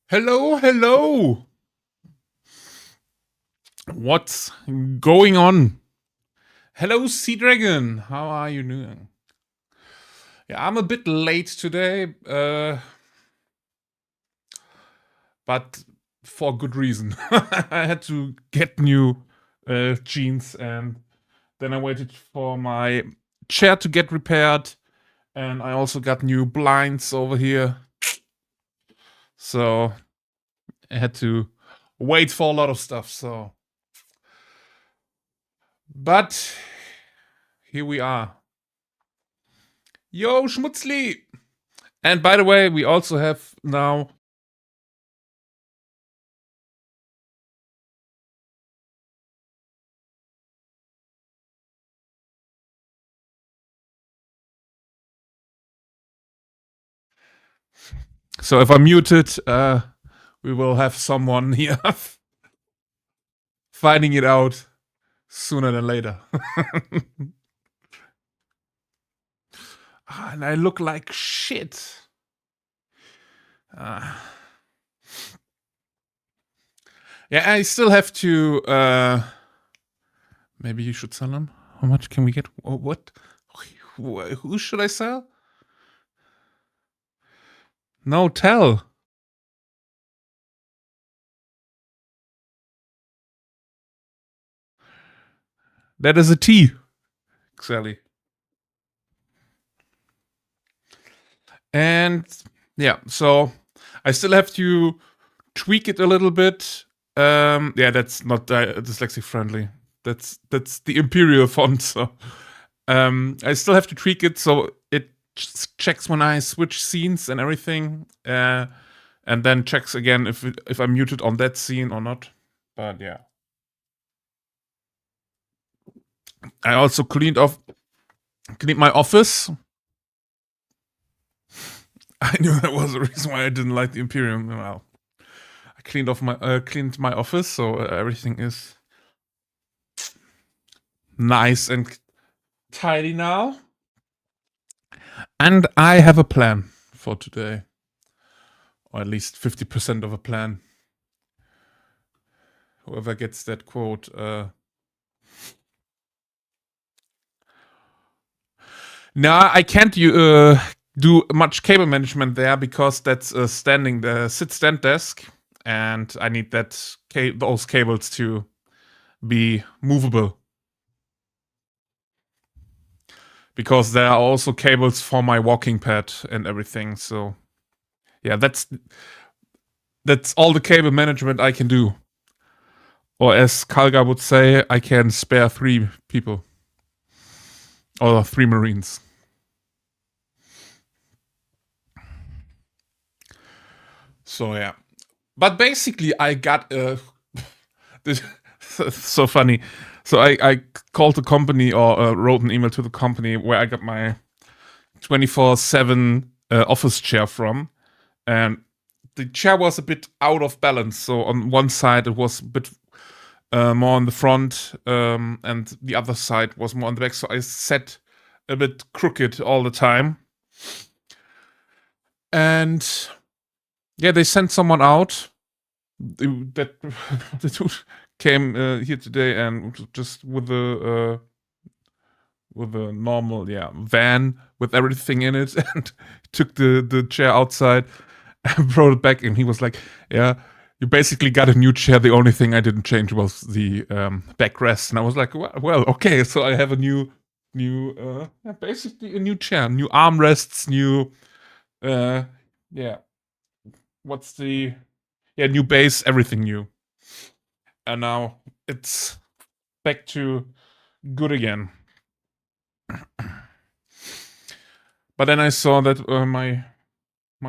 Hello, hello. What's going on? Hello, Sea Dragon. How are you doing? Yeah, I'm a bit late today, but for good reason. I had to get new jeans, and then I waited for my chair to get repaired, and I also got new blinds over here. So I had to wait for a lot of stuff. But here we are. Yo, Schmutzli! And by the way, we also have now. So if I'm muted, we will have someone here finding it out sooner than later. And I look like shit. Yeah, I still have to. Maybe you should sell them. How much can we get? What? Who should I sell? No, tell. That is a T, Sally. And yeah, so I still have to tweak it a little bit. Yeah, that's not dyslexic friendly. That's the imperial font. So I still have to tweak it so it checks when I switch scenes and everything, and then checks again if I'm muted on that scene or not. But yeah, I also cleaned my office. I knew that was the reason why I didn't like the Imperium. Well, I cleaned my office, so everything is nice and tidy now. And I have a plan for today, or at least 50% of a plan. Whoever gets that quote. No, I can't do much cable management there because that's the sit-stand desk, and I need those cables to be movable. Because there are also cables for my walking pad and everything. So yeah, that's all the cable management I can do. Or as Kalga would say, I can spare 3 people. Or 3 Marines. So yeah. But basically I got this so funny. So I called the company or wrote an email to the company where I got my 24/7 office chair from, and the chair was a bit out of balance. So on one side it was a bit more on the front, and the other side was more on the back. So I sat a bit crooked all the time. And yeah, they sent someone out. That the dude came here today and just with a normal van with everything in it, and took the chair outside and brought it back, and he was like, yeah, you basically got a new chair. The only thing I didn't change was the backrest. And I was like, well, okay, so I have a new basically a new chair, new armrests, new what's the new base, everything new. And now it's back to good again. But then I saw that my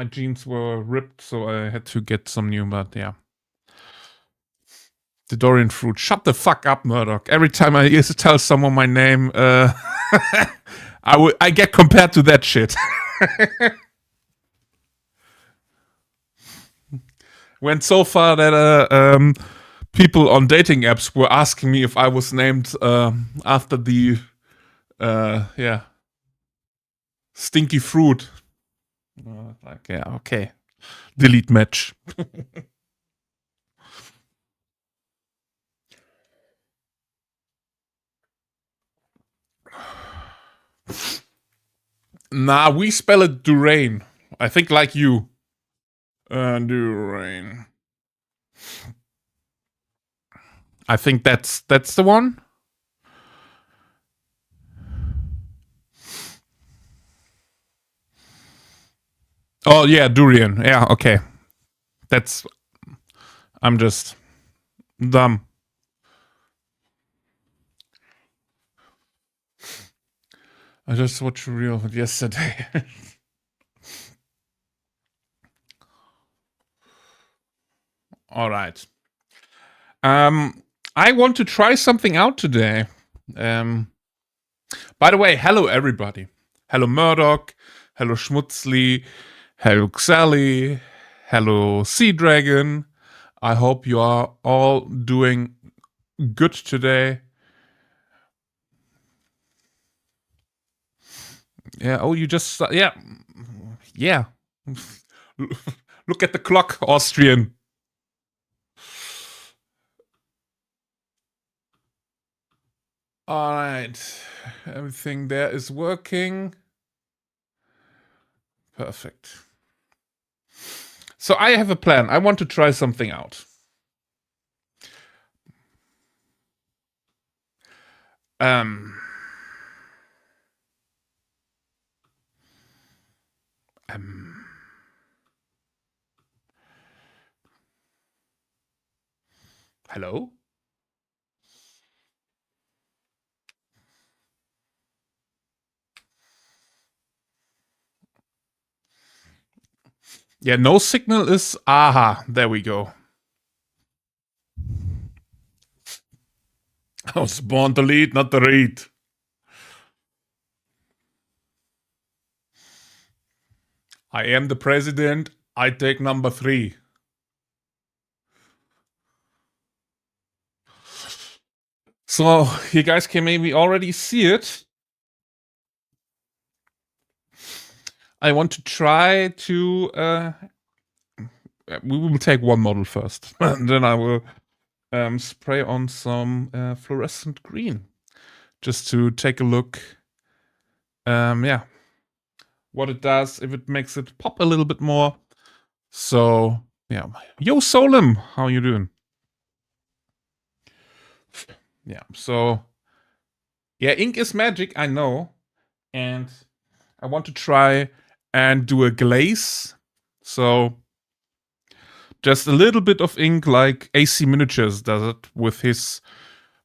jeans were ripped, so I had to get some new. But yeah, the Dorian fruit. Shut the fuck up, Murdoch. Every time I used to tell someone my name, I get compared to that shit. Went so far that people on dating apps were asking me if I was named after the stinky fruit. Like, yeah, okay. Delete match. Nah, we spell it Durain. I think like you. Durain. I think that's the one. Oh yeah, durian. Yeah, okay. I'm just dumb. I just watched a reel of it yesterday. All right. I want to try something out today. By the way, hello everybody. Hello Murdoch. Hello Schmutzli. Hello Xally. Hello Sea Dragon. I hope you are all doing good today. Yeah. Oh, you just yeah. Look at the clock, Austrian. All right. Everything there is working. Perfect. So I have a plan. I want to try something out. Hello? Yeah, no signal is aha. There we go. I was born to lead, not to read. I am the president. I take number 3. So you guys can maybe already see it. I want to try to. We will take one model first, and then I will spray on some fluorescent green, just to take a look. Yeah, what it does, if it makes it pop a little bit more. So yeah, yo Solem, how you doing? Yeah, so yeah, ink is magic, I know, and I want to try and do a glaze. So just a little bit of ink, like AC Miniatures does it with his,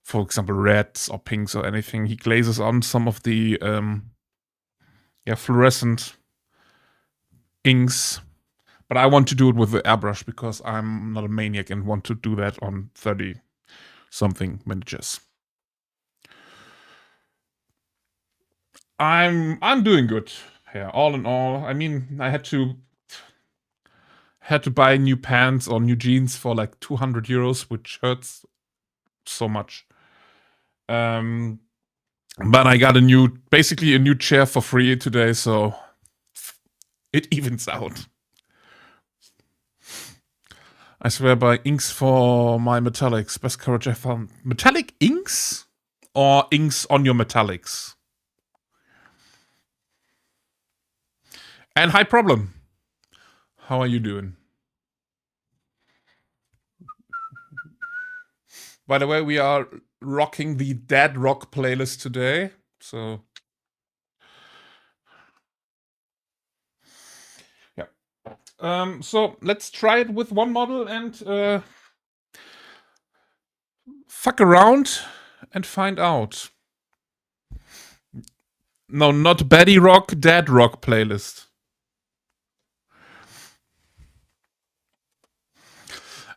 for example, reds or pinks or anything. He glazes on some of the fluorescent inks. But I want to do it with the airbrush because I'm not a maniac and want to do that on 30 something miniatures. I'm doing good. Yeah, all in all, I mean, I had to buy new pants or new jeans for like 200 euros, which hurts so much. But I got basically a new chair for free today, so it evens out. I swear by inks for my metallics. Best courage I found. Metallic inks? Or inks on your metallics? And hi problem. How are you doing? By the way, we are rocking the Dead Rock playlist today. So yeah. So let's try it with one model and fuck around and find out. No, not Betty Rock, Dead Rock playlist.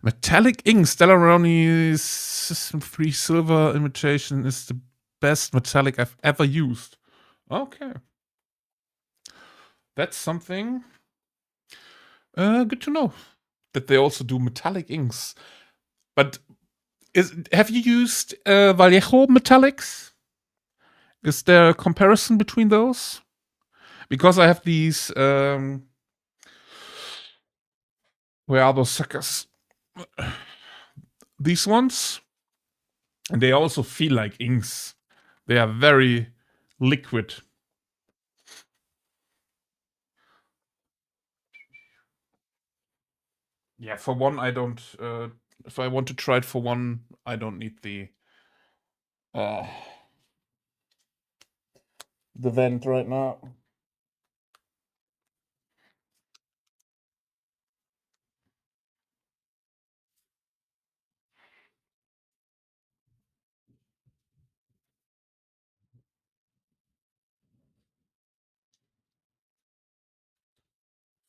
Metallic ink, Stellaroni's System 3 silver imitation is the best metallic I've ever used. Okay. That's something good to know. That they also do metallic inks. But have you used Vallejo metallics? Is there a comparison between those? Because I have these Where are those suckers? These ones. And they also feel like inks. They are very liquid. Yeah, for one, I don't. If I want to try it for one, I don't need uh, the vent right now.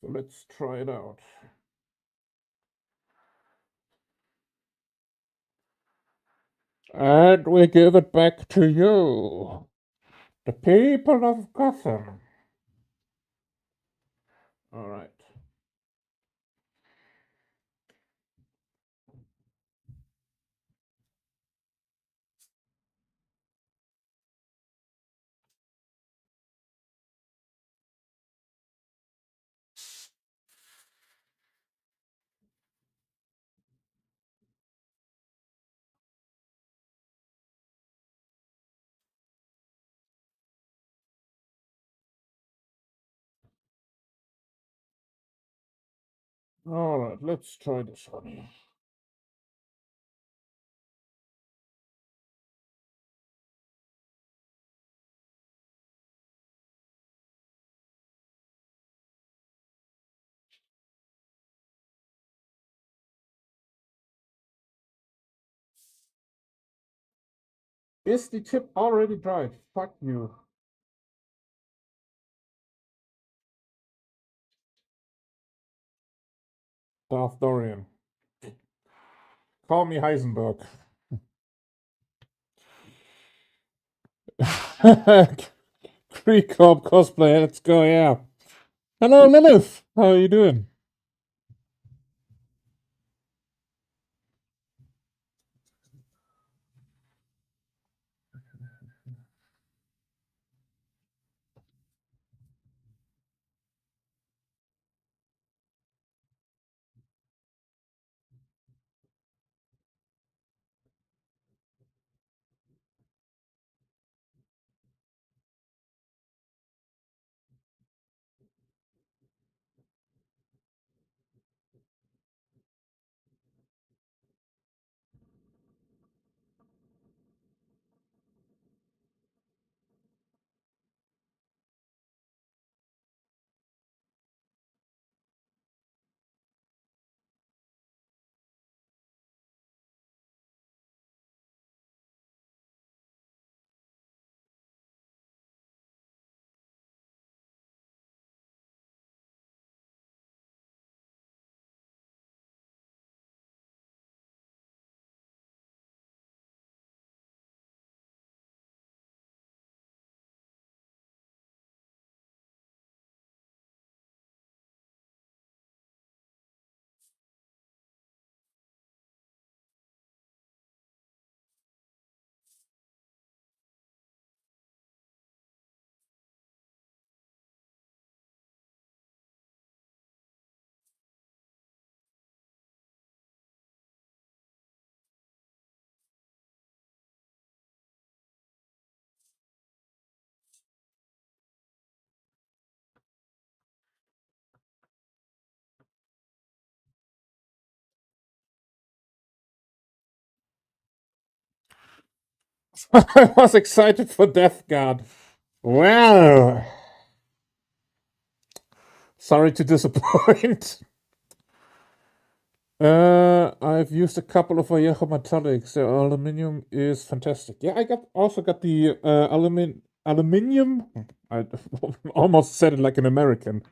So let's try it out. And we give it back to you, the people of Gotham. All right. All right, let's try this one. Is the tip already dried? Fuck you. Darth Dorian. Call me Heisenberg. Creek Corp cosplay, let's go, yeah. Hello, Lilith. How are you doing? I was excited for Death Guard. Well, sorry to disappoint. I've used a couple of Vallejo metallics. The aluminium is fantastic. Yeah, also got the aluminium. I almost said it like an American,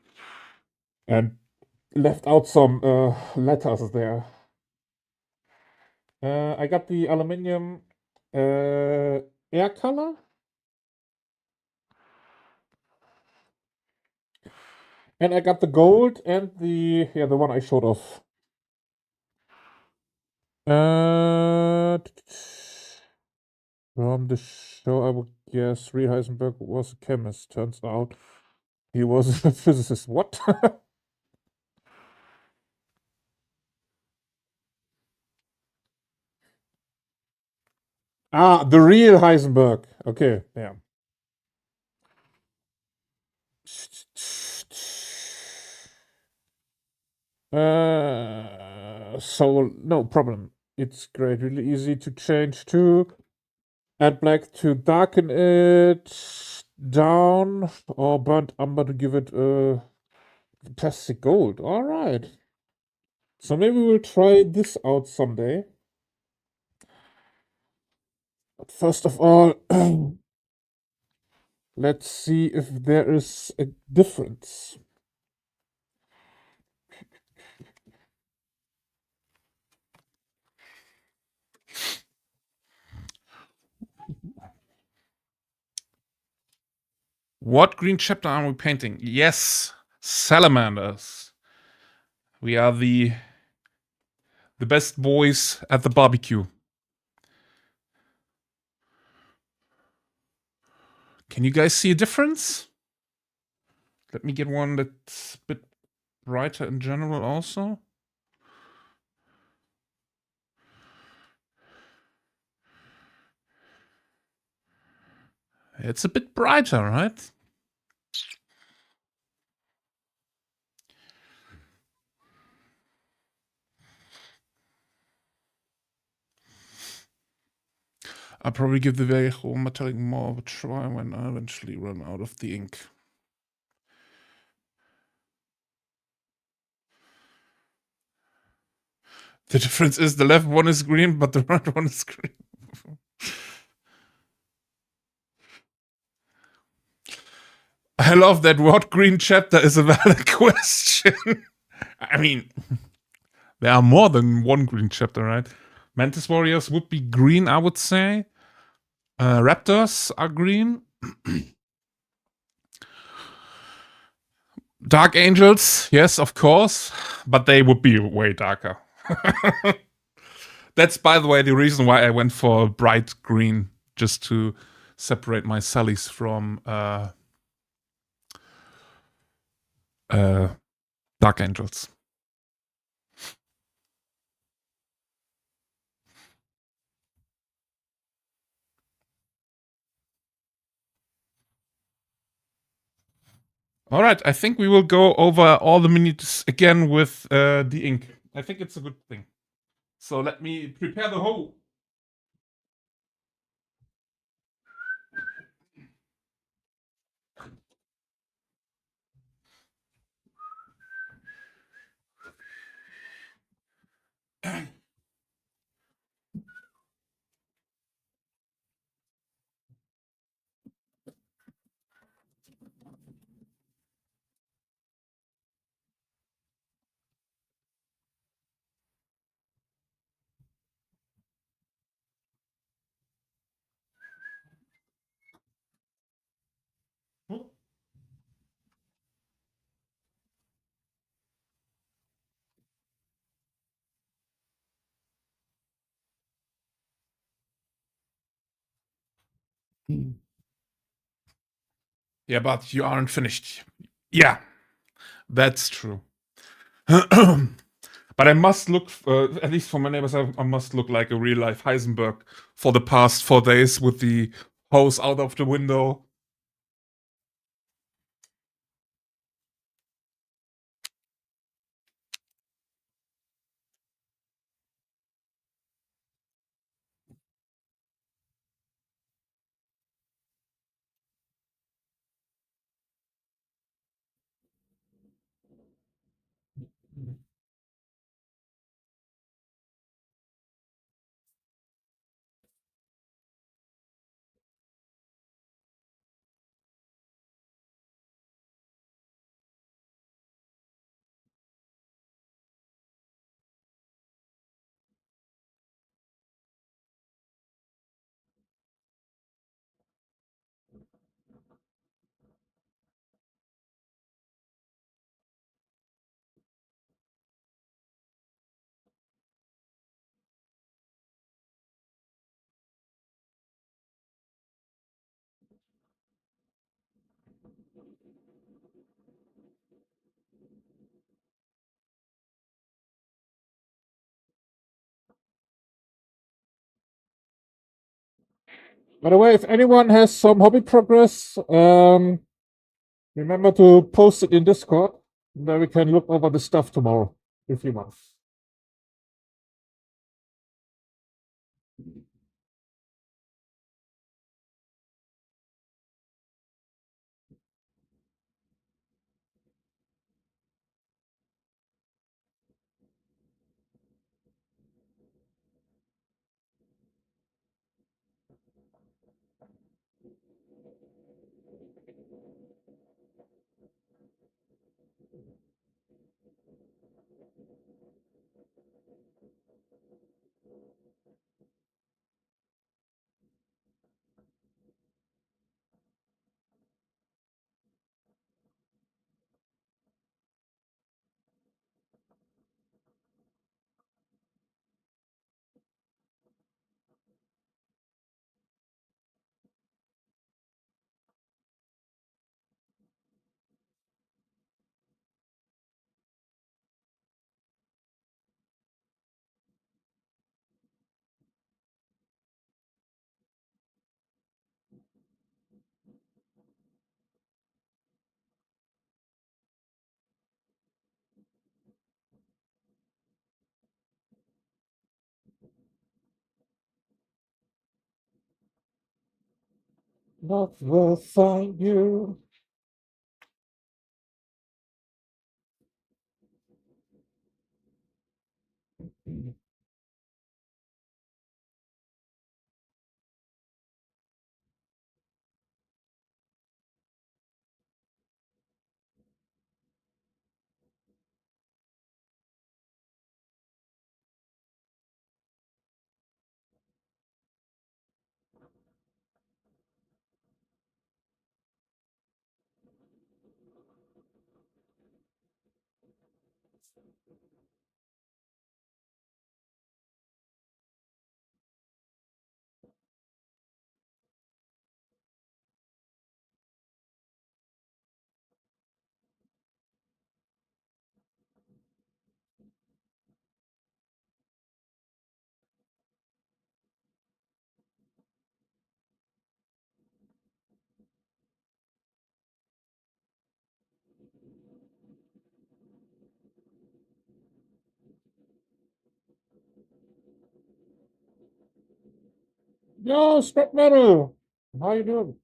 and left out some letters there. I got the aluminium air color. And I got the gold and the one I showed off. From the show, I would guess Reed Heisenberg was a chemist. Turns out he was a physicist. What? Ah, the real Heisenberg. Okay, yeah. So no problem. It's great, really easy to change to. Add black to darken it down, or burnt umber to give it a fantastic gold. All right. So maybe we'll try this out someday. But first of all, let's see if there is a difference. What green chapter are we painting? Yes, salamanders. We are the best boys at the barbecue. Can you guys see a difference? Let me get one that's a bit brighter in general also. It's a bit brighter, right? I'll probably give the Viejo metallic more of a try when I eventually run out of the ink. The difference is the left one is green, but the right one is green. I love that what green chapter is a valid question. I mean, there are more than one green chapter, right? Mantis Warriors would be green, I would say. Raptors are green. Dark Angels, yes, of course, but they would be way darker. That's, by the way, the reason why I went for bright green, just to separate my Sullys from uh, Dark Angels. All right, I think we will go over all the minutes again with the ink. I think it's a good thing. So let me prepare the hoe. Yeah, but you aren't finished. Yeah, that's true. But I must look, at least for my neighbors, I must look like a real life Heisenberg for the past 4 days with the hose out of the window. By the way, if anyone has some hobby progress, remember to post it in Discord. Then we can look over the stuff tomorrow if you want. Love will find you. Yo, Scrap Metal. How you doing?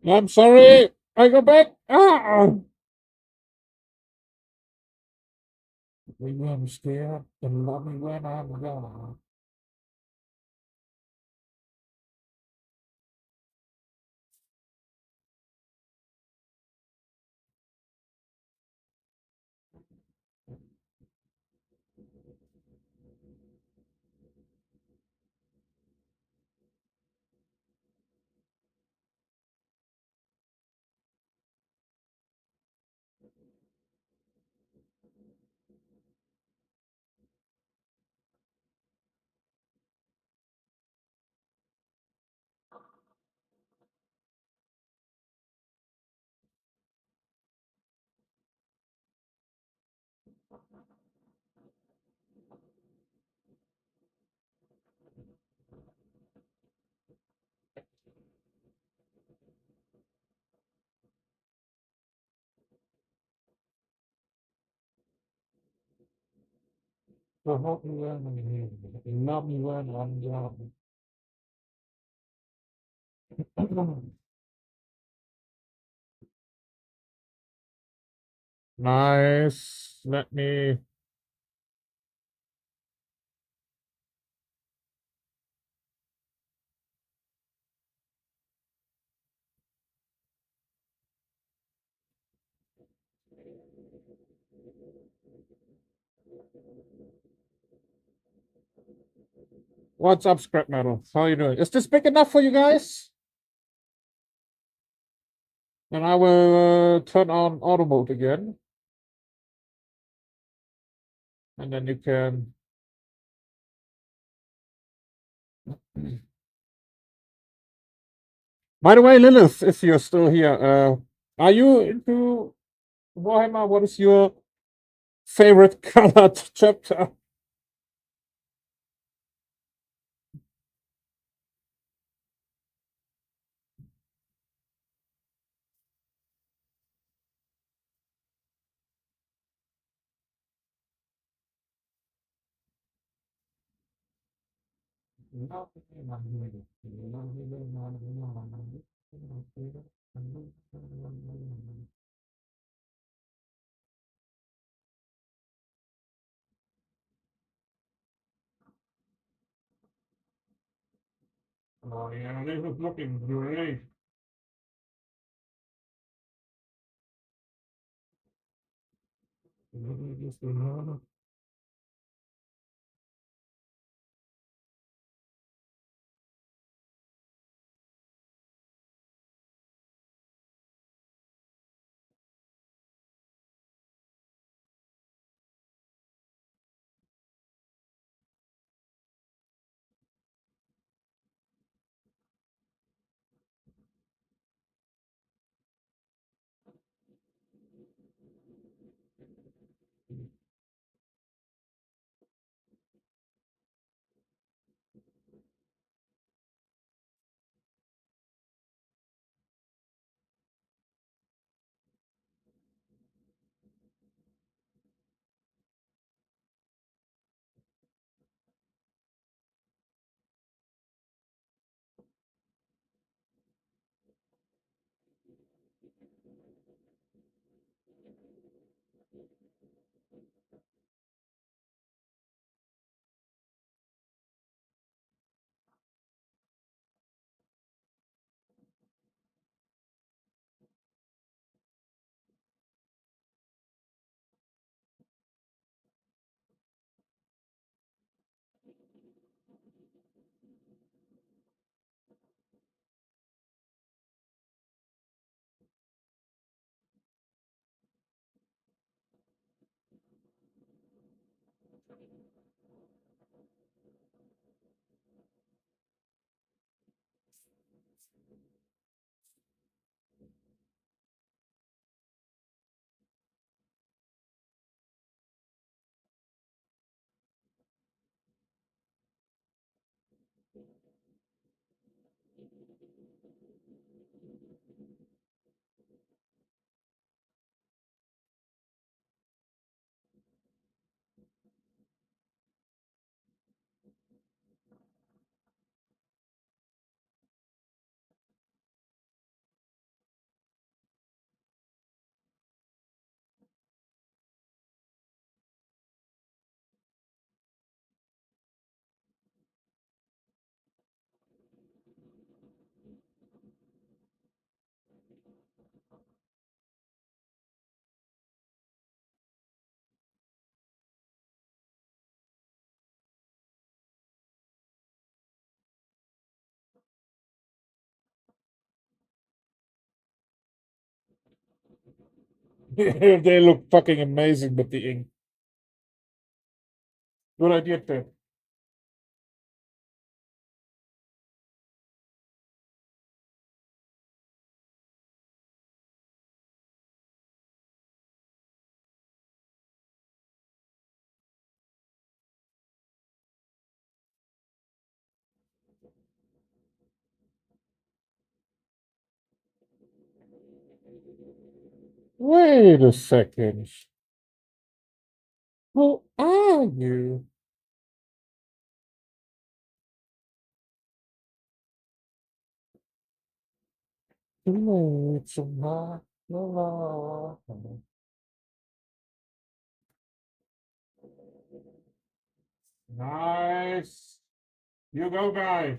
I'm sorry. I go back. I'm scared and love me when I'm gone. So help me when I'm here. Love me when I'm gone. Nice. Let me. What's up, scrap metal? How are you doing? Is this big enough for you guys? And I will turn on auto mode again. And then you can. By the way, Lilith, if you're still here, are you into Warhammer? What is your favorite colored chapter? Oh yeah, this is looking great. They look fucking amazing with the ink. Good idea, Ted. Wait a second. Who are you? It's not love. Nice. You go, guys.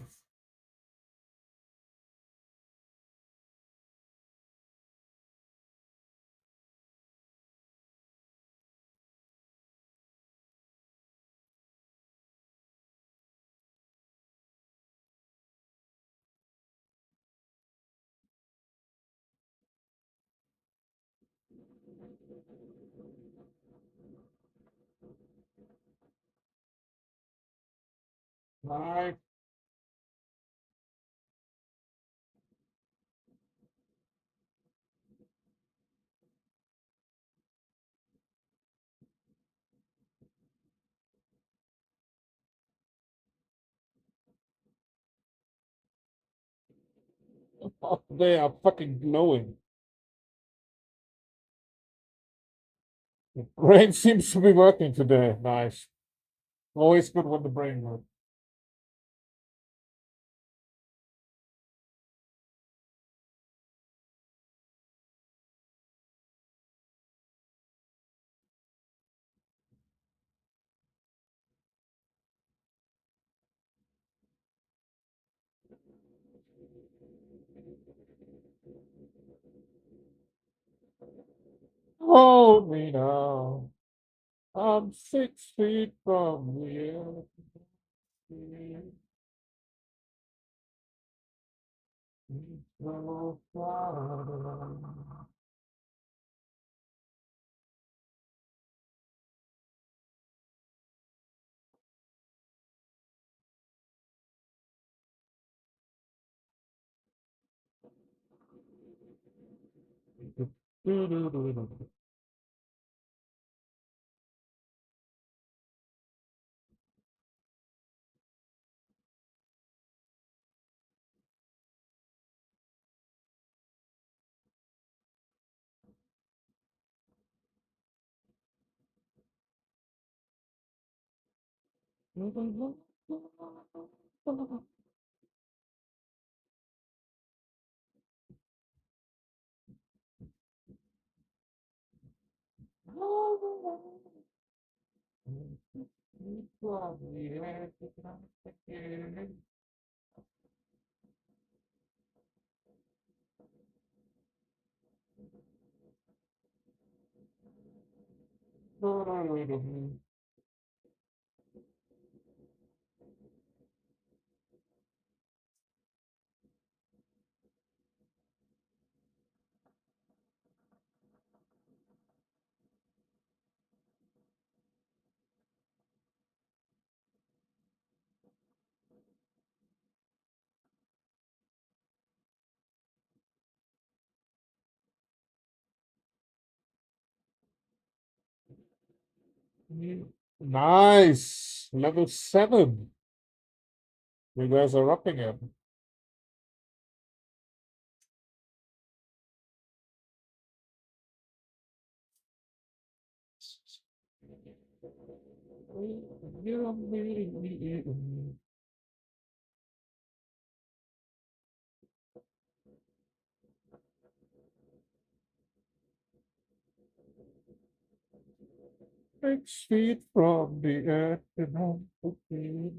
Right. Oh, they are fucking glowing. The brain seems to be working today. Nice. Always good when the brain works. Hold me now. I'm 6 feet from you. So far. Nice. Level 7. You guys are upping it. Six feet from the earth and I'm okay.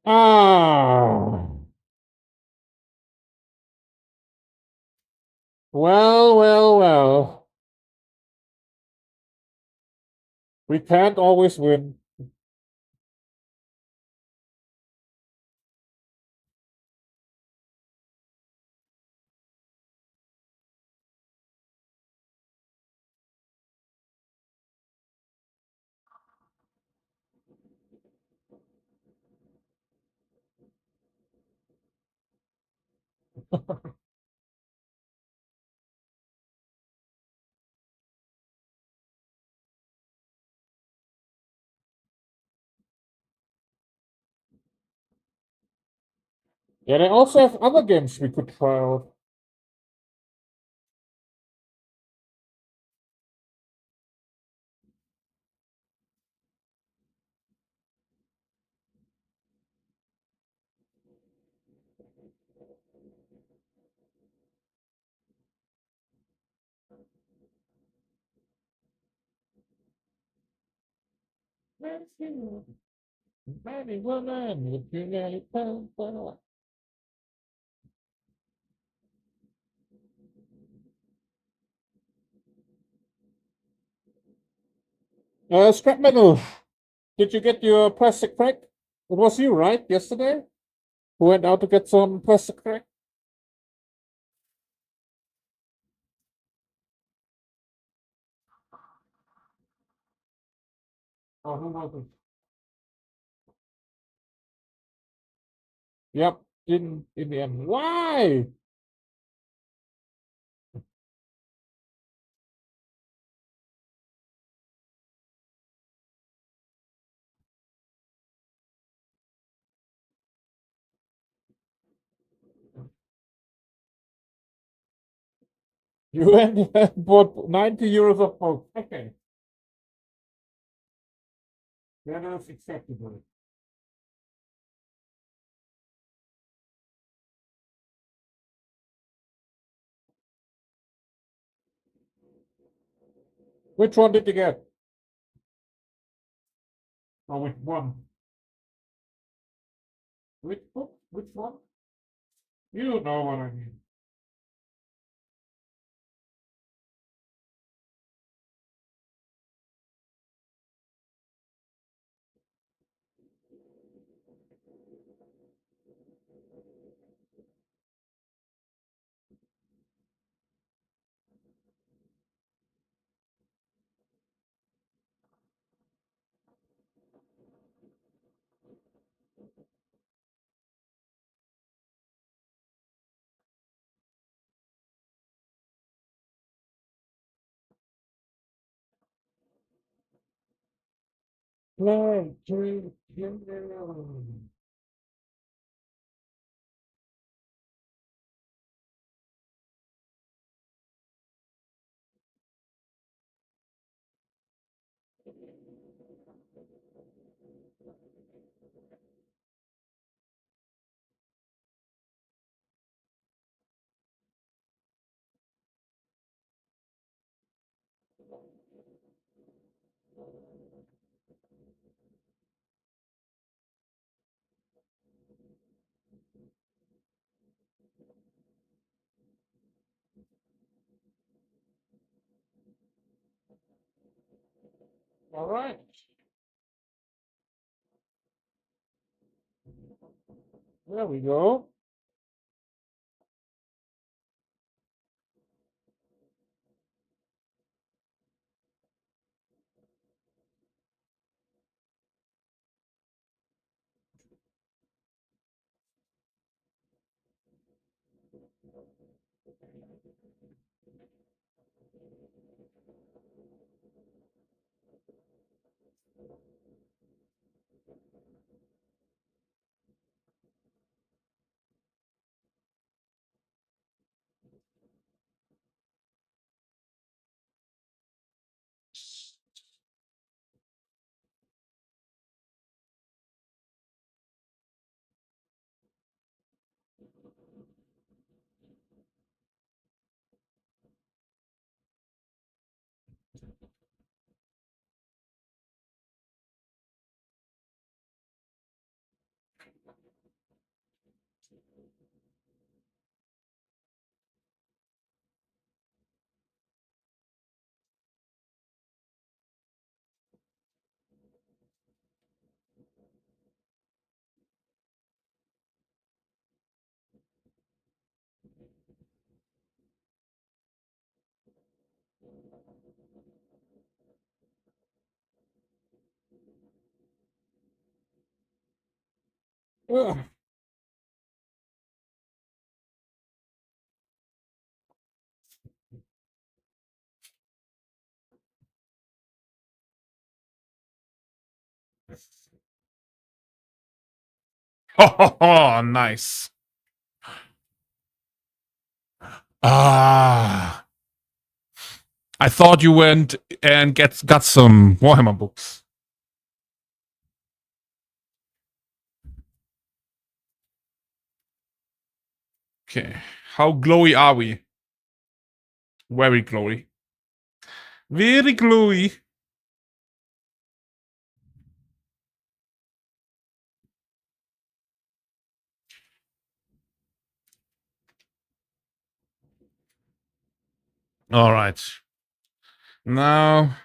Ah, well. We can't always win. Yeah, they also have other games we could try out. Many women with nearly scrap metal. Did you get your plastic crack? It was you, right? Yesterday? Who went out to get some plastic crack? Oh, who was it? Yep, in the end. Why? You went and bought 90 euros of both. Okay, that is acceptable. Which one did you get? Oh, which one? Which book? Which one? You know what I mean. Play, drink, All right. There we go. Ugh. Oh, nice. Ah. I thought you went and got some Warhammer books. Okay. How glowy are we? Very glowy. Very glowy. All right. Now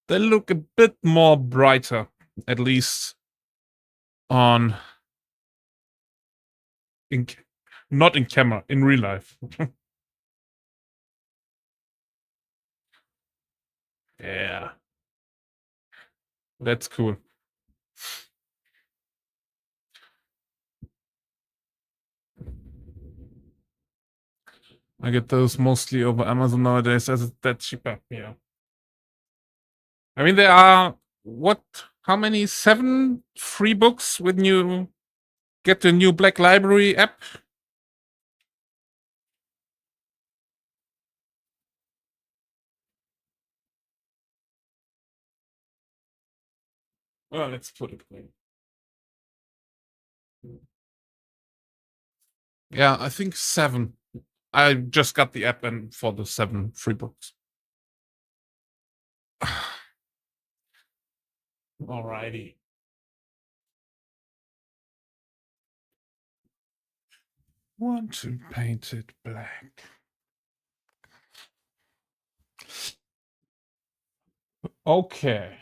they look a bit more brighter, at least on in not in camera, in real life. Yeah. That's cool. I get those mostly over Amazon nowadays as it's that cheaper. Yeah. I mean, there are what? How many? 7 free books when you get the new Black Library app. Well, let's put it away. Yeah, I think 7. I just got the app and for the 7 free books. Alrighty. Want to paint it black. Okay.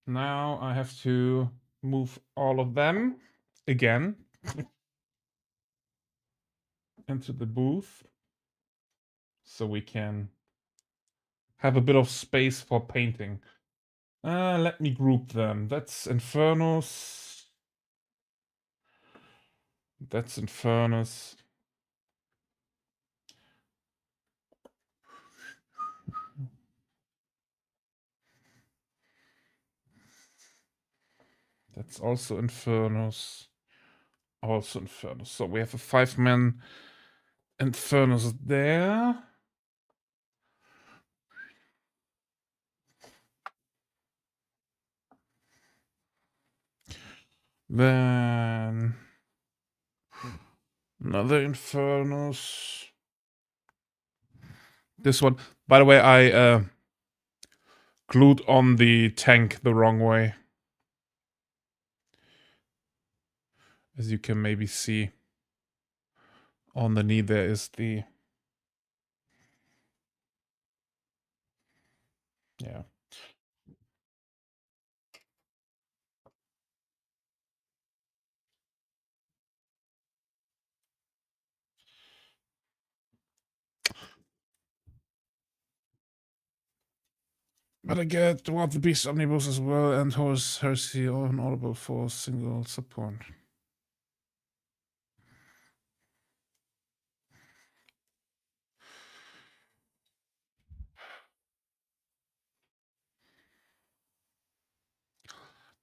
Now I have to move all of them again into the booth so we can have a bit of space for painting. Let me group them. That's Infernus. That's Infernus. That's also Infernus. Also Infernus. So we have a 5-man Infernus there. Then another Infernus. This one. By the way, I glued on the tank the wrong way. As you can maybe see. On the knee there is the... Yeah. But I get Dwarf the Beast Omnibus as well, and Horse Heresy on Audible for single support.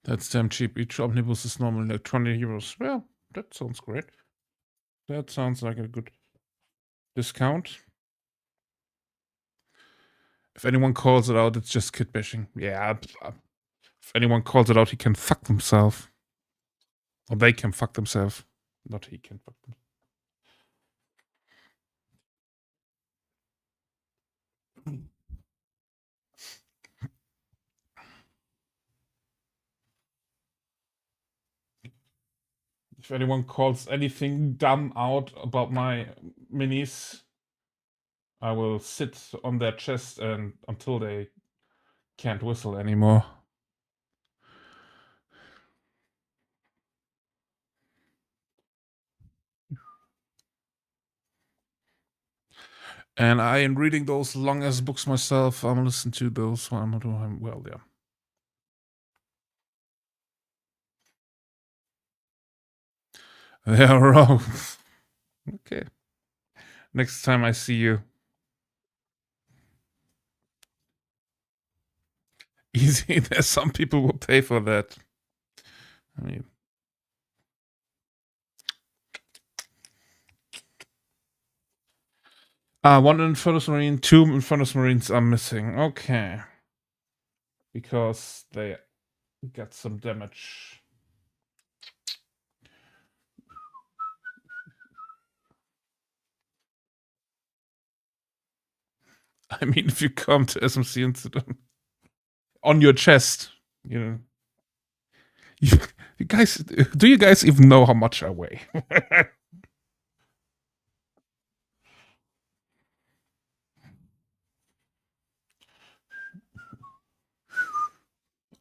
That's damn cheap. Each omnibus is normally like 20 euros. Well, that sounds great. That sounds like a good discount. If anyone calls it out, it's just kid bashing. Yeah. If anyone calls it out, he can fuck themselves. Or they can fuck themselves. Not he can fuck them. If anyone calls anything dumb out about my minis, I will sit on their chest and until they can't whistle anymore. And I am reading those long ass books myself. I'm listening to those. Well, yeah. Yeah, wrong. Okay. Next time I see you. Easy. There's some people will pay for that. I mean, one Infernus Marine, 2 Infernus Marines are missing. Okay. Because they get some damage. I mean, if you come to SMC incident on your chest, you know. You guys, do you guys even know how much I weigh?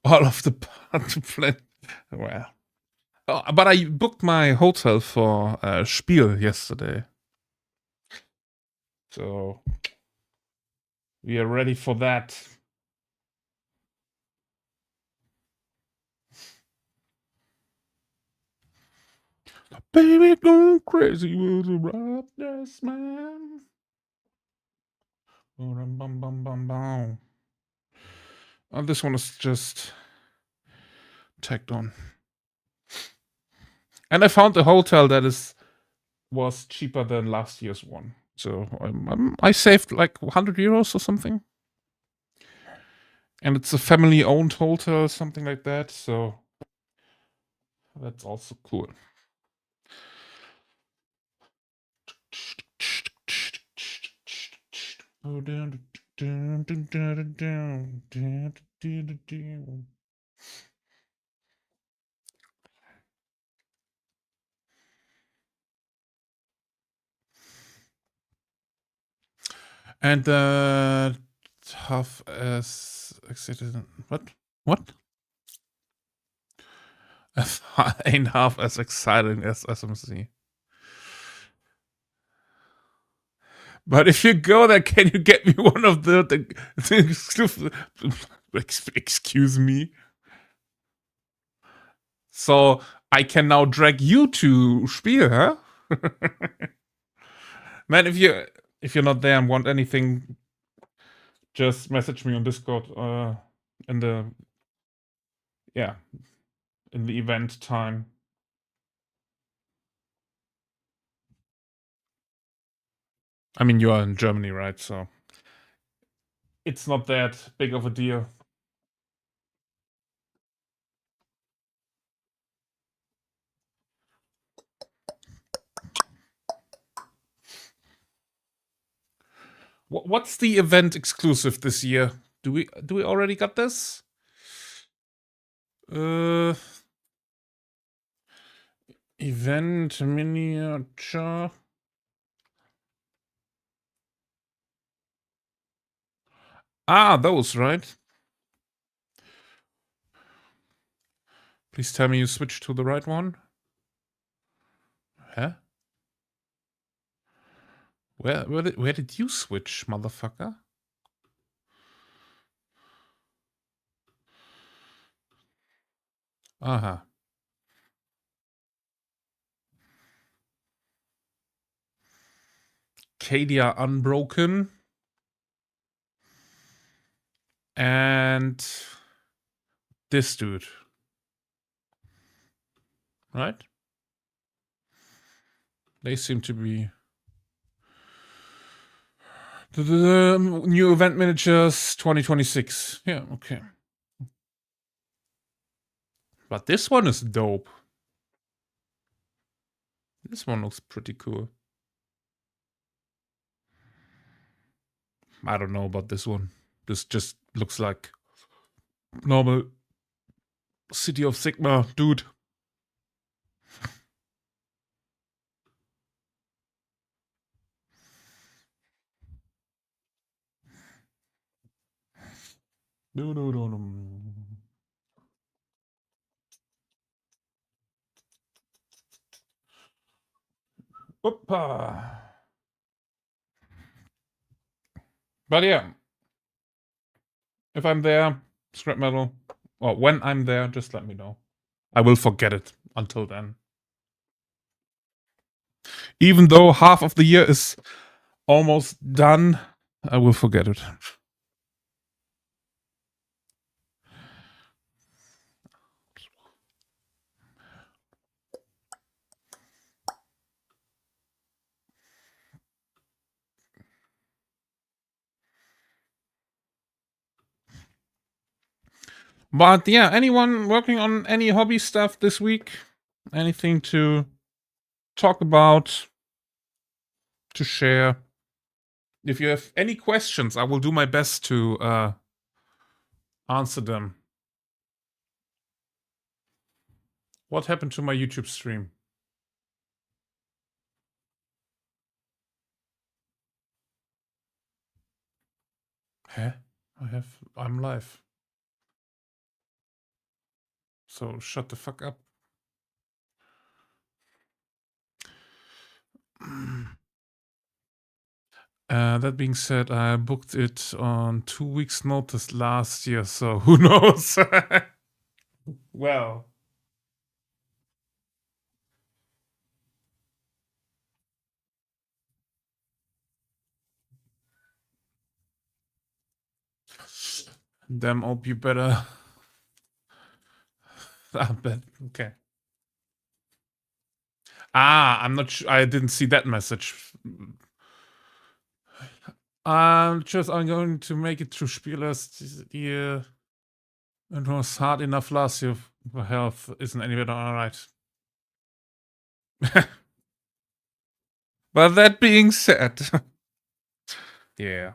All of the part to plan. Well, oh, but I booked my hotel for Spiel yesterday, so we are ready for that. Baby going crazy with a roughness, man. Bum, bum, bum, bum, bum. Oh, this one is just tacked on. And I found a hotel that was cheaper than last year's one. So I saved like 100 euros or something. And it's a family owned hotel, something like that. So that's also cool. And half as excited. What? Ain't half as exciting as SMC. But if you go there, can you get me one of the excuse me? So I can now drag you to Spiel, huh? Man, if you're not there and want anything, just message me on Discord. In the in the event time. I mean, you are in Germany, right? So it's not that big of a deal. What's the event exclusive this year? Do we already got this? Event miniature. Ah, those, right? Please tell me you switched to the right one. Huh? Where did you switch, motherfucker? Uh-huh. Cadia Unbroken. And this dude. Right? They seem to be the new event miniatures 2026. Yeah, okay. But this one is dope. This one looks pretty cool. I don't know about this one. This just looks like normal City of Sigma dude. No. Oppa. But yeah, if I'm there, scrap metal, or when I'm there, just let me know. I will forget it until then. Even though half of the year is almost done, I will forget it. But yeah, anyone working on any hobby stuff this week? Anything to talk about, to share? If you have any questions, I will do my best to answer them. What happened to my YouTube stream? Huh? I'm live. So shut the fuck up. That being said, I booked it on 2 weeks' notice last year, so who knows? Well, damn, hope you better. I bet. Okay. I'm not sure. I didn't see that message. I'm going to make it through Spielers this year. It was hard enough last year. My health isn't any better. All right. But that being said, yeah,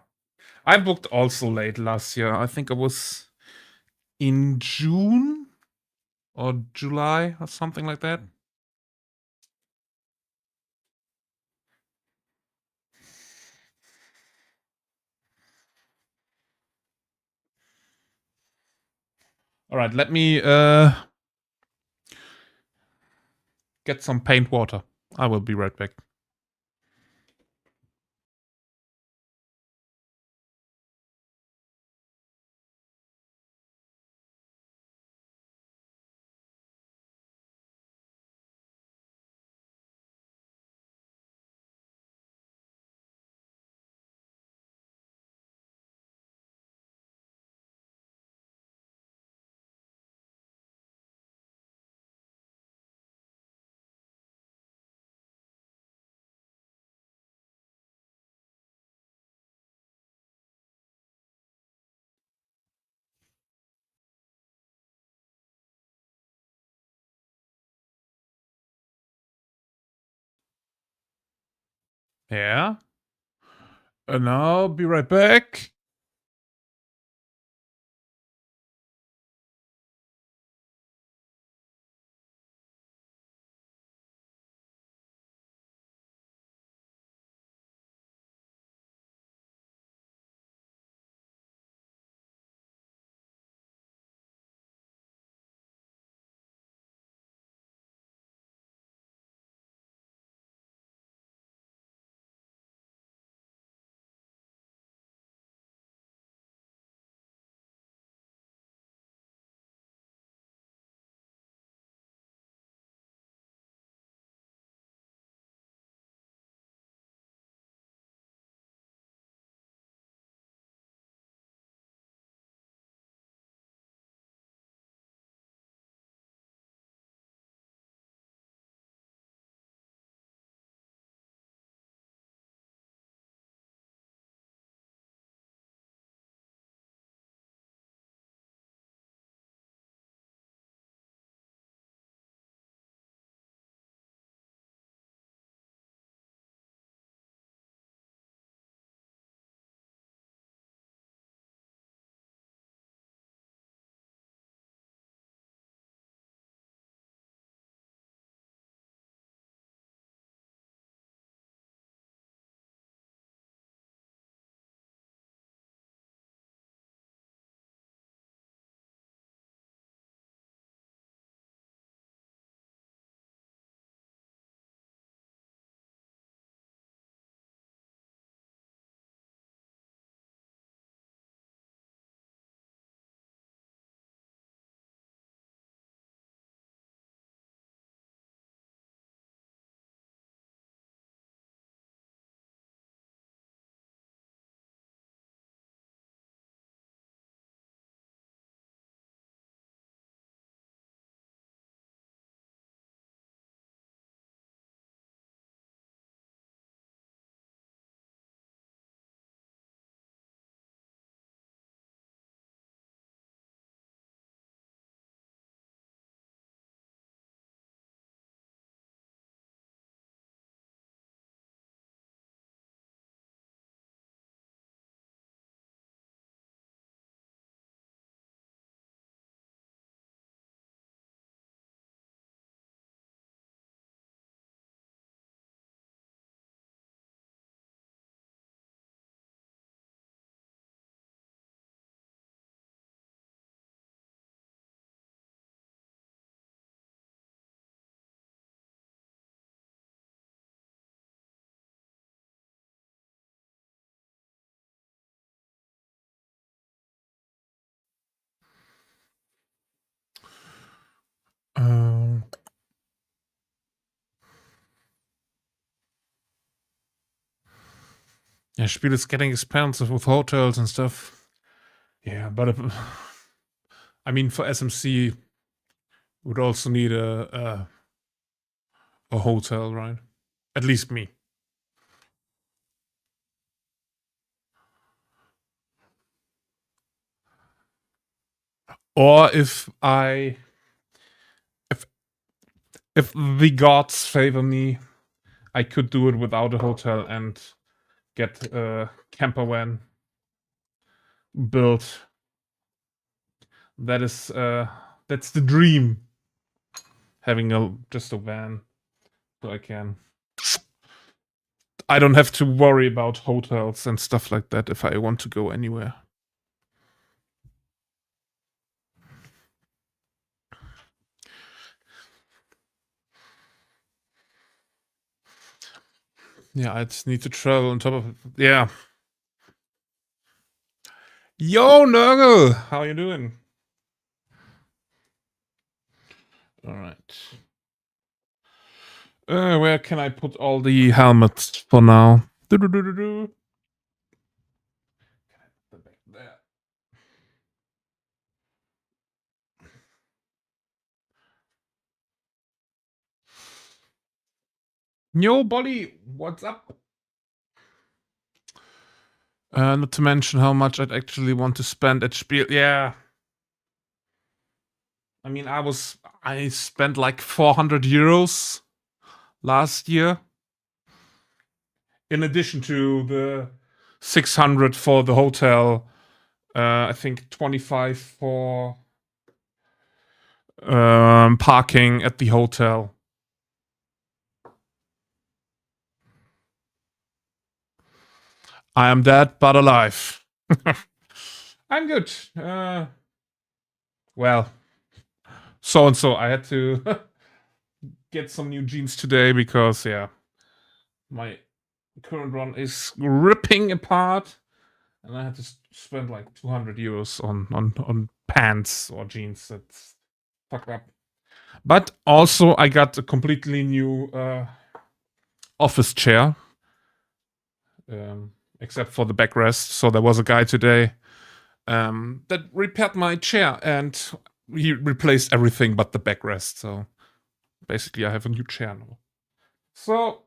I booked also late last year. I think I was in June or July or something like that. All right, let me get some paint water. I will be right back. Yeah. And I'll be right back. Yeah, Spiel is getting expensive with hotels and stuff. Yeah, but I mean, for SMC, would also need a hotel, right? At least me. Or if the gods favor me, I could do it without a hotel and get a camper van built. That's the dream. Having just a van, so I don't have to worry about hotels and stuff like that if I want to go anywhere. Yeah, I just need to travel on top of it. Yeah. Yo, Nurgle! How you doing? Alright. Where can I put all the helmets for now? Do-do-do-do-do. There. Yo, Bolly, what's up? Not to mention how much I'd actually want to spend at Spiel. Yeah. I mean, I spent like 400 euros last year. In addition to the 600 for the hotel, I think 25 for parking at the hotel. I am dead but alive. I'm good. Well, so and so. I had to get some new jeans today because, yeah, my current one is ripping apart, and I had to spend like 200 euros on pants or jeans. That's fucked up. But also, I got a completely new office chair, except for the backrest. So there was a guy today that repaired my chair, and he replaced everything but the backrest. So basically, I have a new chair now. So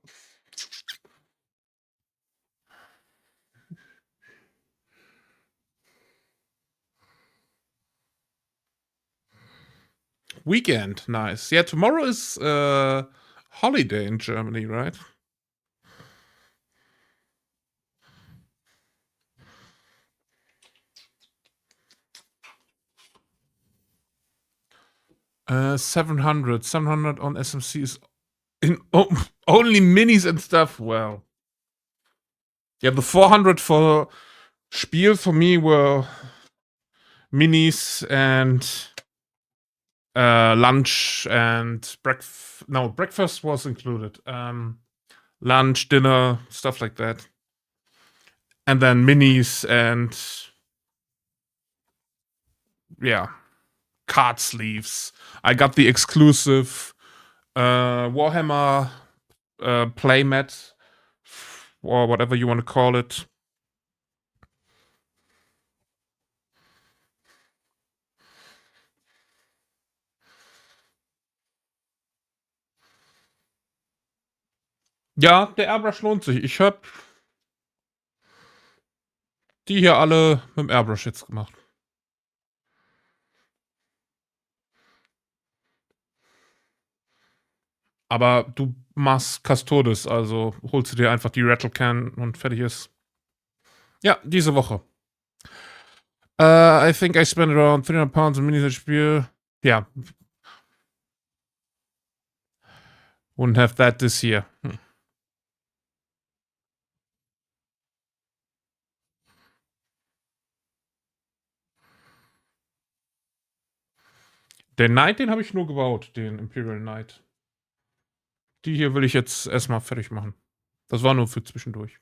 weekend, nice. Yeah, tomorrow is holiday in Germany, right? Uh, 700 on SMC is in only minis and stuff. Well, yeah, the 400 for Spiel for me were minis and lunch and breakfast. No, breakfast was included. Lunch, dinner, stuff like that. And then minis and yeah, card sleeves. I got the exclusive Warhammer playmat or whatever you want to call it. Ja, der Airbrush lohnt sich. Ich habe die hier alle mit dem Airbrush jetzt gemacht. Aber du machst Custodes, also holst du dir einfach die Rattlecan und fertig ist. Ja, diese Woche. I think I spent around 300 pounds on Minis Spiel. Yeah. Wouldn't have that this year. Den Knight, den habe ich nur gebaut, den Imperial Knight. Die hier will ich jetzt erstmal fertig machen. Das war nur für zwischendurch.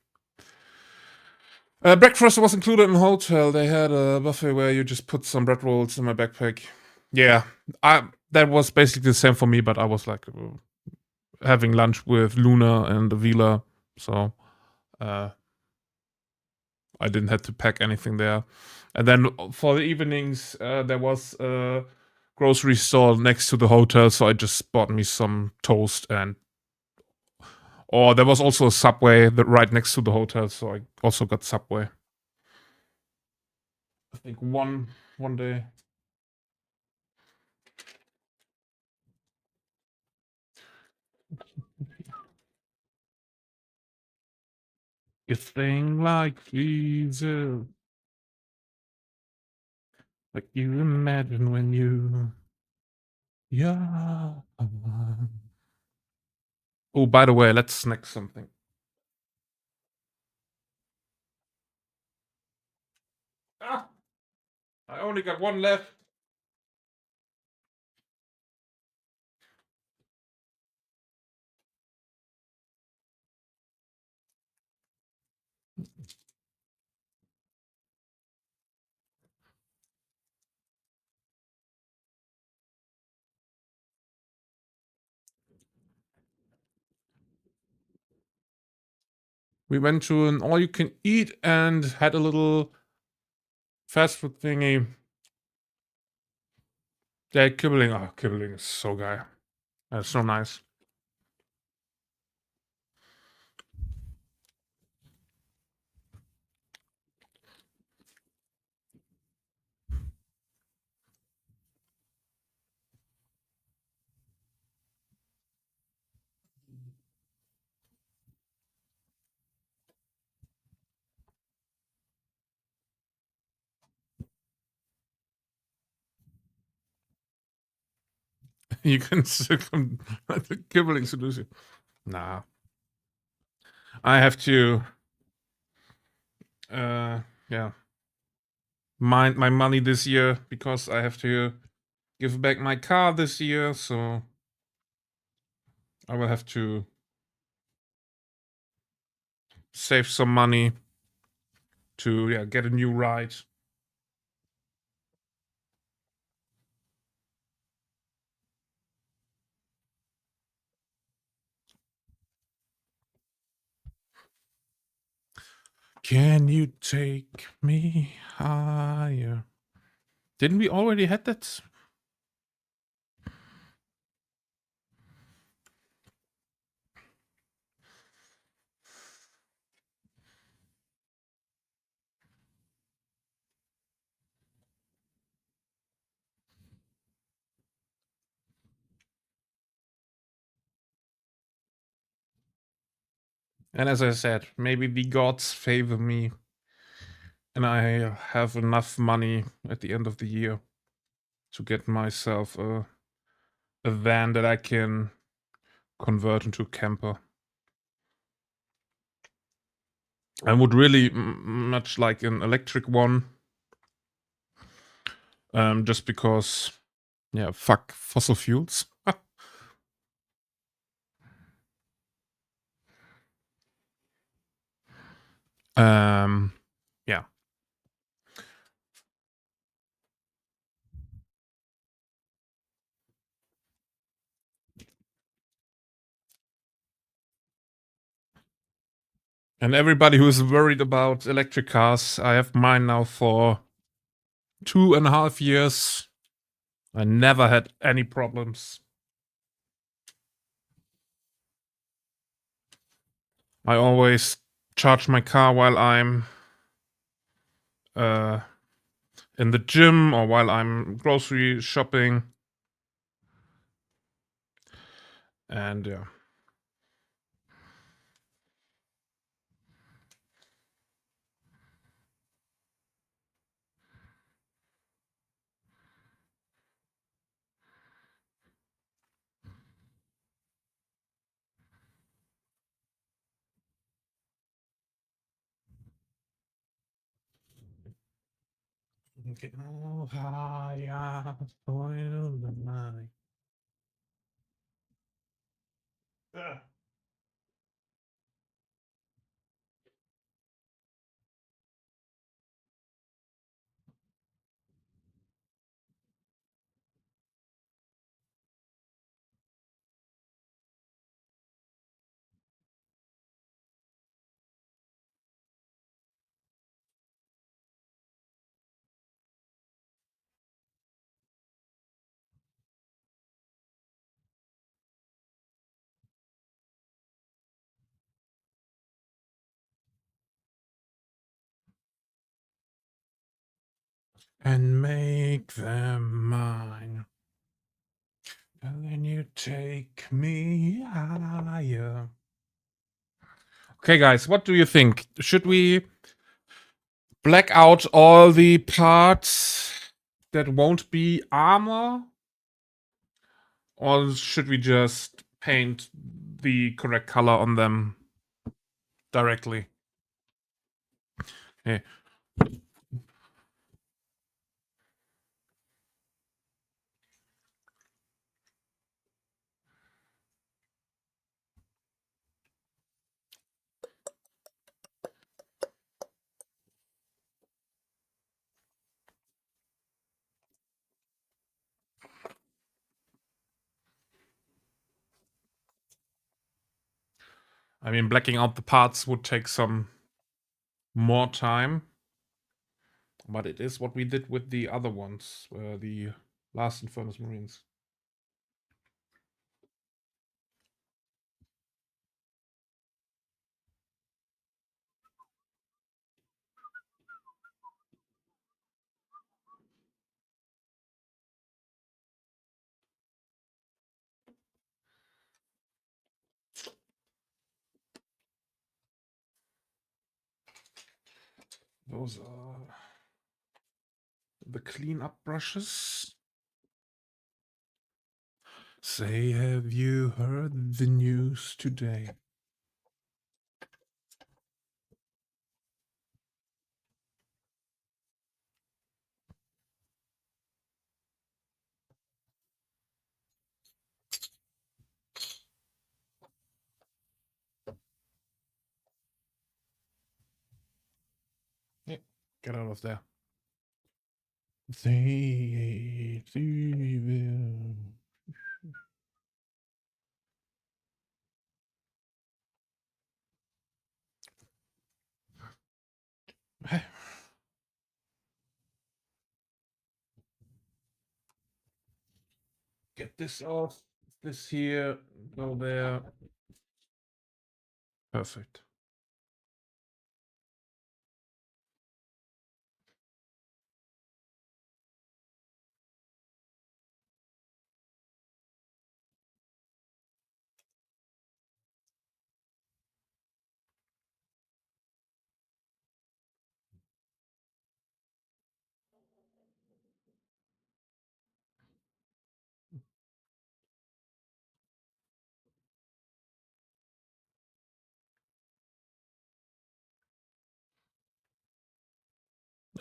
Breakfast was included in the hotel. They had a buffet where you just put some bread rolls in my backpack. Yeah, that was basically the same for me, but I was like having lunch with Luna and Avila. So, I didn't have to pack anything there. And then for the evenings, there was a grocery store next to the hotel, so I just bought me some toast and. Or there was also a Subway right next to the hotel, so I also got Subway. I think one day. You think like Jesus, like you imagine when yeah. Oh, by the way, let's snack something. Ah, I only got one left. We went to an all-you-can-eat and had a little fast food thingy. Yeah, Kibbeling. Oh, Kibbeling is so geil. That's so nice. You can circum the Kibbeling seduce. Nah. I have to yeah. Mind my money this year because I have to give back my car this year, so I will have to save some money to get a new ride. Can you take me higher? Didn't we already had that? And as I said, maybe the gods favor me and I have enough money at the end of the year to get myself a van that I can convert into a camper. I would really much like an electric one. Just because, fuck fossil fuels. Yeah. And everybody who is worried about electric cars, I have mine now for 2.5 years. I never had any problems. I always charge my car while I'm in the gym or while I'm grocery shopping. And yeah. and make them mine. And then you take me higher. Okay, guys, what do you think? Should we black out all the parts that won't be armor? Or should we just paint the correct color on them directly? Okay. I mean, blacking out the parts would take some more time. But it is what we did with the other ones, the last Infernus Marines. Those are the cleanup brushes. Say, have you heard the news today? Yeah, get out of there. They will. Get this off. This here. Go there. Perfect.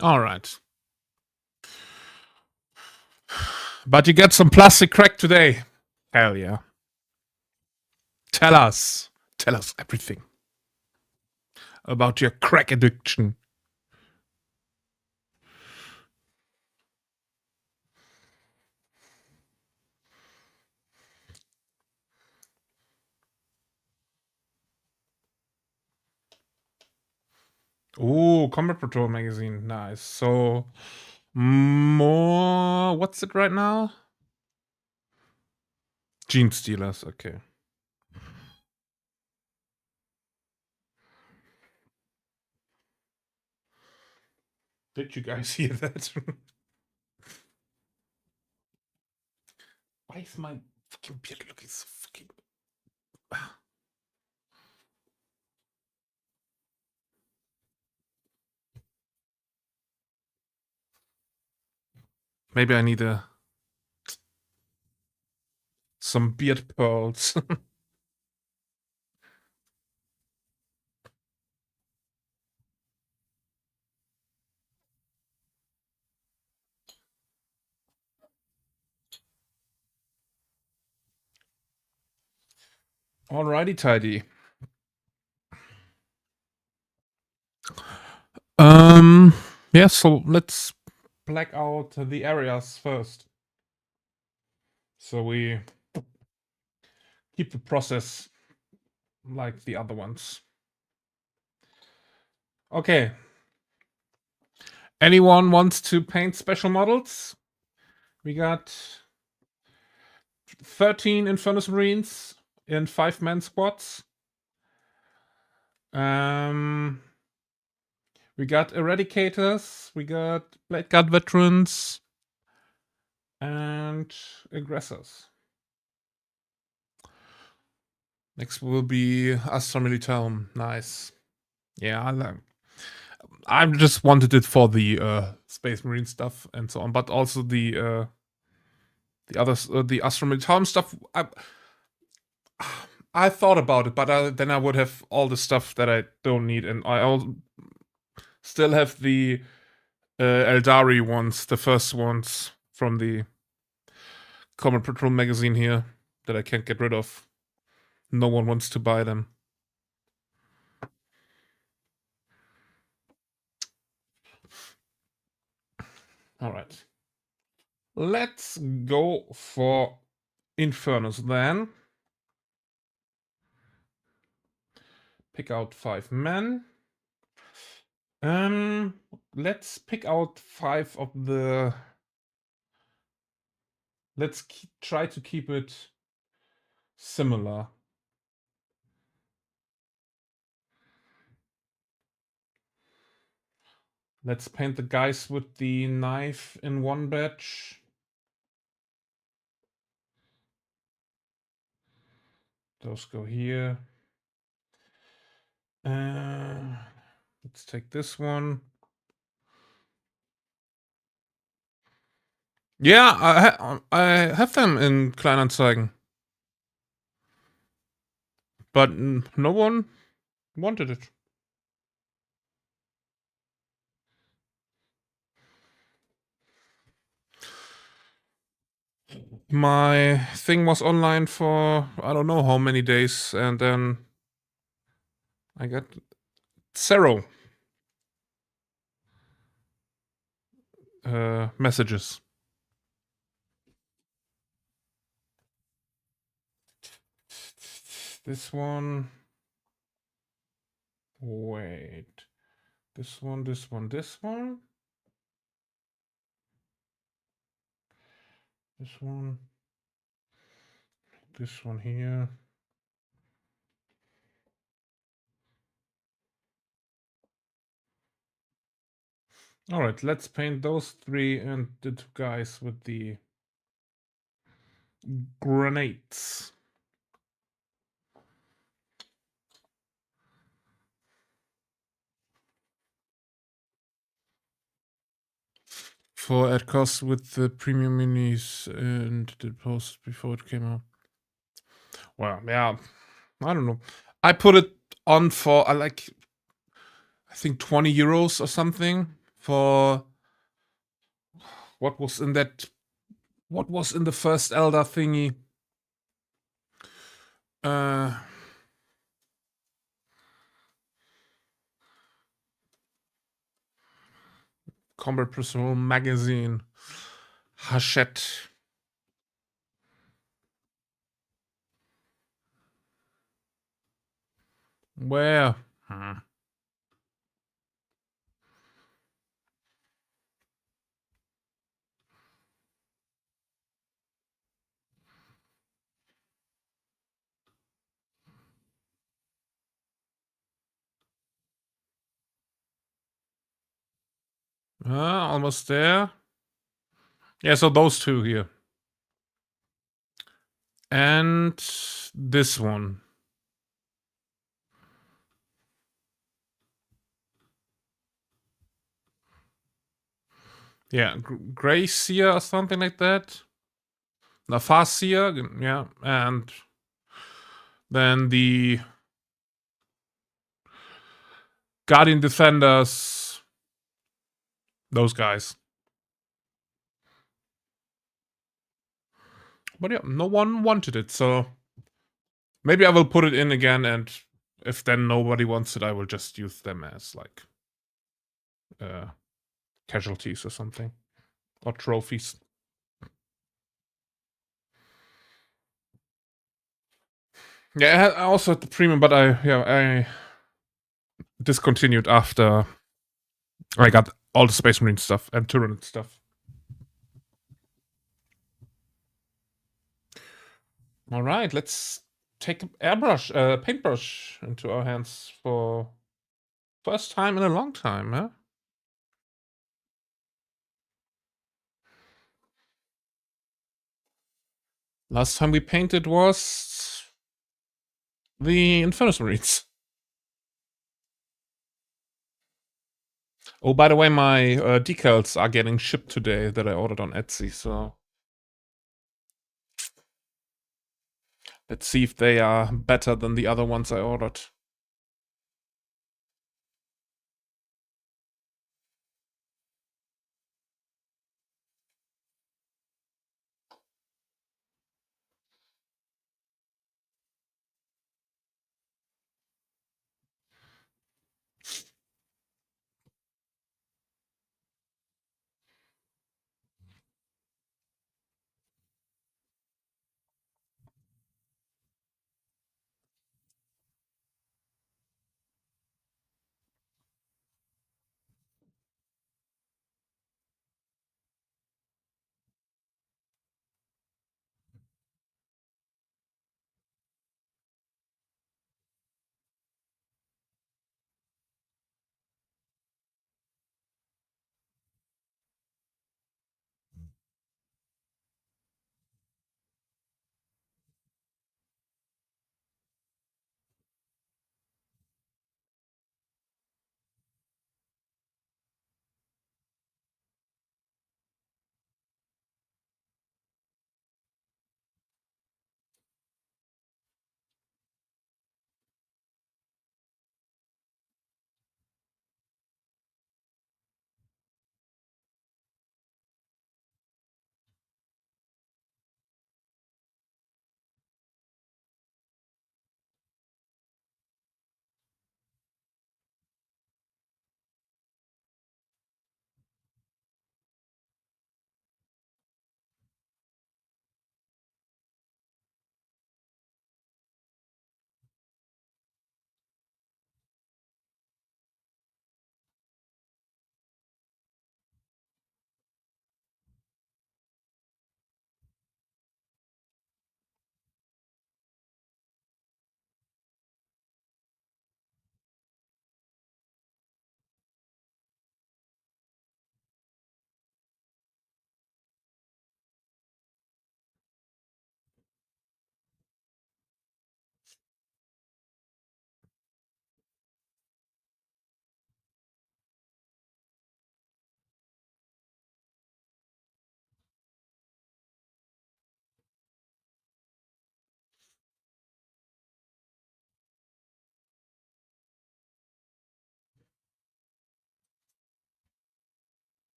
All right. But you get some plastic crack today. Hell yeah. Tell us. Tell us everything about your crack addiction. Oh, Combat Patrol magazine. Nice. So, more. What's it right now? Gene Stealers. Okay. Did you guys hear that? Why is my fucking beard looking so fucking. Maybe I need some beard pearls. Alrighty, tidy. Yeah. So let's black out the areas first. So we keep the process like the other ones. Okay. Anyone wants to paint special models? We got 13 Infernus Marines in 5-man squads. We We got Eradicators, we got Blade Guard Veterans, and Aggressors. Next will be Astra Militarum. Nice. Yeah, I just wanted it for the Space Marine stuff and so on, but also the others, the Astra Militarum stuff. I thought about it, but then I would have all the stuff that I don't need, and I still have the Eldari ones, the first ones from the Common Patrol magazine here that I can't get rid of. No one wants to buy them. All right. Let's go for Infernus then. Pick out 5 men. Let's pick out 5 of the... Let's try to keep it similar. Let's paint the guys with the knife in one batch. Those go here. Let's take this one. Yeah, I have them in Kleinanzeigen. But no one wanted it. My thing was online for I don't know how many days, and then I got 0 messages. This one. Wait. This one, this one, this one. This one. This one here. All right, let's paint those 3 and the 2 guys with the grenades. For at cost with the premium minis and the post before it came out. Well, yeah, I don't know. I put it on for I think 20 euros or something for what was in the first Elder thingy. Combat Patrol magazine. Hachette. Where? Almost there. Yeah, so those 2 here. And this one. Yeah, Grey Seer or something like that. The Farseer, yeah, and then the Guardian Defenders. Those guys. But yeah, no one wanted it, so maybe I will put it in again, and if then nobody wants it, I will just use them as like casualties or something. Or trophies. Yeah, I also had the premium, but I discontinued after I got all the Space Marine stuff and Tyranid stuff. All right, let's take a paintbrush into our hands for First time in a long time, huh? Last time we painted was the Infernus Marines. Oh, by the way, my decals are getting shipped today that I ordered on Etsy, so let's see if they are better than the other ones I ordered.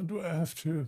Do I have to?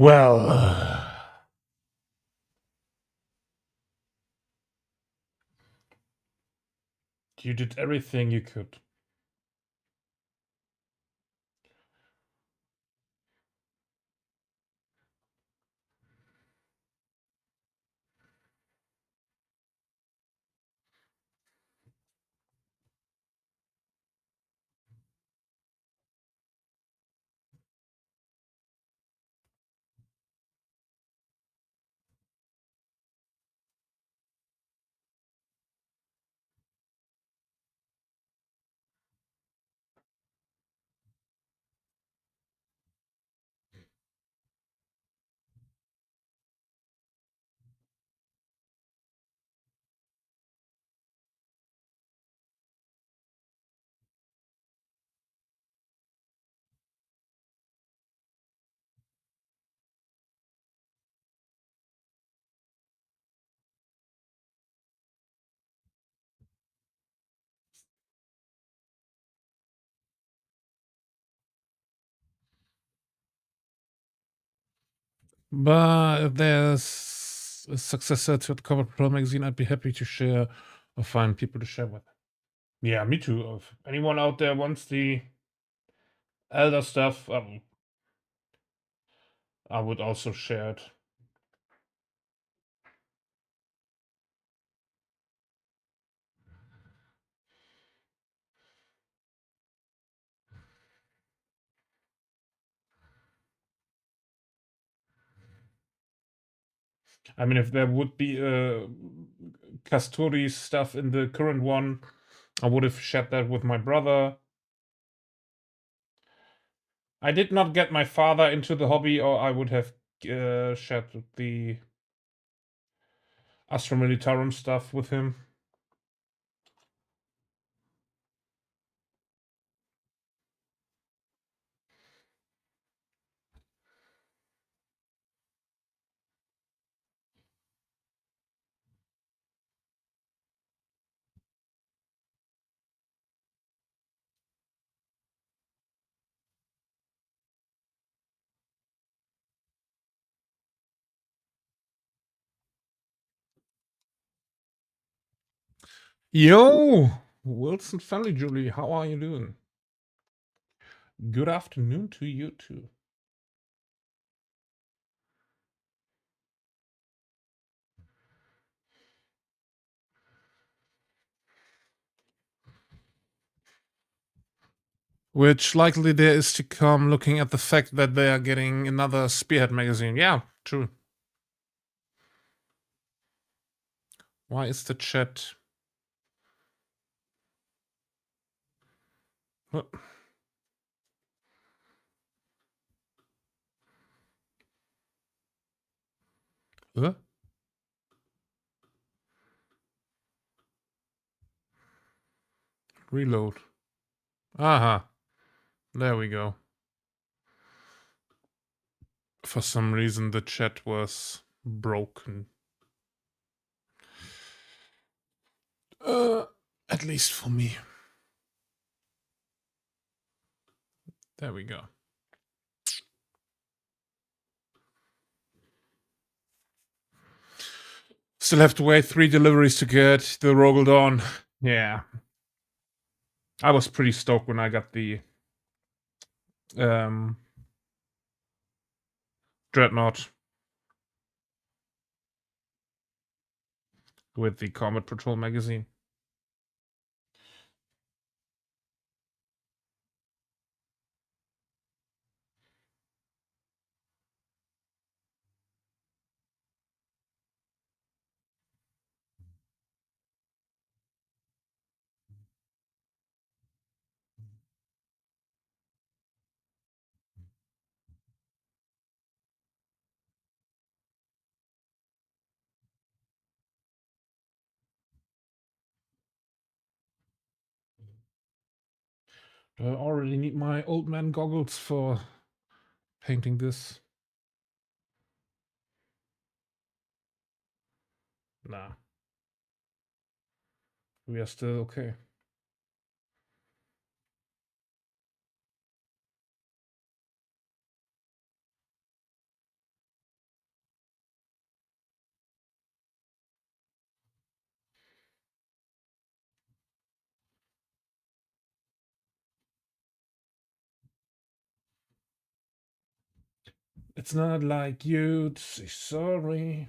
Well, you did everything you could. But if there's a successor to Cover Pro magazine, I'd be happy to share or find people to share with. Yeah, me too. If anyone out there wants the Elder stuff, I would also share it. I mean, if there would be Castori stuff in the current one, I would have shared that with my brother. I did not get my father into the hobby, or I would have shared the Astra Militarum stuff with him. Yo, Wilson Family Julie, how are you doing? Good afternoon to you too. Which likely there is to come, looking at the fact that they are getting another Spearhead magazine. Yeah, true. Why is the chat? Huh? Huh? Reload. Aha. There we go. For some reason, the chat was broken. At least for me. There we go. Still have to wait 3 deliveries to get the Rogaldon. Yeah. I was pretty stoked when I got the Dreadnought with the Comet Patrol magazine. I already need my old man goggles for painting this. Nah. We are still okay. It's not like you to say sorry.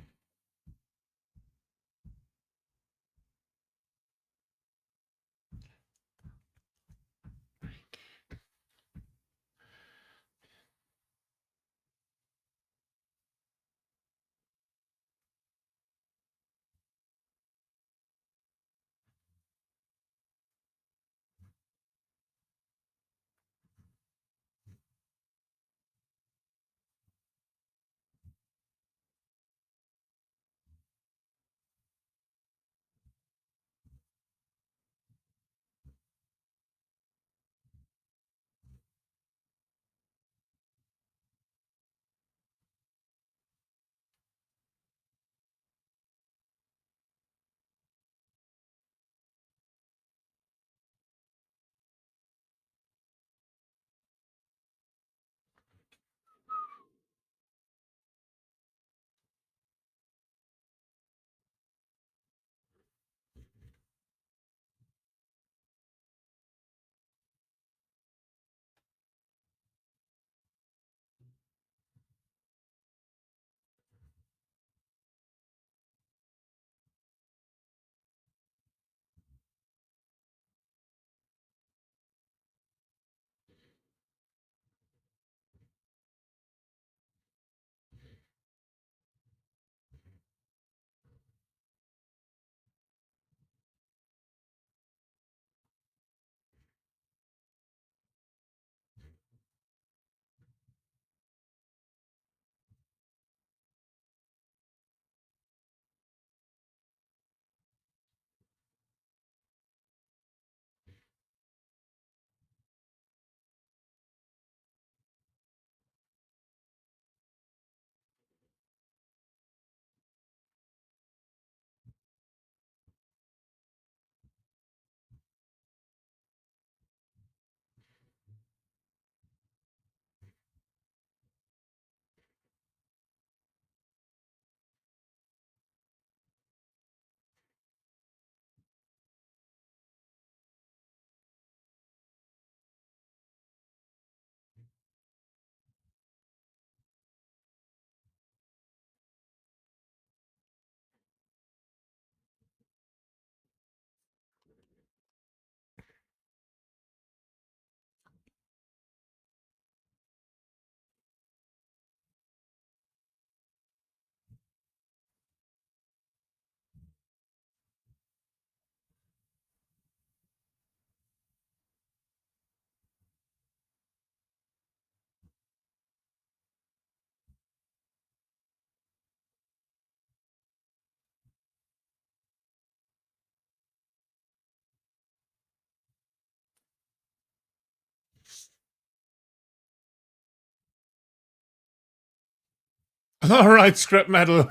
All right, scrap metal.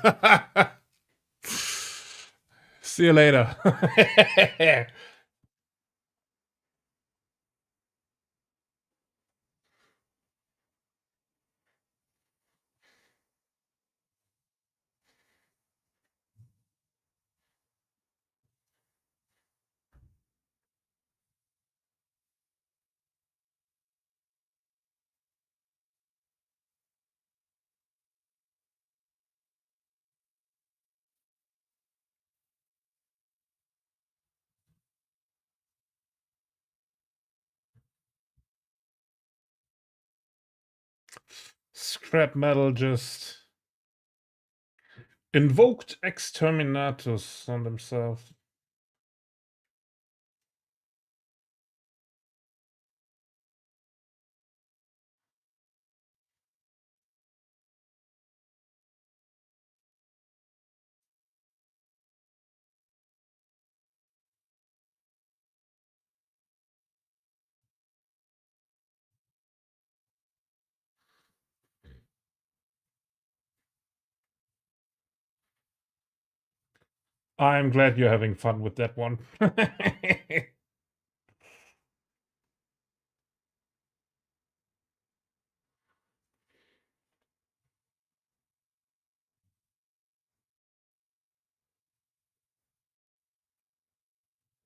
See you later. Scrap metal just invoked exterminatus on themselves. I'm glad you're having fun with that one.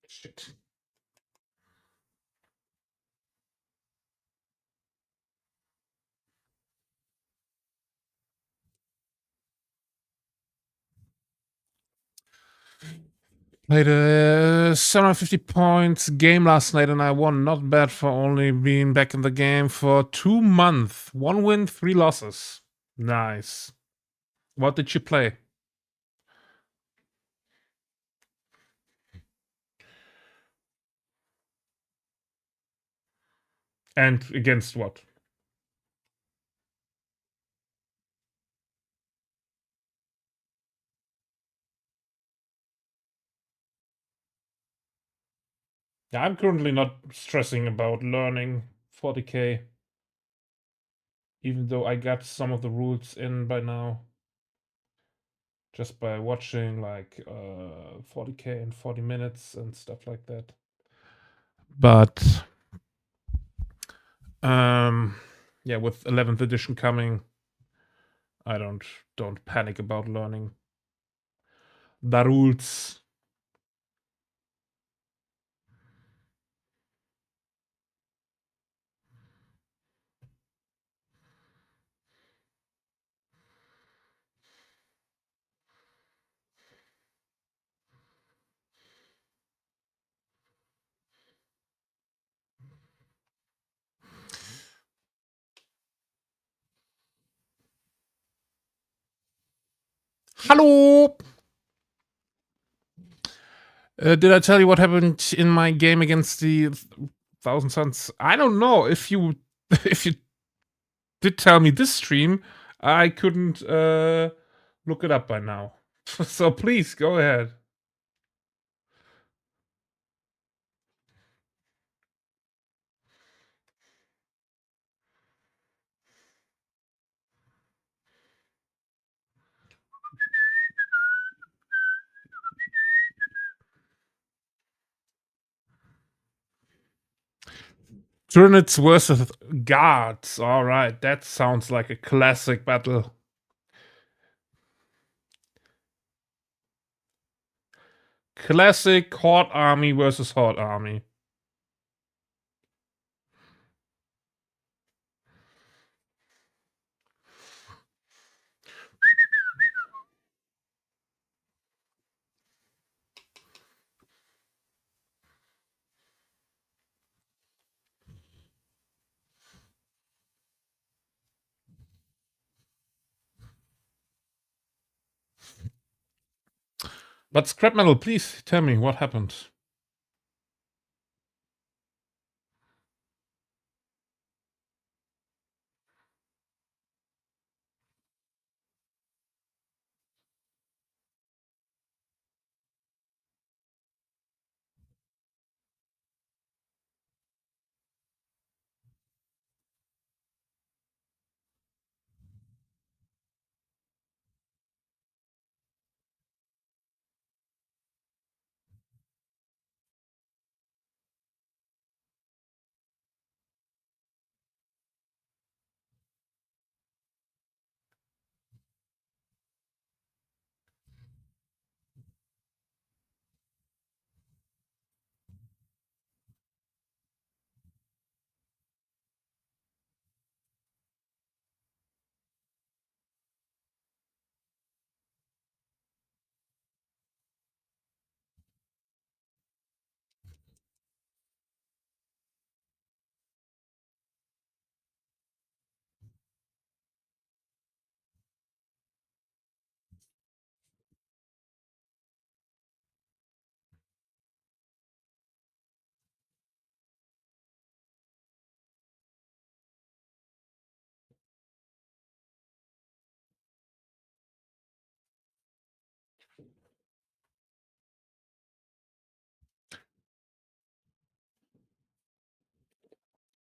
Shit. Played a 750 points game last night and I won. Not bad for only being back in the game for 2 months. 1 win, 3 losses. Nice. What did you play? And against what? Yeah, I'm currently not stressing about learning 40k, even though I got some of the rules in by now. Just by watching like 40k in 40 minutes and stuff like that. But yeah, with 11th edition coming, I don't panic about learning the rules. Hello. Did I tell you what happened in my game against the Thousand Suns? I don't know. If you if you did tell me this stream, I couldn't look it up by now. So please go ahead. Tyranids versus guards. All right, that sounds like a classic battle. Classic Horde army versus Horde army. But scrap metal, please tell me what happened.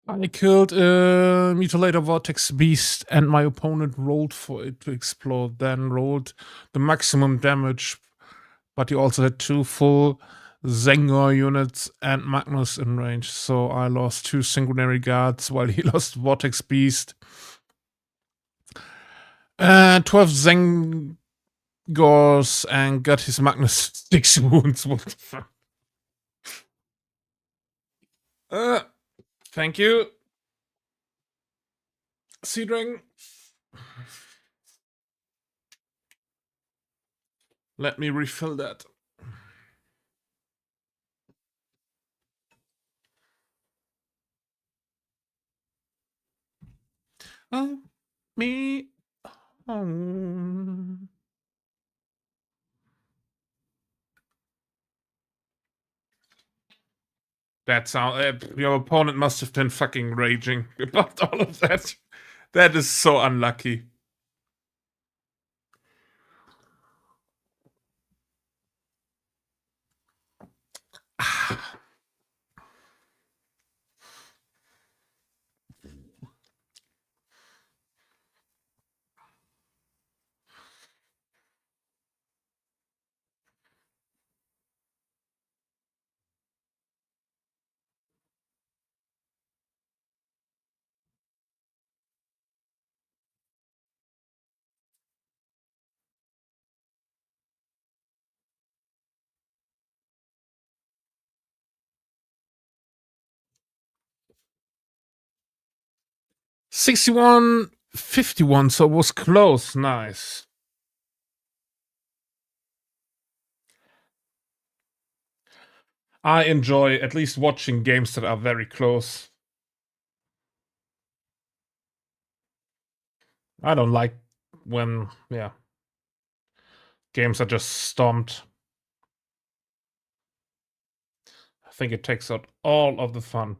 I killed a Mutilator Vortex Beast and my opponent rolled for it to explode, then rolled the maximum damage. But he also had 2 full Zengor units and Magnus in range, so I lost 2 Sanguinary Guards while he lost Vortex Beast. 12 Zengors and got his Magnus 6 wounds. What the fuck? Thank you. Sea Dragon. Let me refill that. Oh, me home. That sound. Your opponent must have been fucking raging about all of that. That is so unlucky. '61, '51, so it was close. Nice. I enjoy at least watching games that are very close. I don't like when, yeah, games are just stomped. I think it takes out all of the fun.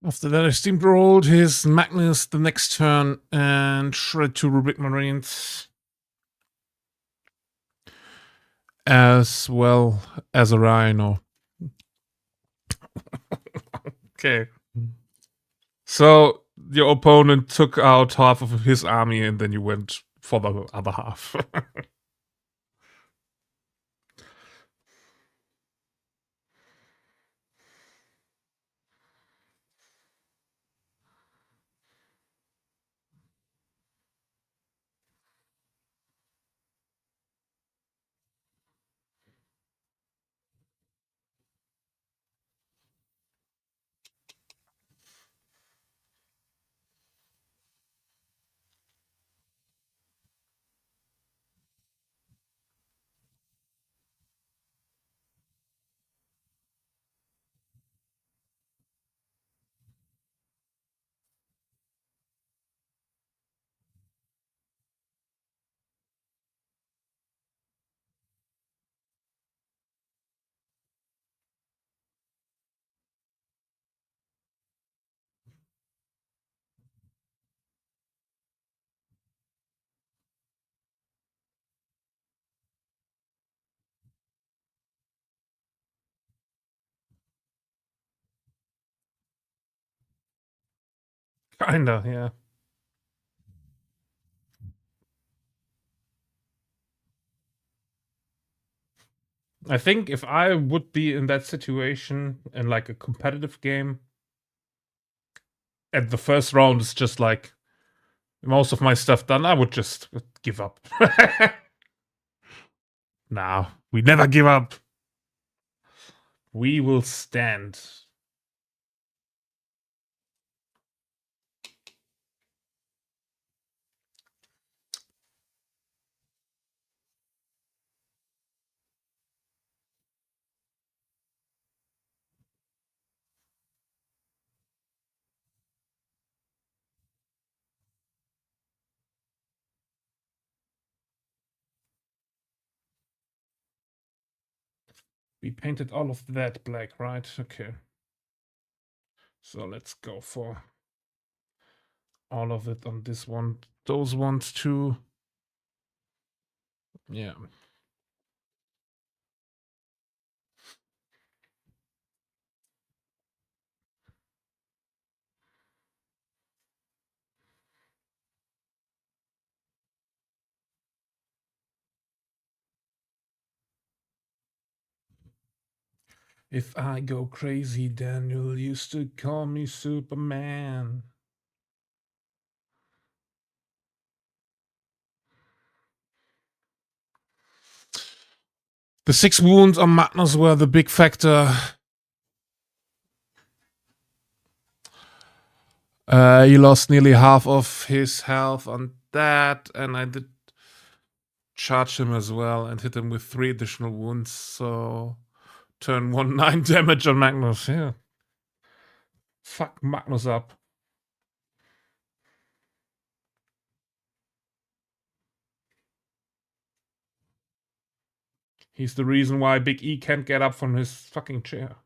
After that, I steamrolled his Magnus the next turn and shred 2 Rubik Marines. As well as a Rhino. Okay. So your opponent took out half of his army and then you went for the other half. Kinda, yeah. I think if I would be in that situation in like a competitive game, at the first round is just like most of my stuff done, I would just give up. Nah, we never give up. We will stand. We painted all of that black, right? Okay. So let's go for all of it on this one. Those ones too. Yeah. If I go crazy, Daniel used to call me Superman. The 6 wounds on Magnus were the big factor. He lost nearly half of his health on that, and I did charge him as well and hit him with 3 additional wounds. So turn 1 9 damage on Magnus. Yeah. Fuck Magnus up. He's the reason why Big E can't get up from his fucking chair.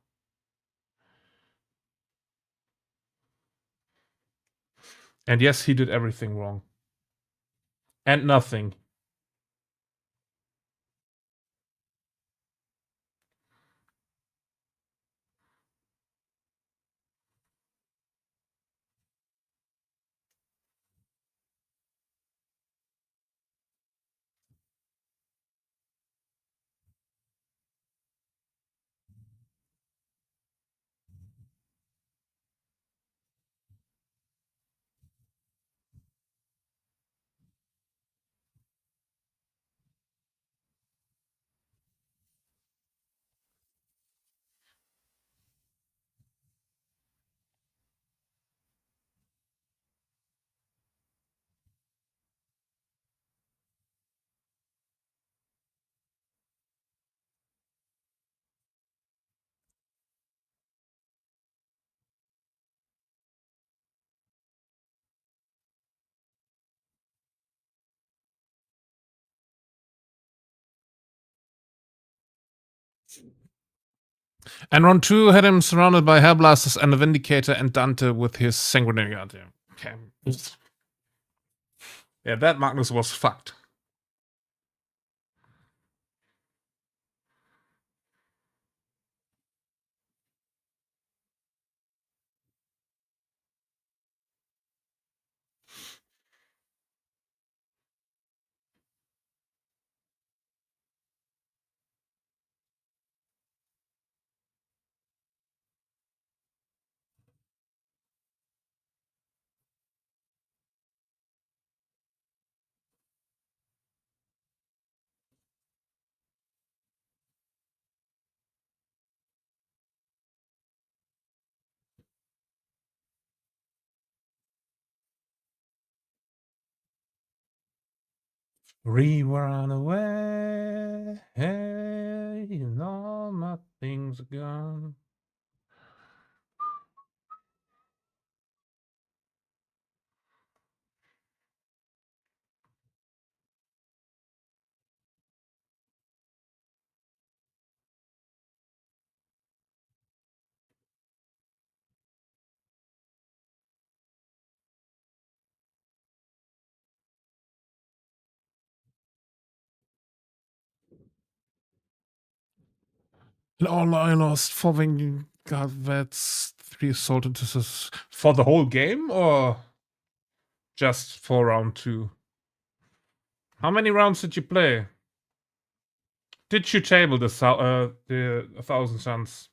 And yes, he did everything wrong. And nothing. And round 2 had him surrounded by Hellblasters and a Vindicator and Dante with his Sanguinary Guardian. Okay. Yeah, that Magnus was fucked. We run away, hey, and all my things are gone. And all I lost for when you got that's 3 assault intercessors for the whole game or just for round 2? How many rounds did you play? Did you table the 1,000 Suns?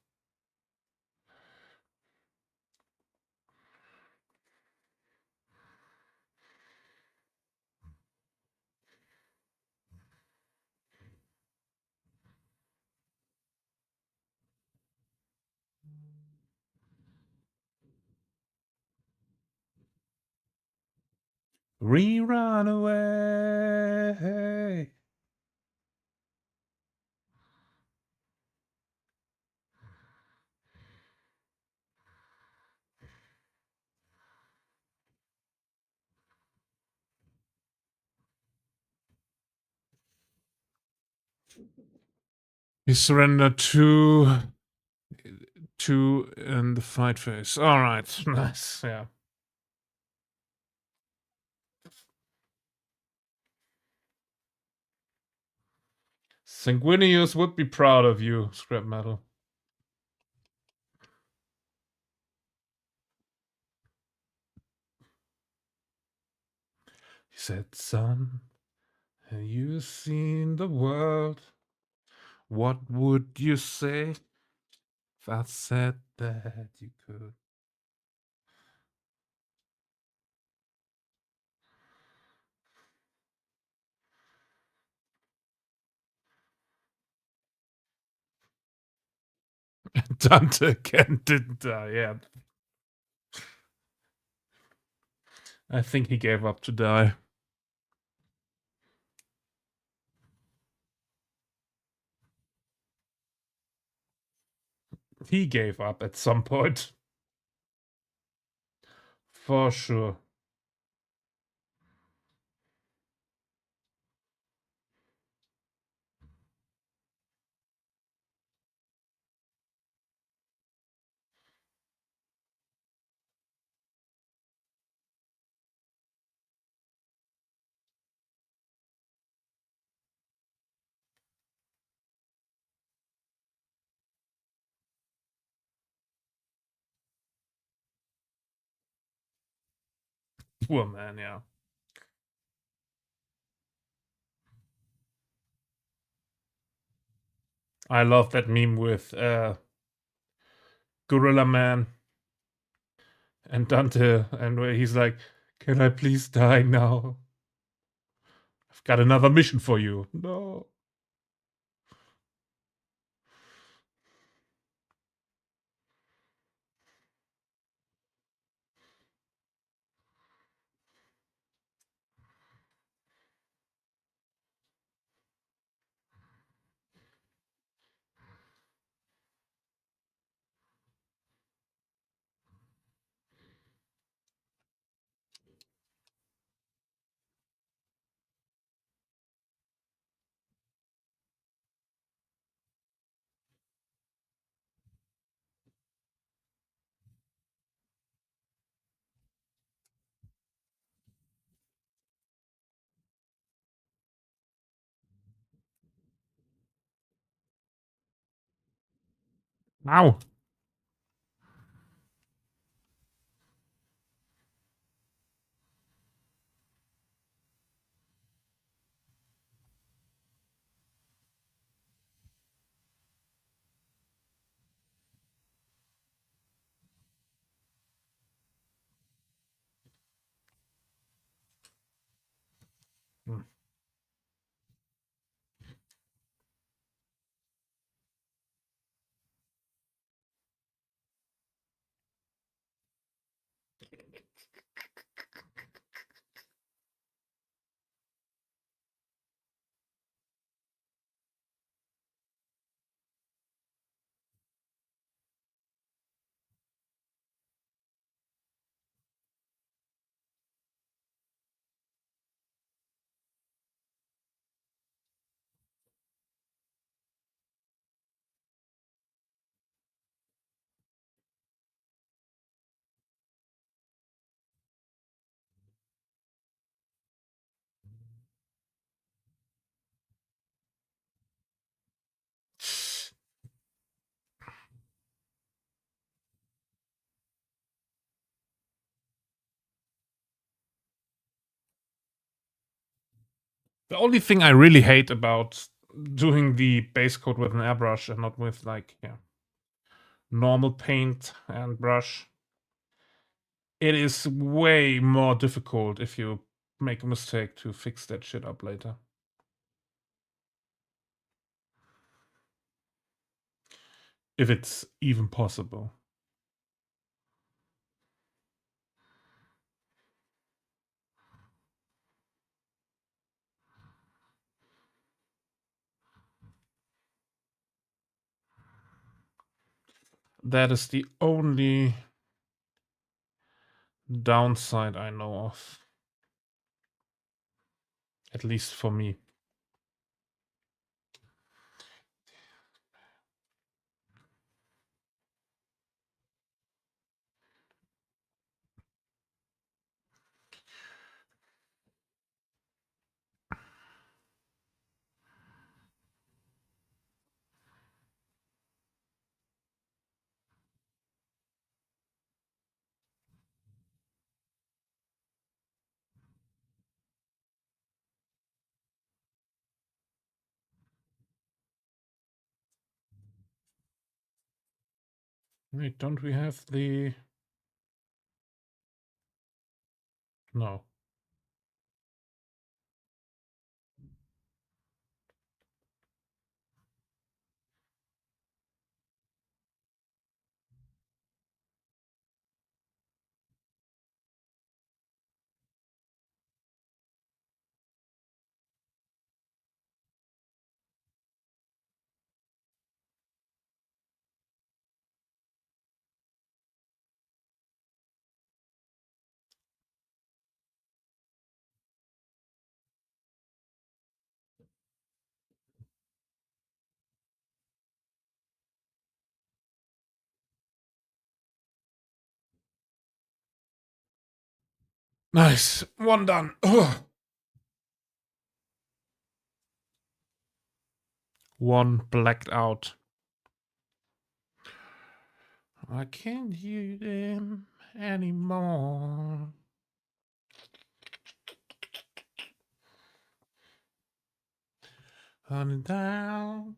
We run away. He surrendered to 2 in the fight phase. All right, nice. Yeah. Sanguinius would be proud of you, Scrap Metal. He said, son, have you seen the world? What would you say if I said that you could? Dante again didn't die, yeah. I think he gave up to die. He gave up at some point. For sure. Poor man, yeah. I love that meme with Gorilla Man and Dante, and where he's like, can I please die now? I've got another mission for you. No. Ow. Hmm. The only thing I really hate about doing the base coat with an airbrush and not with like normal paint and brush, it is way more difficult if you make a mistake to fix that shit up later. If it's even possible. That is the only downside I know of. At least for me. Wait, don't we have the... No. Nice. One done. Ugh. One blacked out. I can't hear them anymore. Hunting down.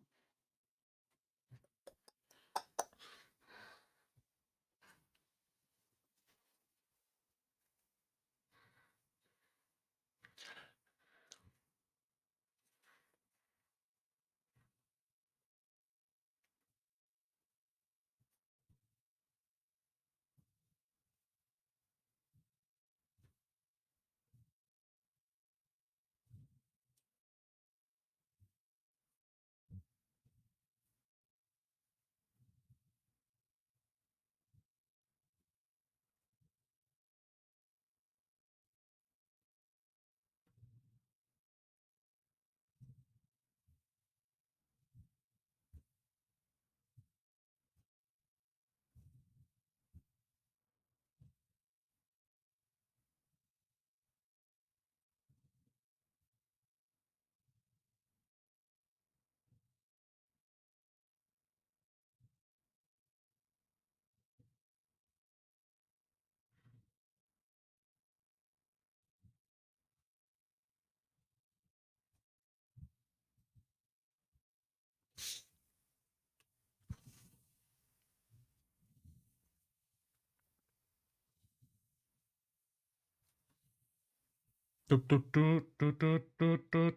Doot, doot, doot, doot, doot, doot, doot.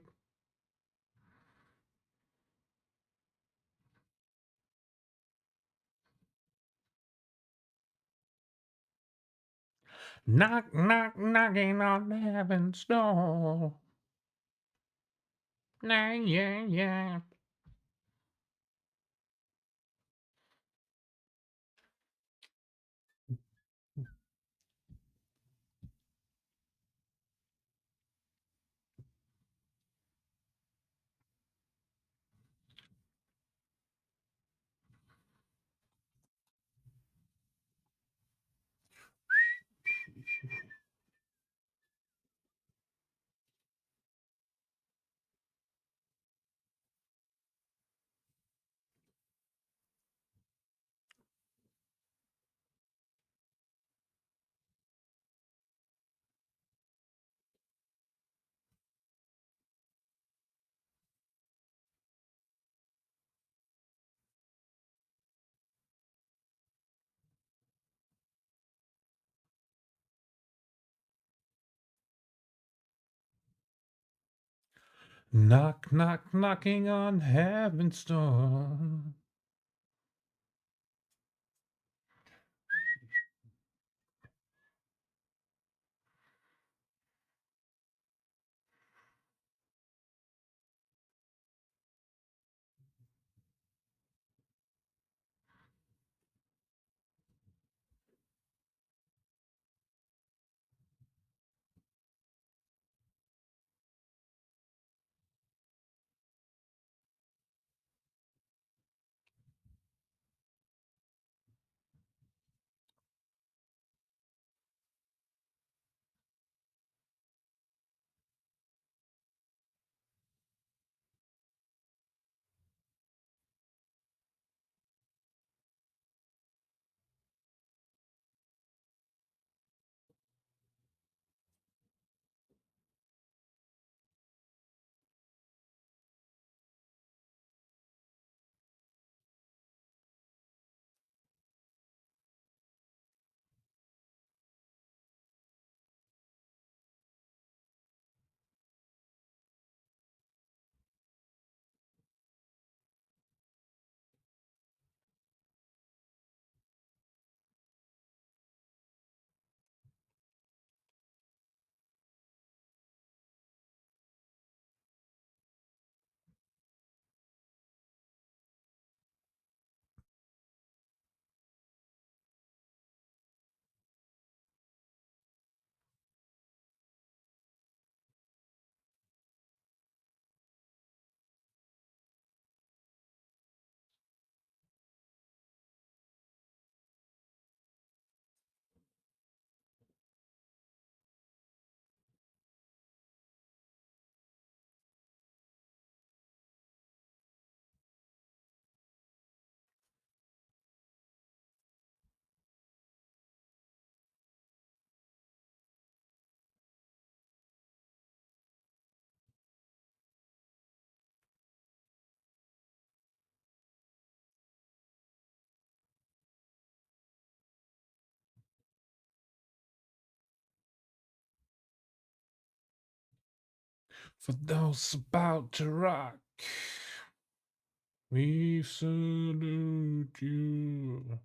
Knock, knock, knocking on heaven's door. Nah, yeah, yeah. Knock, knock, knocking on heaven's door. For those about to rock, we salute you.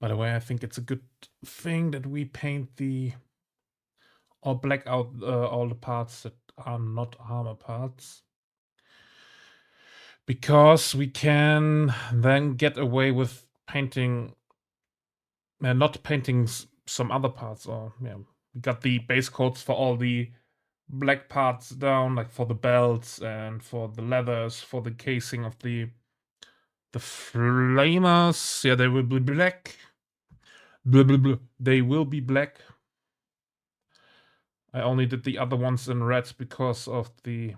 By the way, I think it's a good thing that we paint the or black out all the parts that are not armor parts. because we can then get away with painting, not painting some other parts. Or yeah, we got the base coats for all the black parts down, like for the belts and for the leathers, for the casing of the flamers. Yeah, they will be black. Blah, blah, blah. They will be black. I only did the other ones in red because of the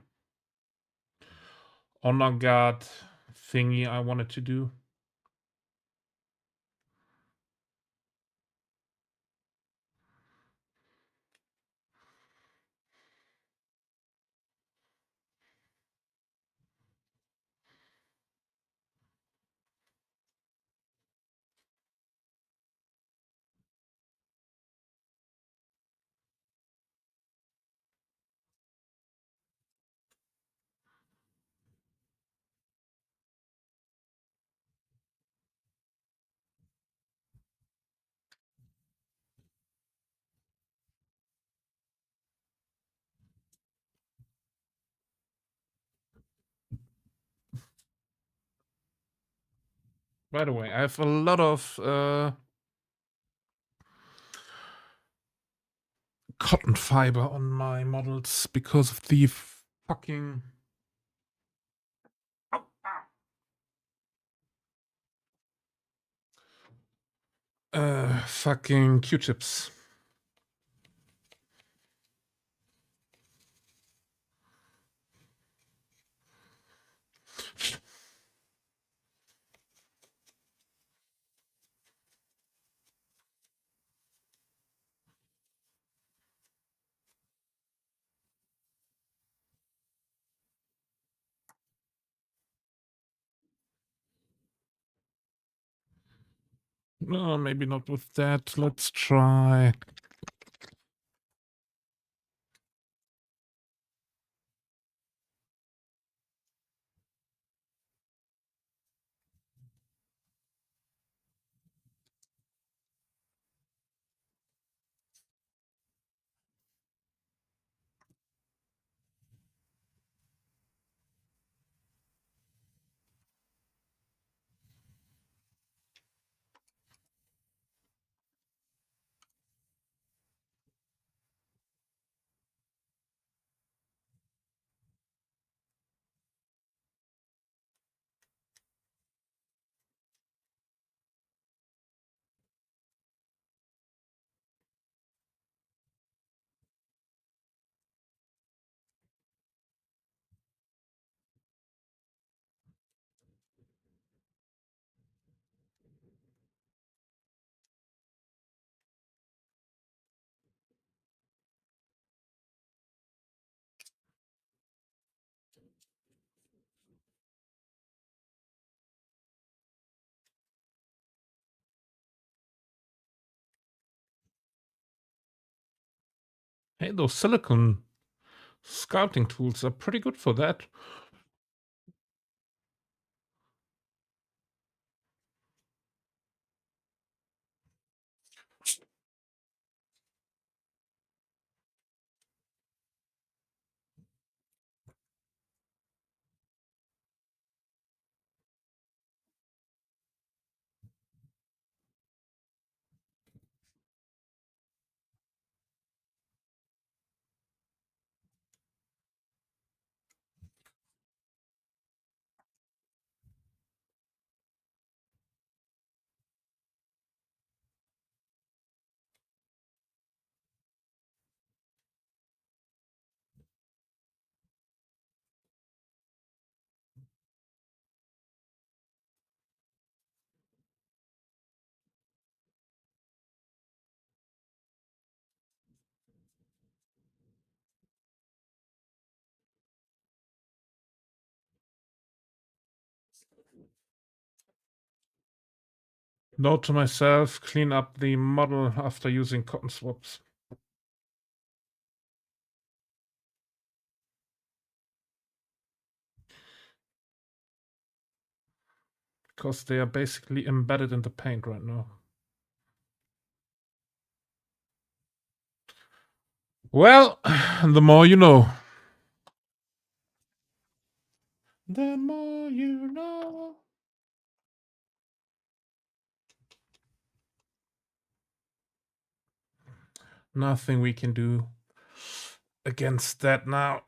honor guard thingy I wanted to do. By the way, I have a lot of cotton fiber on my models because of the fucking fucking Q-tips. No, maybe not with that. Let's try. Hey, those silicone sculpting tools are pretty good for that. Note to myself, clean up the model after using cotton swabs. Because they are basically embedded in the paint right now. Well, the more you know. The more you know. Nothing we can do against that now.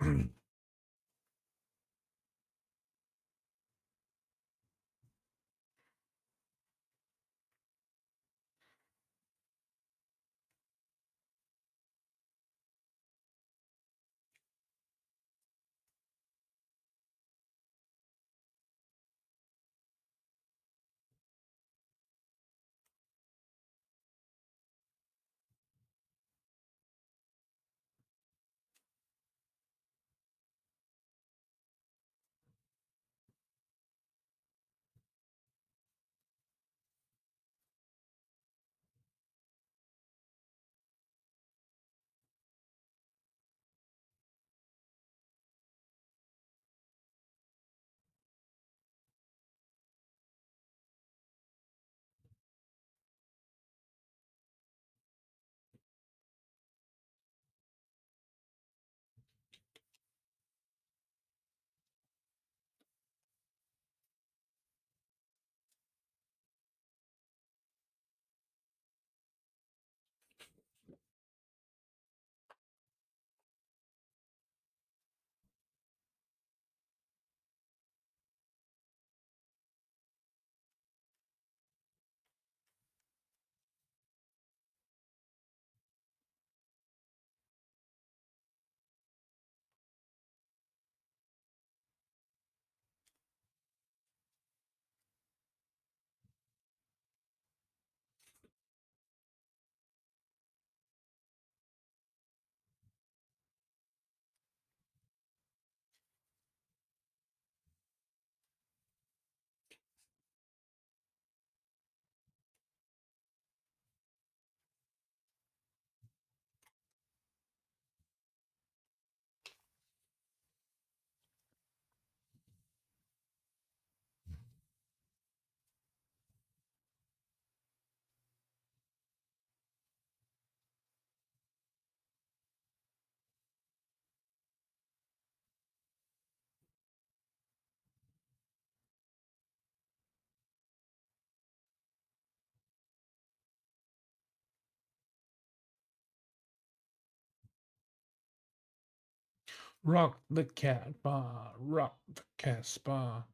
Rock the Casbah, rock the Casbah.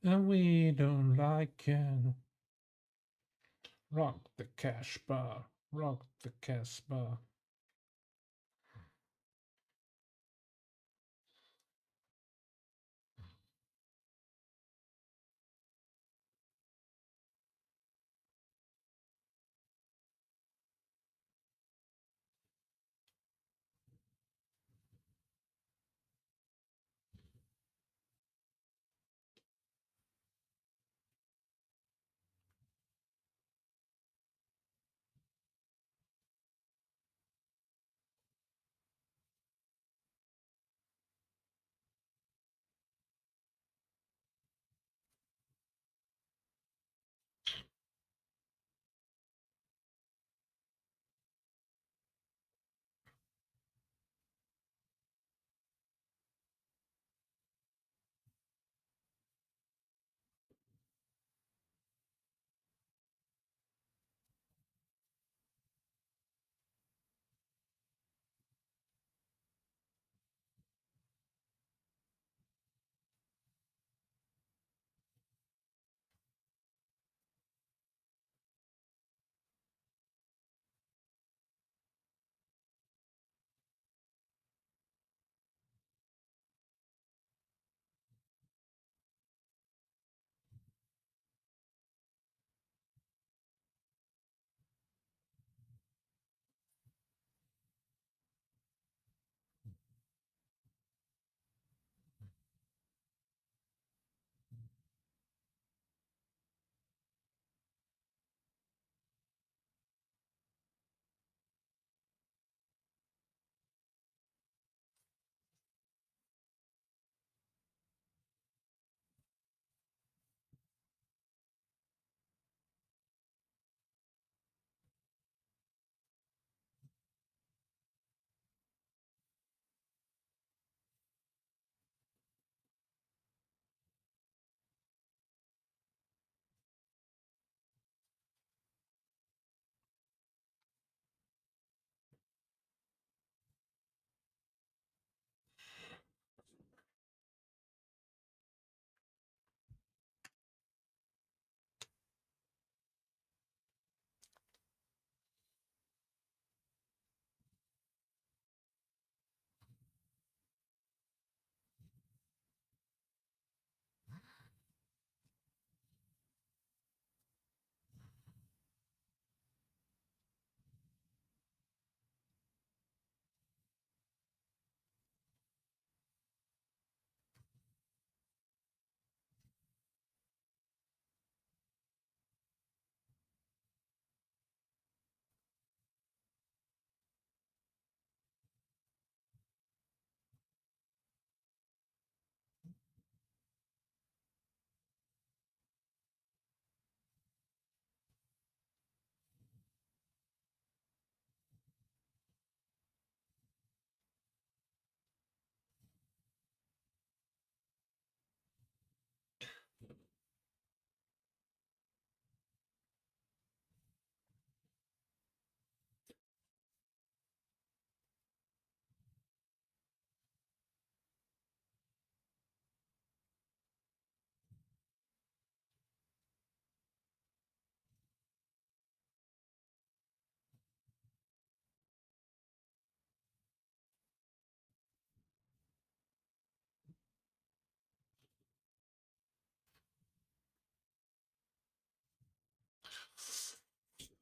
And we don't like it. Rock the Casbah, rock the Casbah.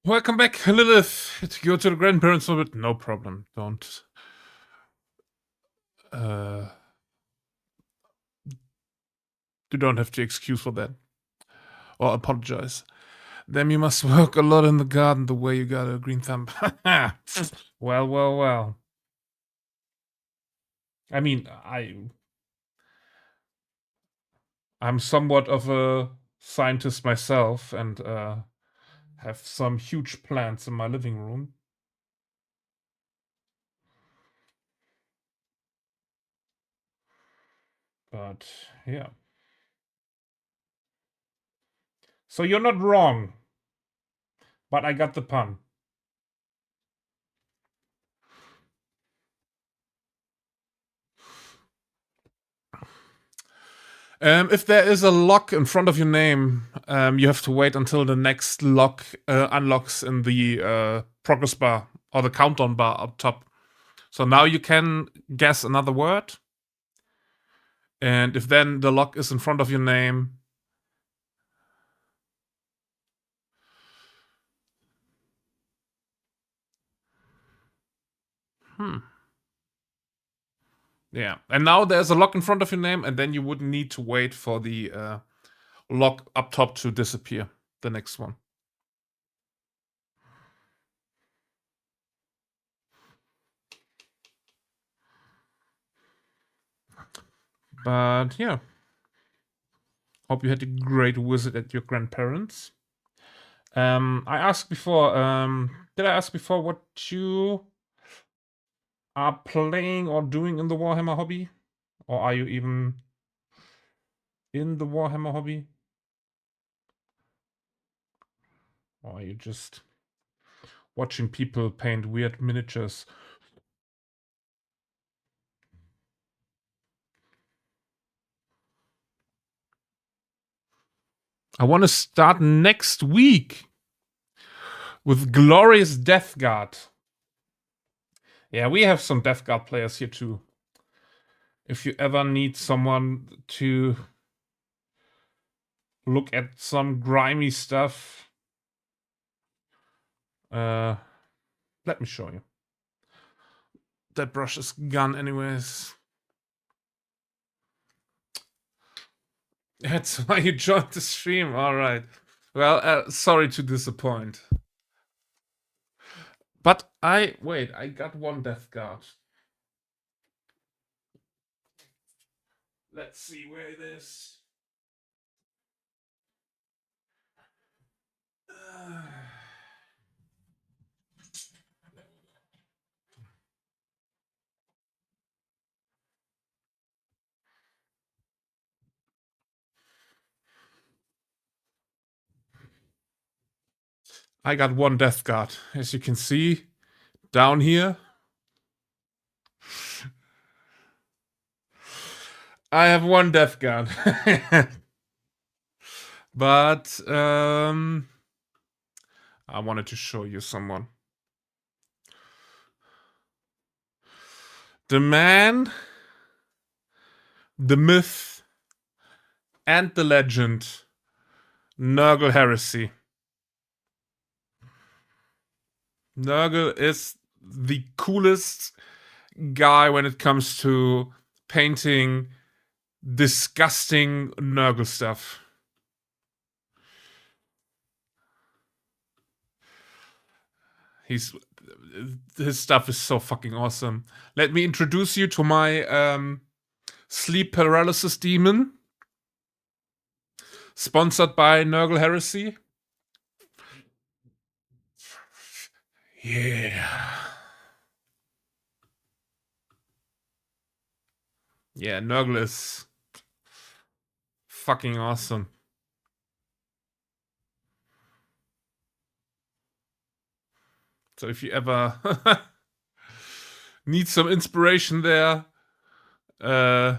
Welcome back, Lilith. To go to the grandparents' orbit. No problem. Don't. You don't have to excuse for that. Or apologize. Then you must work a lot in the garden the way you got a green thumb. Well. I mean, I'm somewhat of a scientist myself and have some huge plants in my living room. But yeah. So you're not wrong. But I got the pun. If there is a lock in front of your name, you have to wait until the next lock unlocks in the progress bar or the countdown bar up top. So now you can guess another word. And if then the lock is in front of your name, yeah. And now there's a lock in front of your name, and then you wouldn't need to wait for the lock up top to disappear. The next one. But yeah. Hope you had a great visit at your grandparents'. I asked before, did I ask before what you are playing or doing in the Warhammer hobby? Or are you even in the Warhammer hobby? Or are you just watching people paint weird miniatures? I want to start next week with Glorious Death Guard. Yeah, we have some Death Guard players here too. If you ever need someone to look at some grimy stuff, let me show you. That brush is gone anyways. That's why you joined the stream. All right. Well, sorry to disappoint. But I got one Death Guard. Let's see where it is. I got one Death Guard. As you can see, down here, I have one Death Guard. But I wanted to show you someone. The man, the myth, and the legend, Nurgle Heresy. Nurgle is the coolest guy when it comes to painting disgusting Nurgle stuff. His stuff is so fucking awesome. Let me introduce you to my sleep paralysis demon, sponsored by Nurgle Heresy. Yeah. Yeah, Nurgle is fucking awesome. So if you ever need some inspiration there, go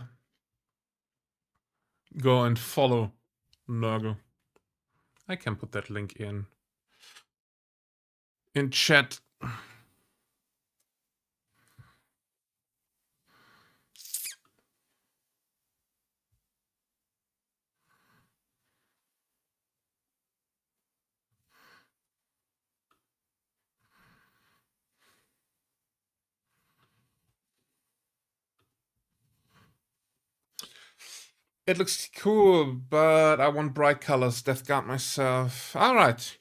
and follow Nurgle. I can put that link in chat. It looks cool, but I want bright colors. Death Guard myself. All right.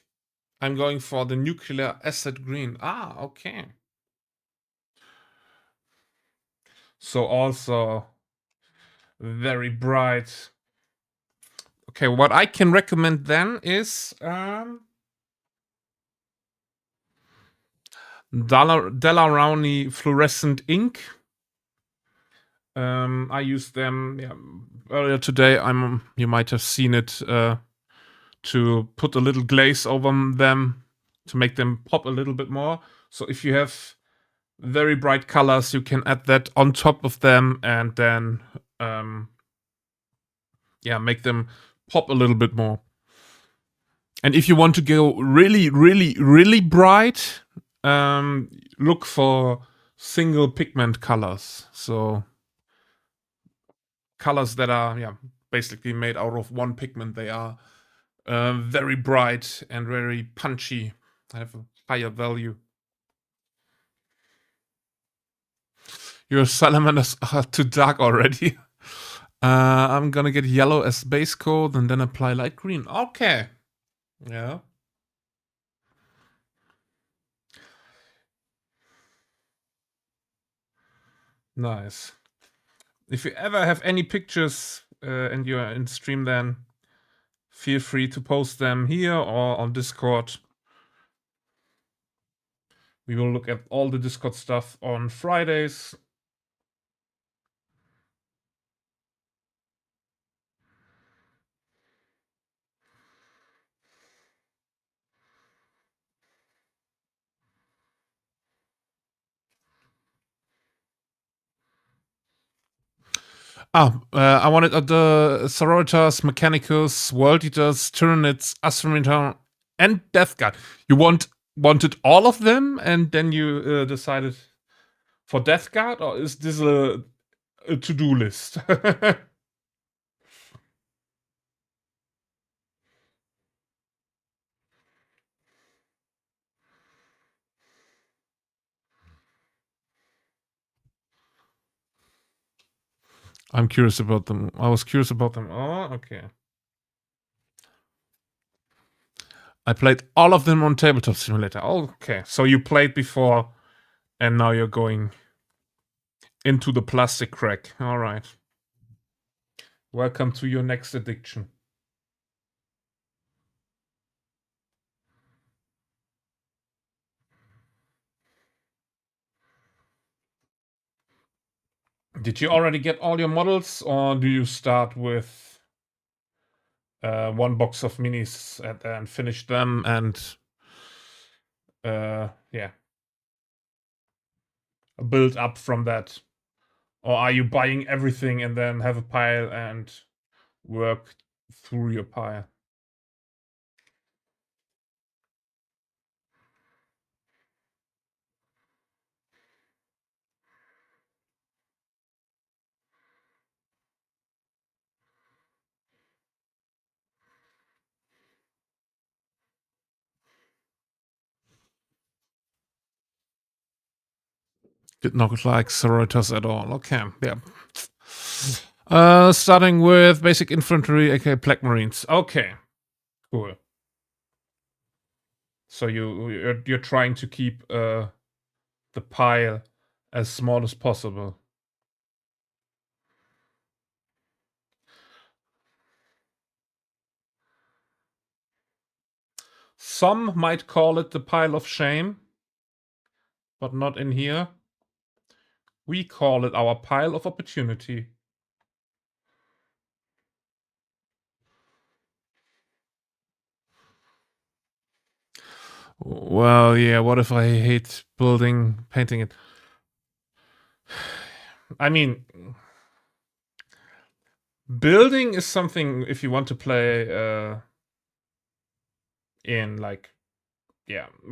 I'm going for the nuclear acid green. Ah, okay. So also very bright. Okay, what I can recommend then is Della Rowney fluorescent ink. I used them earlier today. You might have seen it to put a little glaze over them to make them pop a little bit more. So if you have very bright colors, you can add that on top of them and then make them pop a little bit more. And if you want to go really, really, really bright, look for single pigment colors. So colors that are basically made out of one pigment. They are very bright and very punchy. Have a higher value. Your salamanders are too dark already. I'm gonna get yellow as base coat and then apply light green. Okay. Yeah. Nice. If you ever have any pictures and you're in stream, then feel free to post them here or on Discord. We will look at all the Discord stuff on Fridays. I wanted the Sororitas, Mechanicus, World Eaters, Tyranids, Astrometer, and Death Guard. You wanted all of them, and then you decided for Death Guard, or is this a to-do list? I'm curious about them. I was curious about them. Oh, okay. I played all of them on Tabletop Simulator. Okay, so you played before, and now you're going into the plastic crack. All right. Welcome to your next addiction. Did you already get all your models, or do you start with one box of minis and finish them and build up from that? Or are you buying everything and then have a pile and work through your pile? Did not like Sororitas at all. Okay, yeah. Starting with basic infantry, aka Black Marines. Okay, cool. So you're trying to keep the pile as small as possible. Some might call it the pile of shame, but not in here. We call it our pile of opportunity. Well, yeah, what if I hate painting it? I mean, building is something if you want to play in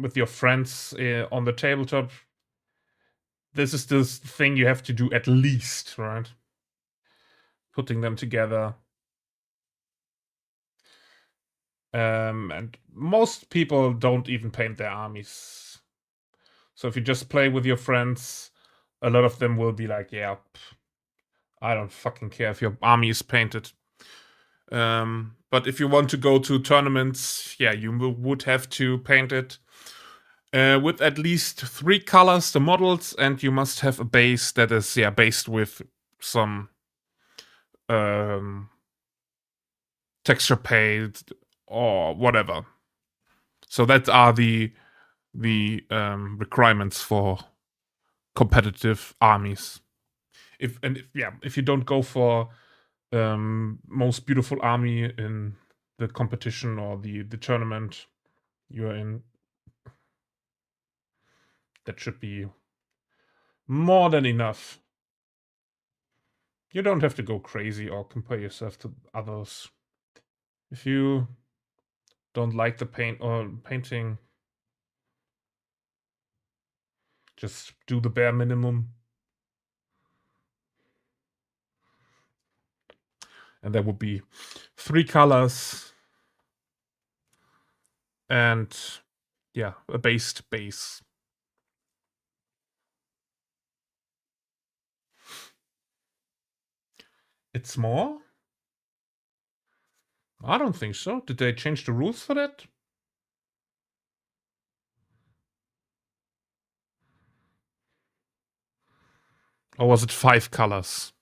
with your friends on the tabletop. This is the thing you have to do at least, right? Putting them together. And most people don't even paint their armies. So if you just play with your friends, a lot of them will be like, yeah, I don't fucking care if your army is painted. But if you want to go to tournaments, yeah, you would have to paint it with at least 3 colors, the models, and you must have a base that is based with some texture paint or whatever. So that are the requirements for competitive armies. If you don't go for most beautiful army in the competition or the tournament you're in, that should be more than enough. You don't have to go crazy or compare yourself to others. If you don't like the paint or painting, just do the bare minimum. And there would be 3 colors and a based base. It's more? I don't think so. Did they change the rules for that? Or was it 5 colors?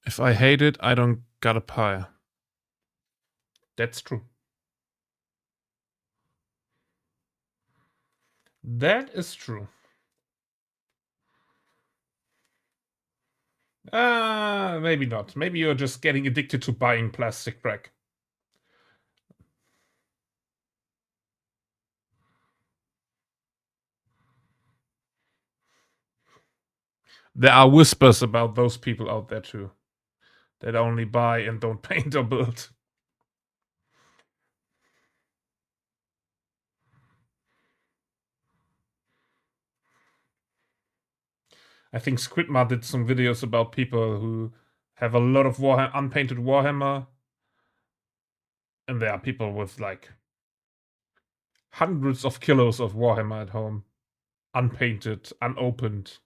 If I hate it, I don't got a pie. That's true. That is true. Maybe not. Maybe you're just getting addicted to buying plastic crap. There are whispers about those people out there too, that only buy and don't paint or build. I think Squidmar did some videos about people who have a lot of unpainted Warhammer, and there are people with like hundreds of kilos of Warhammer at home, unpainted, unopened.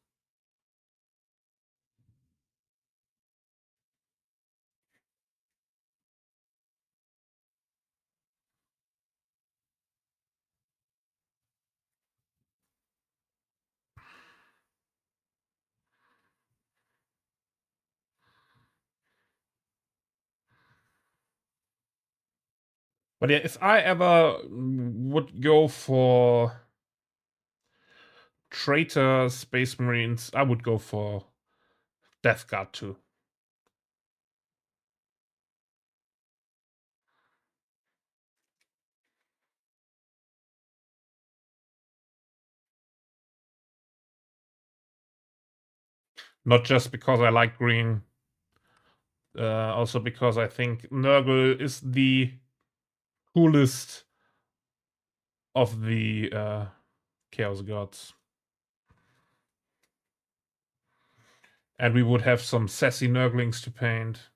But yeah, if I ever would go for Traitor Space Marines, I would go for Death Guard 2. Not just because I like green, also because I think Nurgle is the coolest of the Chaos Gods. And we would have some sassy Nurglings to paint.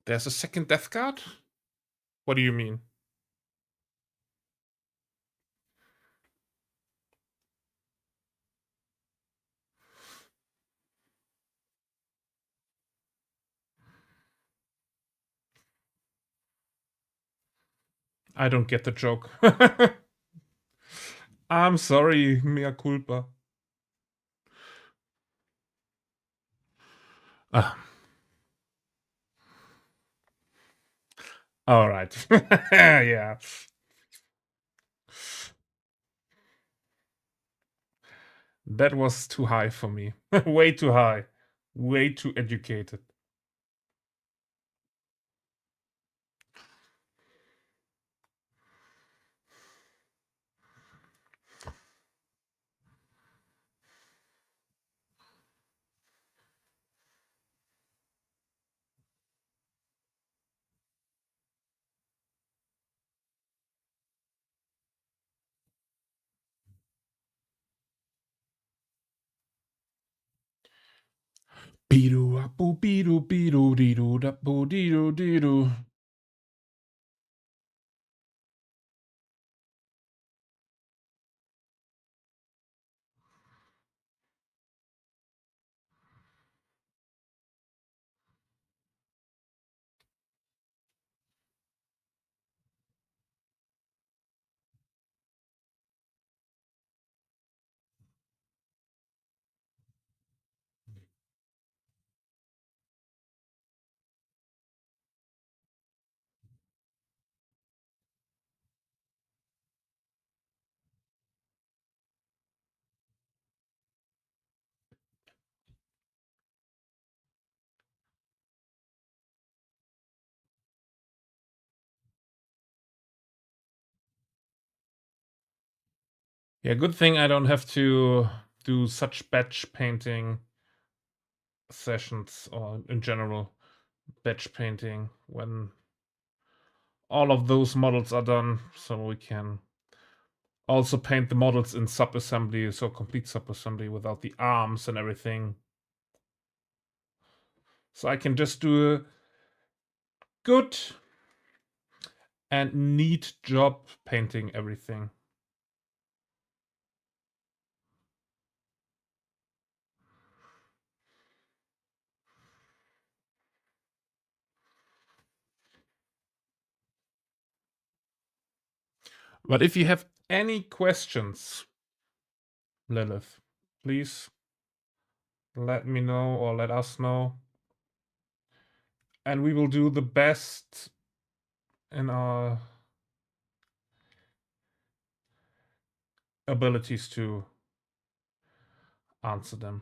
There's a second Death Guard? What do you mean? I don't get the joke. I'm sorry, mea culpa. Ah. All right. Yeah. That was too high for me. Way too high. Way too educated. Bidu abu bidu bidu didu dabu didu didu. Yeah, good thing I don't have to do such batch painting sessions, or in general batch painting, when all of those models are done, so we can also paint the models in sub-assembly, so complete sub-assembly without the arms and everything. So I can just do a good and neat job painting everything. But if you have any questions, Lilith, please let me know or let us know. And we will do the best in our abilities to answer them.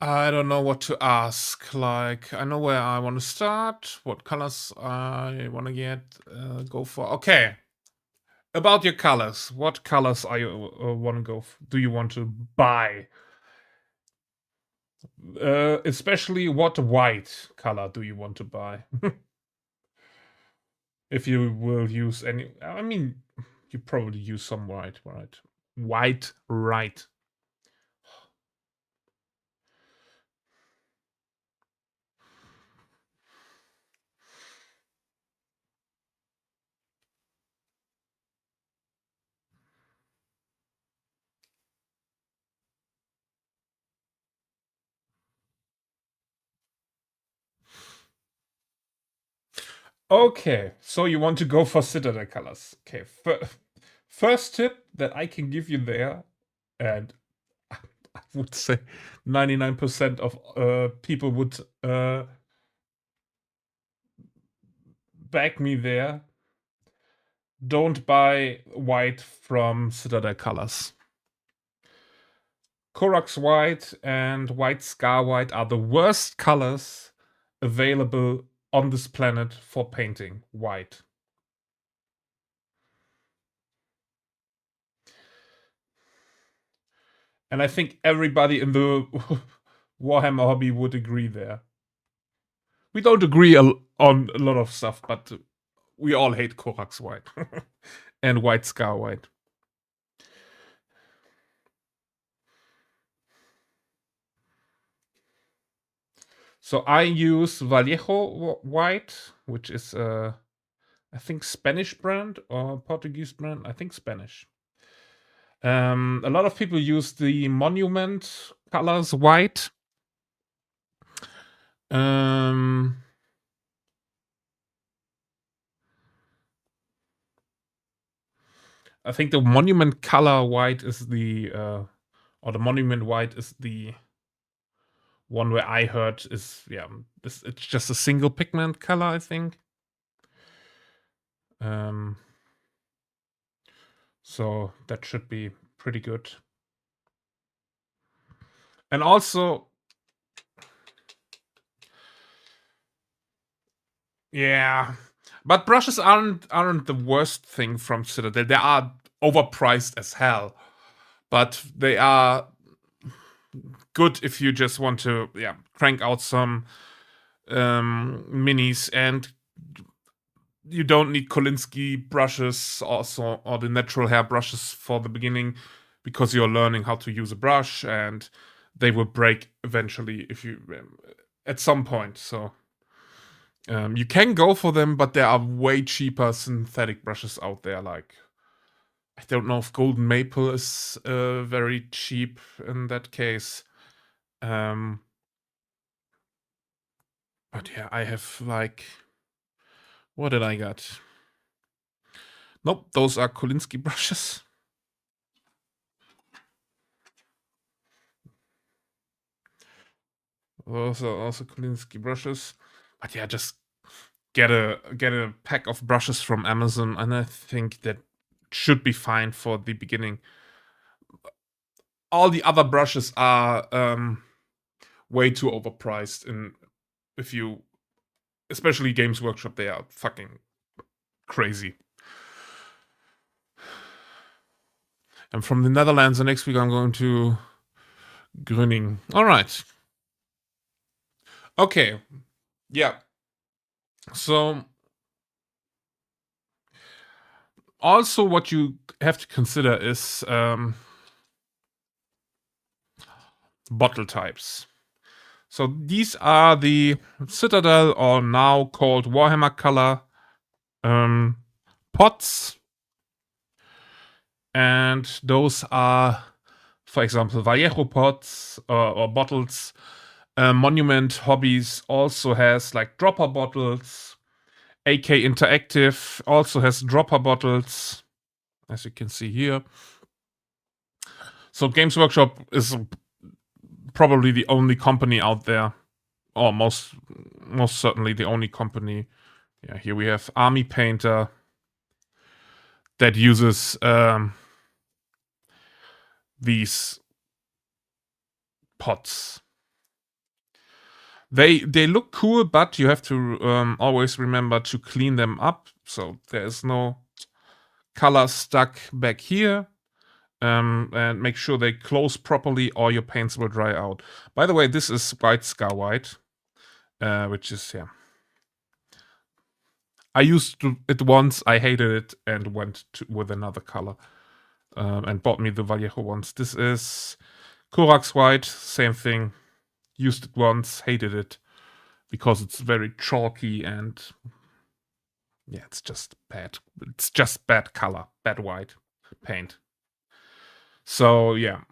I don't know what to ask. Like, I know where I want to start, what colors I want to go for. Okay. About your colors, what colors are you want to go? Do you want to buy? Especially what white color do you want to buy? If you will use any, I mean, you probably use some white, right? White, right? Okay, so you want to go for Citadel colors. Okay, first tip that I can give you there, and I would say 99% of people would back me there. Don't buy white from Citadel colors. Korax white and white scar white are the worst colors available on this planet for painting white. And I think everybody in the Warhammer hobby would agree there. We don't agree on a lot of stuff, but we all hate Korax white and white scar white. So I use Vallejo white, which is I think Spanish brand or Portuguese brand. I think Spanish. A lot of people use the monument colors white. I think the monument color white is or the monument white is the one where I heard is, it's just a single pigment color, I think. So that should be pretty good. And also, yeah, but brushes aren't the worst thing from Citadel. They are overpriced as hell, but they are good if you just want to crank out some minis, and you don't need Kolinsky brushes also, or the natural hair brushes for the beginning, because you're learning how to use a brush, and they will break eventually if you at some point. So you can go for them, but there are way cheaper synthetic brushes out there. Like, I don't know if Golden Maple is very cheap in that case. But yeah, I have like, what did I got? Nope, those are Kolinsky brushes. Those are also Kolinsky brushes. But yeah, just get a pack of brushes from Amazon, and I think that should be fine for the beginning. All the other brushes are way too overpriced, and if you, especially Games Workshop, they are fucking crazy. And from the Netherlands, the next week I'm going to Gröning. All right. Okay. Yeah. So also what you have to consider is bottle types. So these are the Citadel, or now called Warhammer color pots. And those are, for example, Vallejo pots or bottles. Monument Hobbies also has like dropper bottles. AK Interactive also has dropper bottles, as you can see here. So Games Workshop is probably the only company out there, or most certainly the only company. Yeah, here we have Army Painter that uses these pots. They look cool, but you have to always remember to clean them up, so there is no color stuck back here. And make sure they close properly or your paints will dry out. By the way, this is White Scar White, which is, yeah. I used it once, I hated it, and went with another color. And bought me the Vallejo ones. This is Korax White, same thing. Used it once, hated it, because it's very chalky and yeah, it's just bad. It's just bad color, bad white paint. So yeah,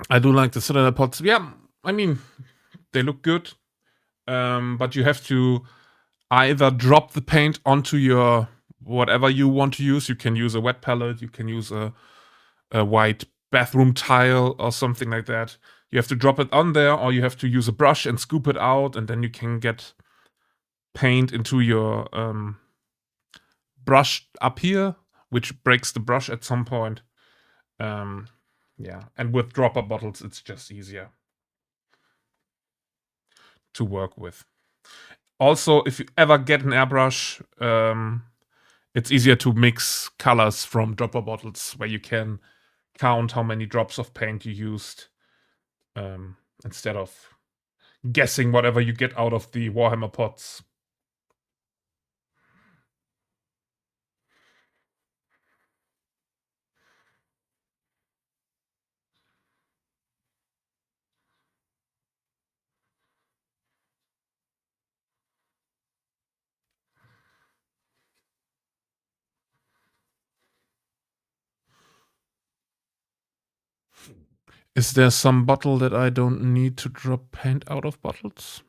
I do like the cylinder pots. Yeah, I mean, they look good, but you have to either drop the paint onto your whatever you want to use. You can use a wet palette, you can use a white bathroom tile or something like that. You have to drop it on there, or you have to use a brush and scoop it out, and then you can get paint into your brush up here, which breaks the brush at some point. Yeah, and with dropper bottles, it's just easier to work with. Also, if you ever get an airbrush, it's easier to mix colors from dropper bottles, where you can count how many drops of paint you used, instead of guessing whatever you get out of the Warhammer pots. Is there some bottle that I don't need to drop paint out of bottles?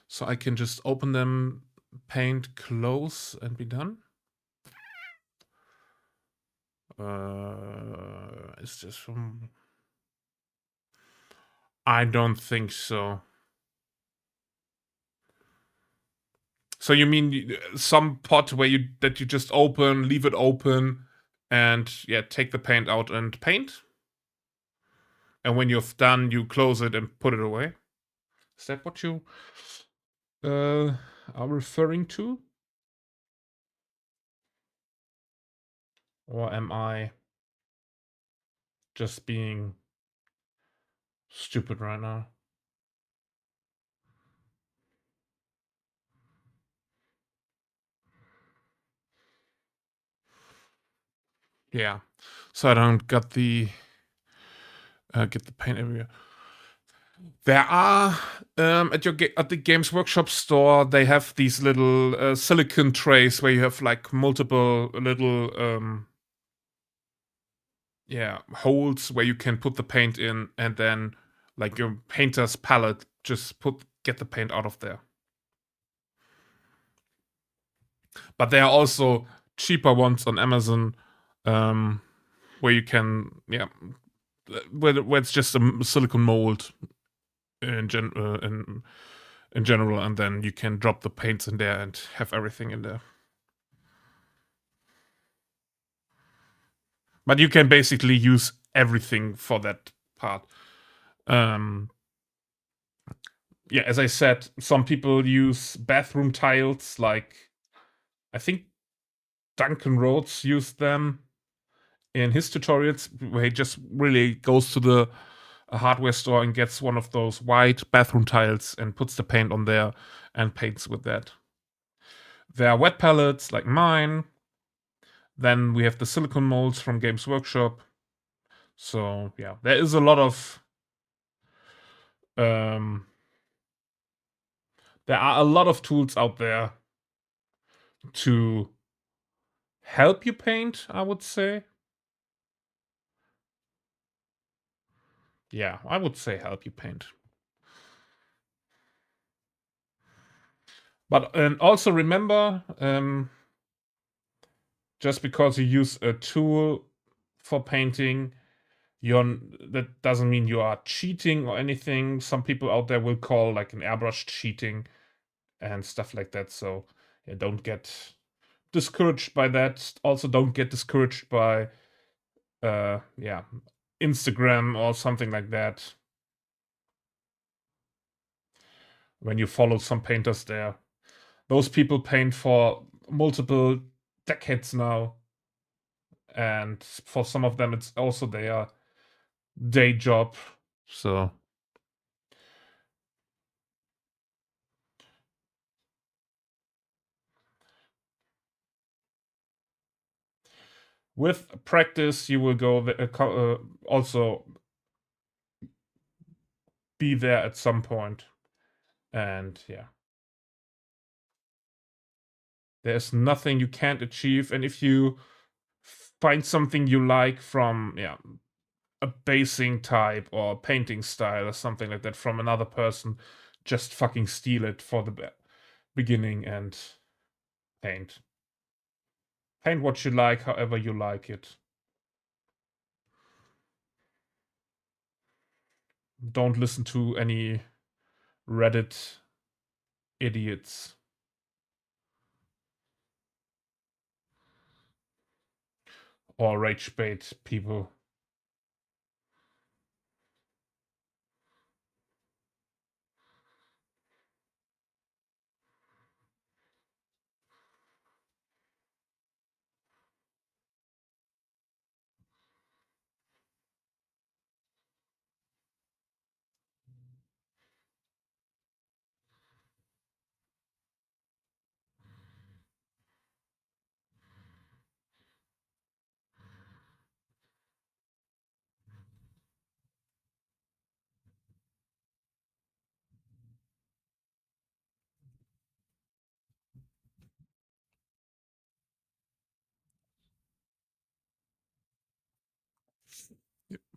So I can just open them, paint, close, and be done? Is this from... I don't think so. So you mean some pot where you just open, leave it open, and yeah, take the paint out and paint? And when you've done, you close it and put it away? Is that what you are referring to? Or am I just being stupid right now? Yeah. So I don't get the paint everywhere. There are at the Games Workshop store, they have these little silicone trays where you have like multiple little holes where you can put the paint in, and then like your painter's palette, just get the paint out of there. But there are also cheaper ones on Amazon, where you can where it's just a silicone mold in general, and then you can drop the paints in there and have everything in there. But you can basically use everything for that part. Yeah, as I said, some people use bathroom tiles, like I think Duncan Rhodes used them in his tutorials, where he just really goes to the hardware store and gets one of those white bathroom tiles and puts the paint on there and paints with that. There are wet palettes like mine. Then we have the silicone molds from Games Workshop. So yeah, there is a lot of there are a lot of tools out there to help you paint, I would say. Yeah, I would say help you paint. But also remember, just because you use a tool for painting, that doesn't mean you are cheating or anything. Some people out there will call like an airbrush cheating and stuff like that. So yeah, don't get discouraged by that. Also, don't get discouraged by Instagram or something like that. When you follow some painters there. Those people paint for multiple decades now. And for some of them, it's also their day job. So with practice, you will go also be there at some point. And yeah, there's nothing you can't achieve. And if you find something you like from a basing type or painting style or something like that from another person, just fucking steal it for the beginning and paint. Paint what you like, however you like it. Don't listen to any Reddit idiots. Or rage bait people.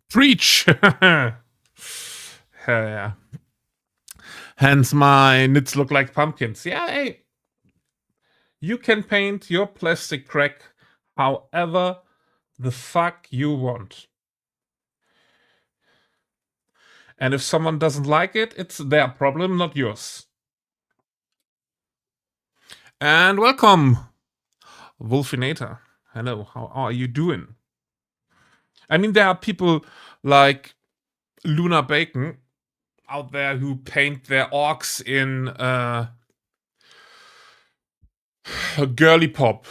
Preach! Hell yeah. Hence my knits look like pumpkins. Yeah, hey. You can paint your plastic crack however the fuck you want. And if someone doesn't like it, it's their problem, not yours. And welcome, Wolfinator. Hello, how are you doing? I mean, there are people like Luna Bacon out there who paint their orcs in a girly pop.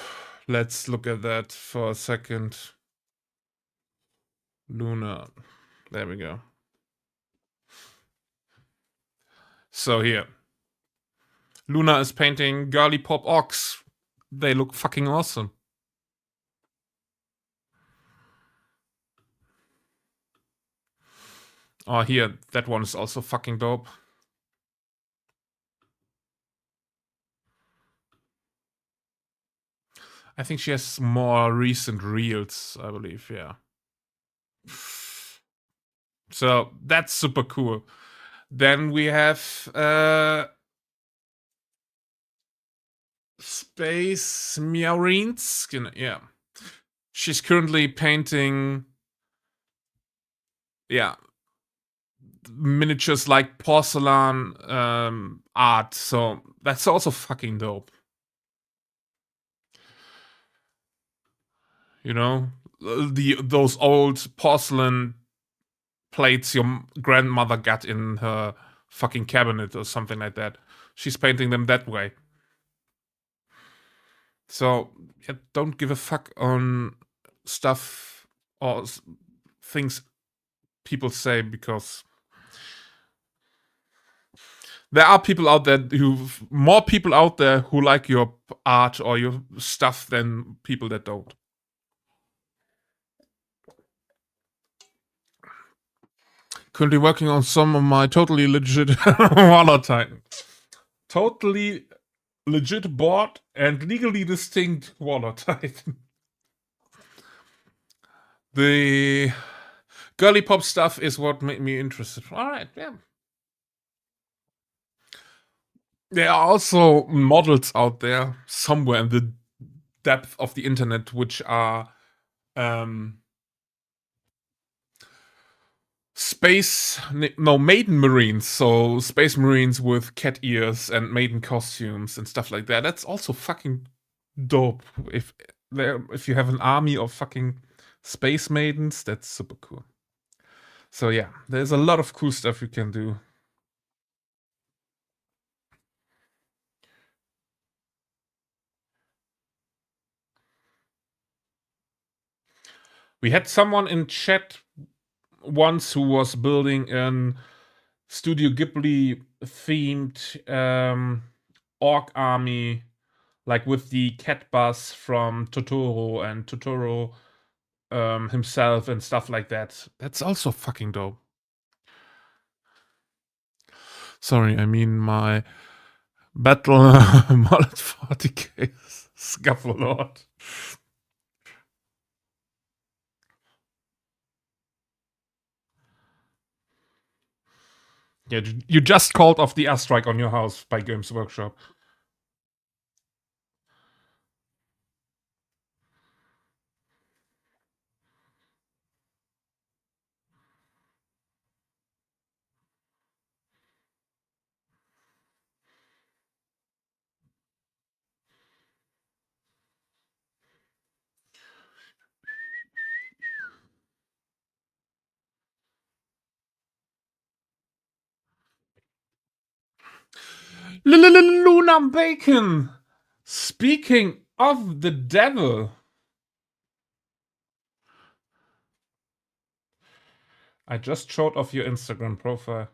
Let's look at that for a second. Luna. There we go. So here. Luna is painting girly pop orcs. They look fucking awesome. Oh, here, that one is also fucking dope. I think she has more recent reels, I believe, yeah. So that's super cool. Then we have Space Meowrines. Yeah. She's currently painting miniatures like porcelain art. So that's also fucking dope. You know, those old porcelain plates your grandmother got in her fucking cabinet or something like that. She's painting them that way. So yeah, don't give a fuck on stuff or things people say, because there are people out there more people out there who like your art or your stuff than people that don't. Currently working on some of my totally legit Waller Titan. Totally legit bought and legally distinct Waller Titan. The girly pop stuff is what made me interested. Alright, yeah. There are also models out there somewhere in the depth of the internet which are maiden marines. So space marines with cat ears and maiden costumes and stuff like that. That's also fucking dope. If you have an army of fucking space maidens, that's super cool. So yeah, there's a lot of cool stuff you can do. We had someone in chat once who was building an Studio Ghibli themed orc army, like with the cat bus from Totoro and Totoro himself and stuff like that. That's also fucking dope. Sorry, I mean my Battle Mullet 40k Scuffle Lord. Yeah, you just called off the airstrike on your house by Games Workshop. Luna Bacon! Speaking of the devil. I just showed off your Instagram profile.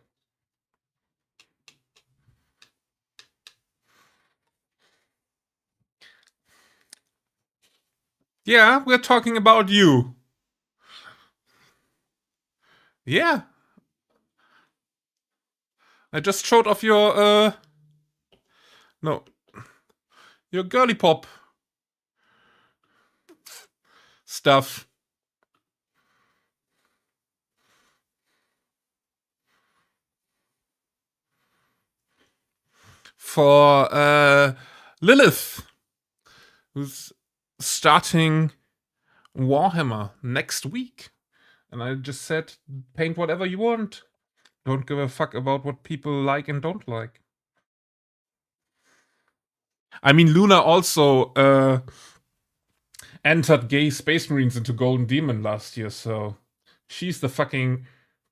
Yeah, we're talking about you. Yeah. I just showed off your, no. Your girly pop stuff. For, Lilith, who's starting Warhammer next week. And I just said, paint whatever you want. Don't give a fuck about what people like and don't like. I mean, Luna also entered gay Space Marines into Golden Demon last year, so she's the fucking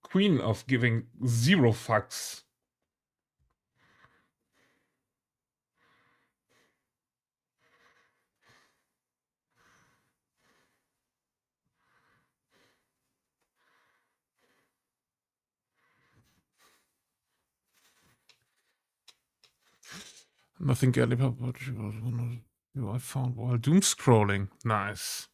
queen of giving zero fucks. Nothing girly about what I found while doom scrolling. Nice.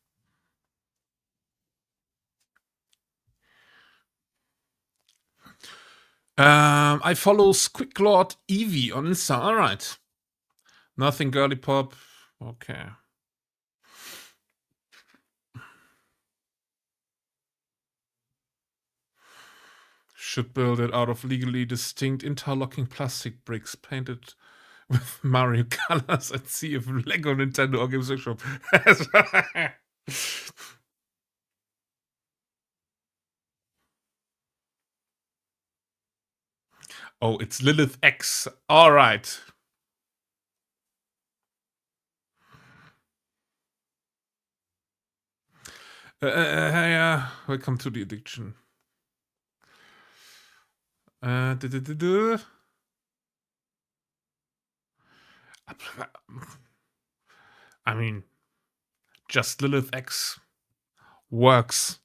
I follow Squicklord Eevee on Insta. All right. Nothing girly pop. Okay. Should build it out of legally distinct interlocking plastic bricks painted with Mario colors and see if Lego, Nintendo, or Games Workshop has. Oh, it's Lilith X. All right. Welcome to the addiction. I mean, just Lilith X works.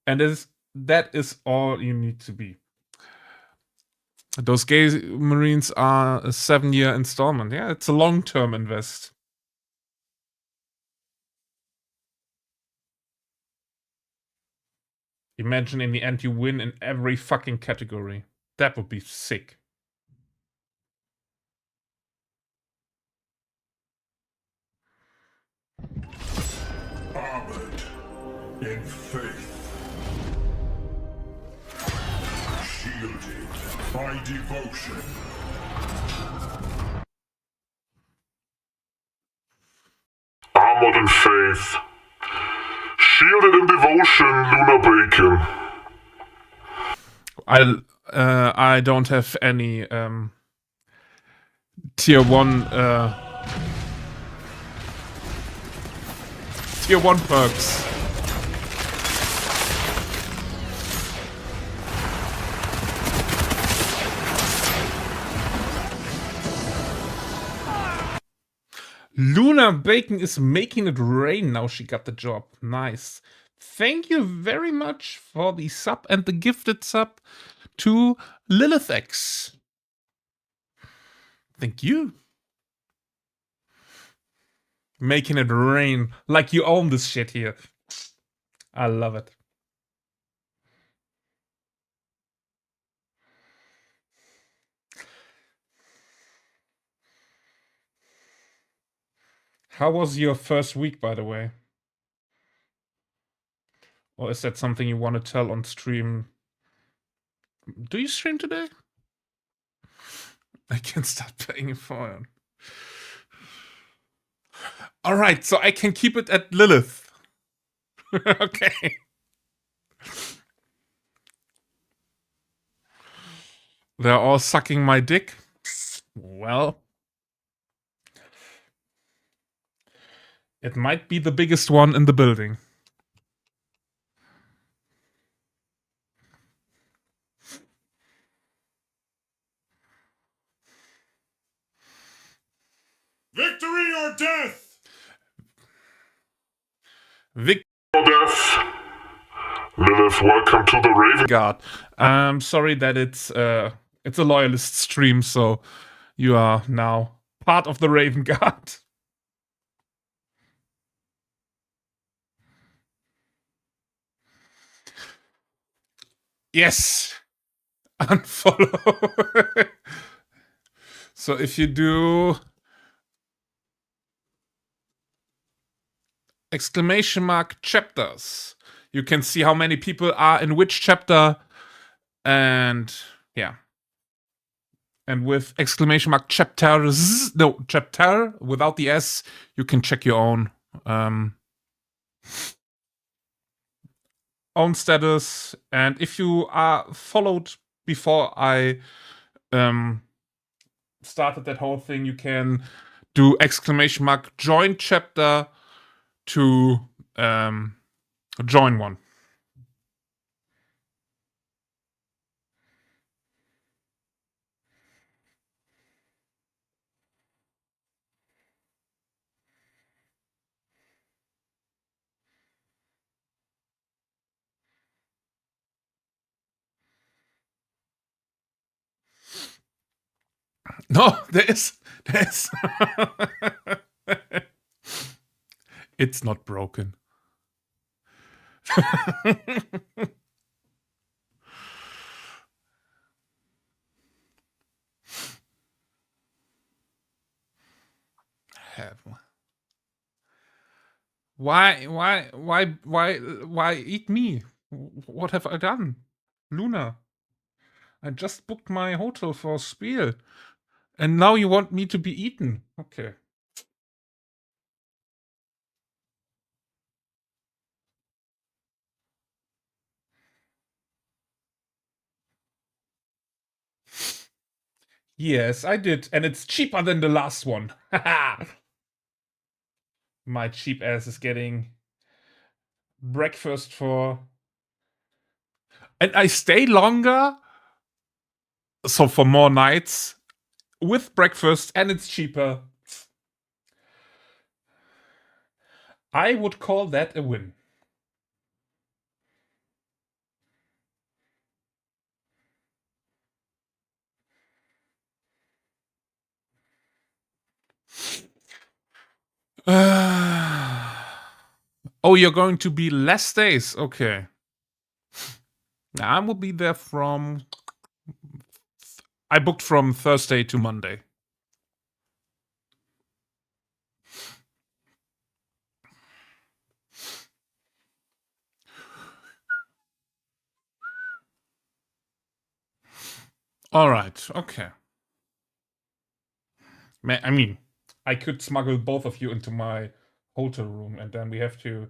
And that is all you need to be. Those gay Marines are a 7-year installment. Yeah, it's a long-term invest. Imagine in the end you win in every fucking category. That would be sick. Armored in faith. Shielded by devotion. Armored in faith. Shielded in devotion, Luna Bacon. I don't have any tier 1 tier 1 perks. Luna Bacon is making it rain now she got the job. Nice. Thank you very much for the sub and the gifted sub to Lilith X. Thank you. Making it rain like you own this shit here. I love it. How was your first week, by the way? Or is that something you want to tell on stream? Do you stream today? I can start playing it for you. Alright, so I can keep it at Lilith. Okay. They're all sucking my dick. Well, it might be the biggest one in the building. Victory or death! Vic Or death. Lilith, welcome to the Raven Guard. I'm sorry that it's a loyalist stream, so you are now part of the Raven Guard. Yes. Unfollow. So if you do exclamation mark chapters, you can see how many people are in which chapter, and yeah. And with exclamation mark chapters, no, chapter without the S, you can check your own status. And if you are followed before I started that whole thing, you can do exclamation mark join chapter to join one. No, there's it's not broken. Why eat me? What have I done? Luna, I just booked my hotel for Spiel, and now you want me to be eaten. Okay. Yes, I did, and it's cheaper than the last one. My cheap ass is getting breakfast for... And I stay longer, so for more nights, with breakfast, and it's cheaper. I would call that a win. Oh, you're going to be less days? Okay. I will be there from... I booked from Thursday to Monday. All right, okay. I mean, I could smuggle both of you into my hotel room, and then we have to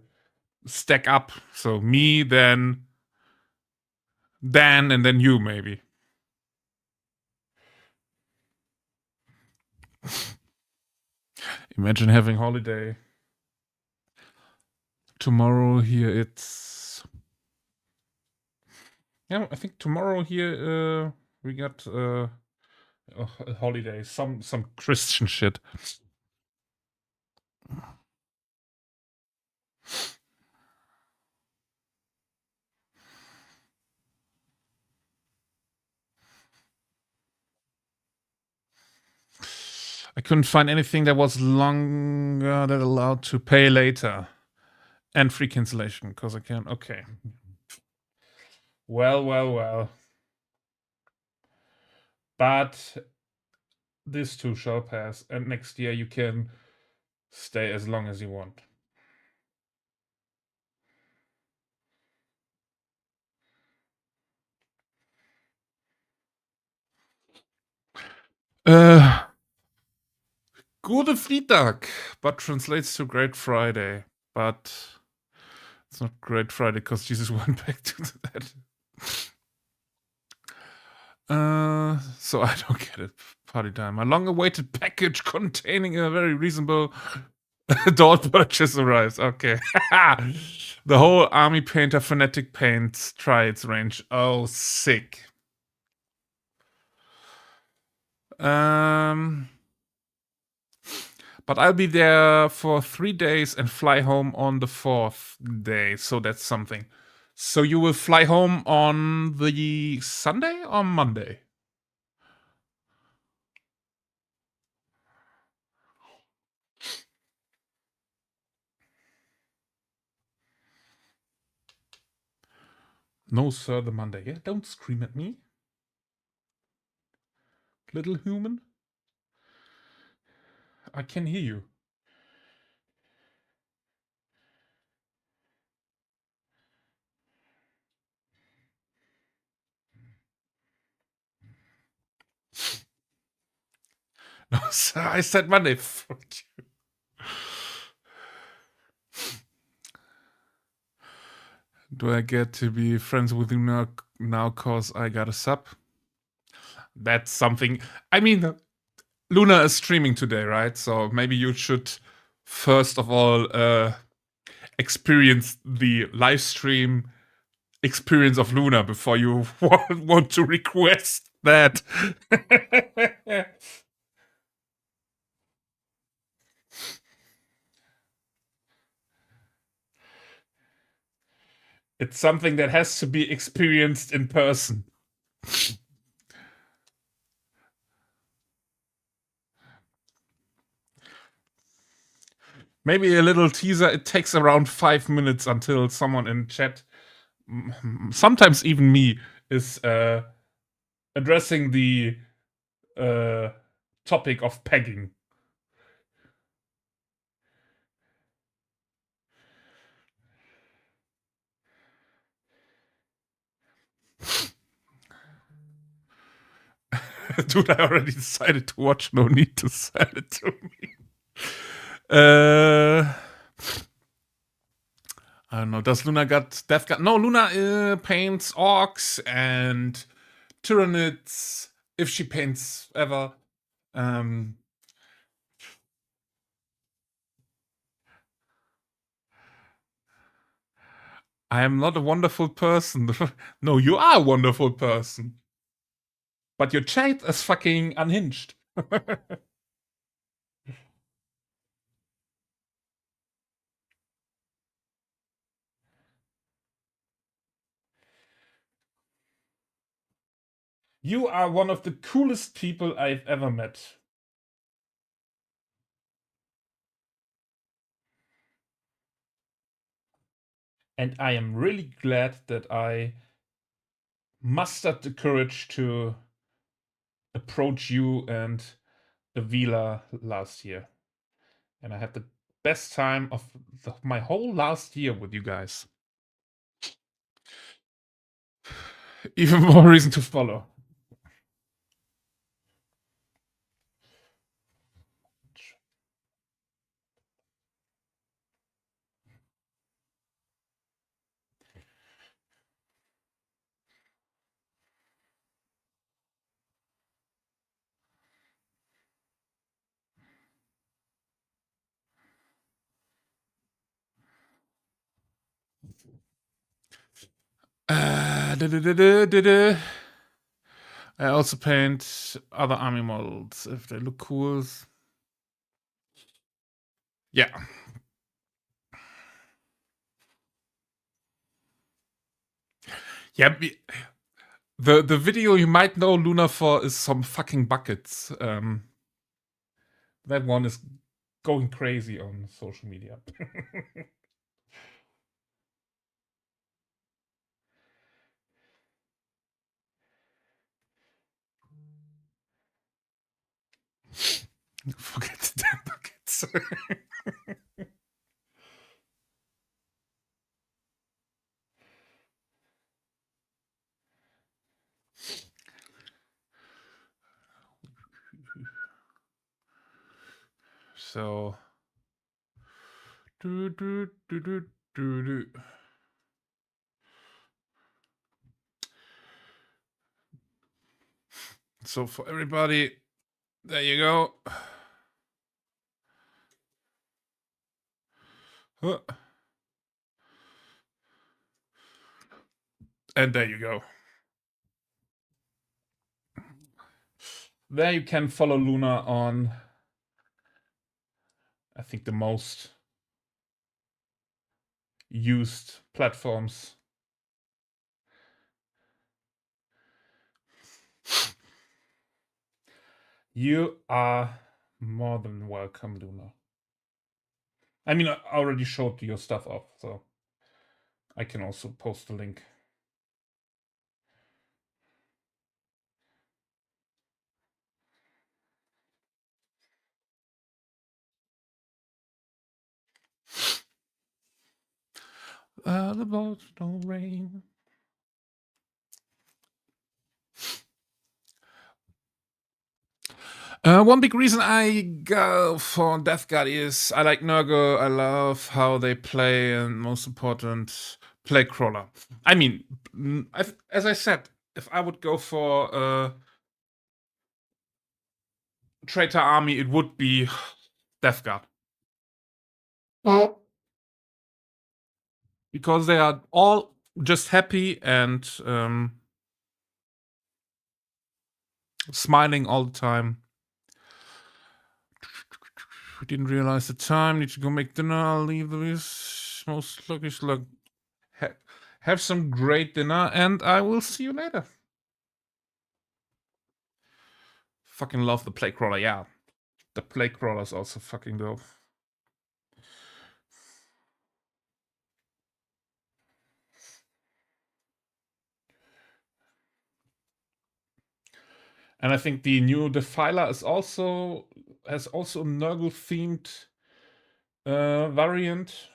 stack up. So me, then Dan, and then you, maybe. Imagine having holiday. tomorrow here it's... Yeah, I think tomorrow here we got a holiday, some Christian shit. I couldn't find anything that was longer that allowed to pay later. And free cancellation, because I can. Okay. Well. But this too shall pass, and next year you can stay as long as you want. Gute Freitag, but translates to Great Friday. But it's not Great Friday because Jesus went back to that. So I don't get it. Party time. A long-awaited package containing a very reasonable adult purchase arrives. Okay. The whole Army Painter Fanatic Paints Triads range. Oh, sick. But I'll be there for 3 days and fly home on the 4th day, so that's something. So you will fly home on the Sunday or Monday? No, sir, the Monday. Yeah, don't scream at me. Little human. I can hear you. No, sir, I said Monday. Fuck you. Do I get to be friends with you now cause I got a sub? That's something. I mean, Luna is streaming today, right? So maybe you should first of all experience the live stream experience of Luna before you want to request that. It's something that has to be experienced in person. Maybe a little teaser. It takes around 5 minutes until someone in chat, sometimes even me, is addressing the topic of pegging. Dude, I already decided to watch. No need to sell it to me. I don't know. Does Luna got Death Guard? No, Luna paints orcs and Tyranids, if she paints ever. I am not a wonderful person. No, you are a wonderful person. But your chat is fucking unhinged. You are one of the coolest people I've ever met. And I am really glad that I mustered the courage to approach you and Avila last year. And I had the best time of my whole last year with you guys. Even more reason to follow. I also paint other army models if they look cool. Yeah. Yeah. The video you might know Luna for is some fucking buckets. That one is going crazy on social media. Forget the damn buckets. So. So for everybody, there you go. And there you go. There you can follow Luna on, I think, the most used platforms. You are more than welcome, Luna. I mean, I already showed your stuff off, so I can also post a link. The boats don't rain. One big reason I go for Death Guard is I like Nurgle. I love how they play, and most important, play crawler. I mean, as I said, if I would go for a traitor army, it would be Death Guard. Because they are all just happy and smiling all the time. We didn't realize the time. Need to go make dinner. I'll leave this. Most sluggish luck. Have some great dinner, and I will see you later. Fucking love the plague crawler. Yeah, the plague crawler is also fucking dope. And I think the new Defiler has also a Nurgle themed variant.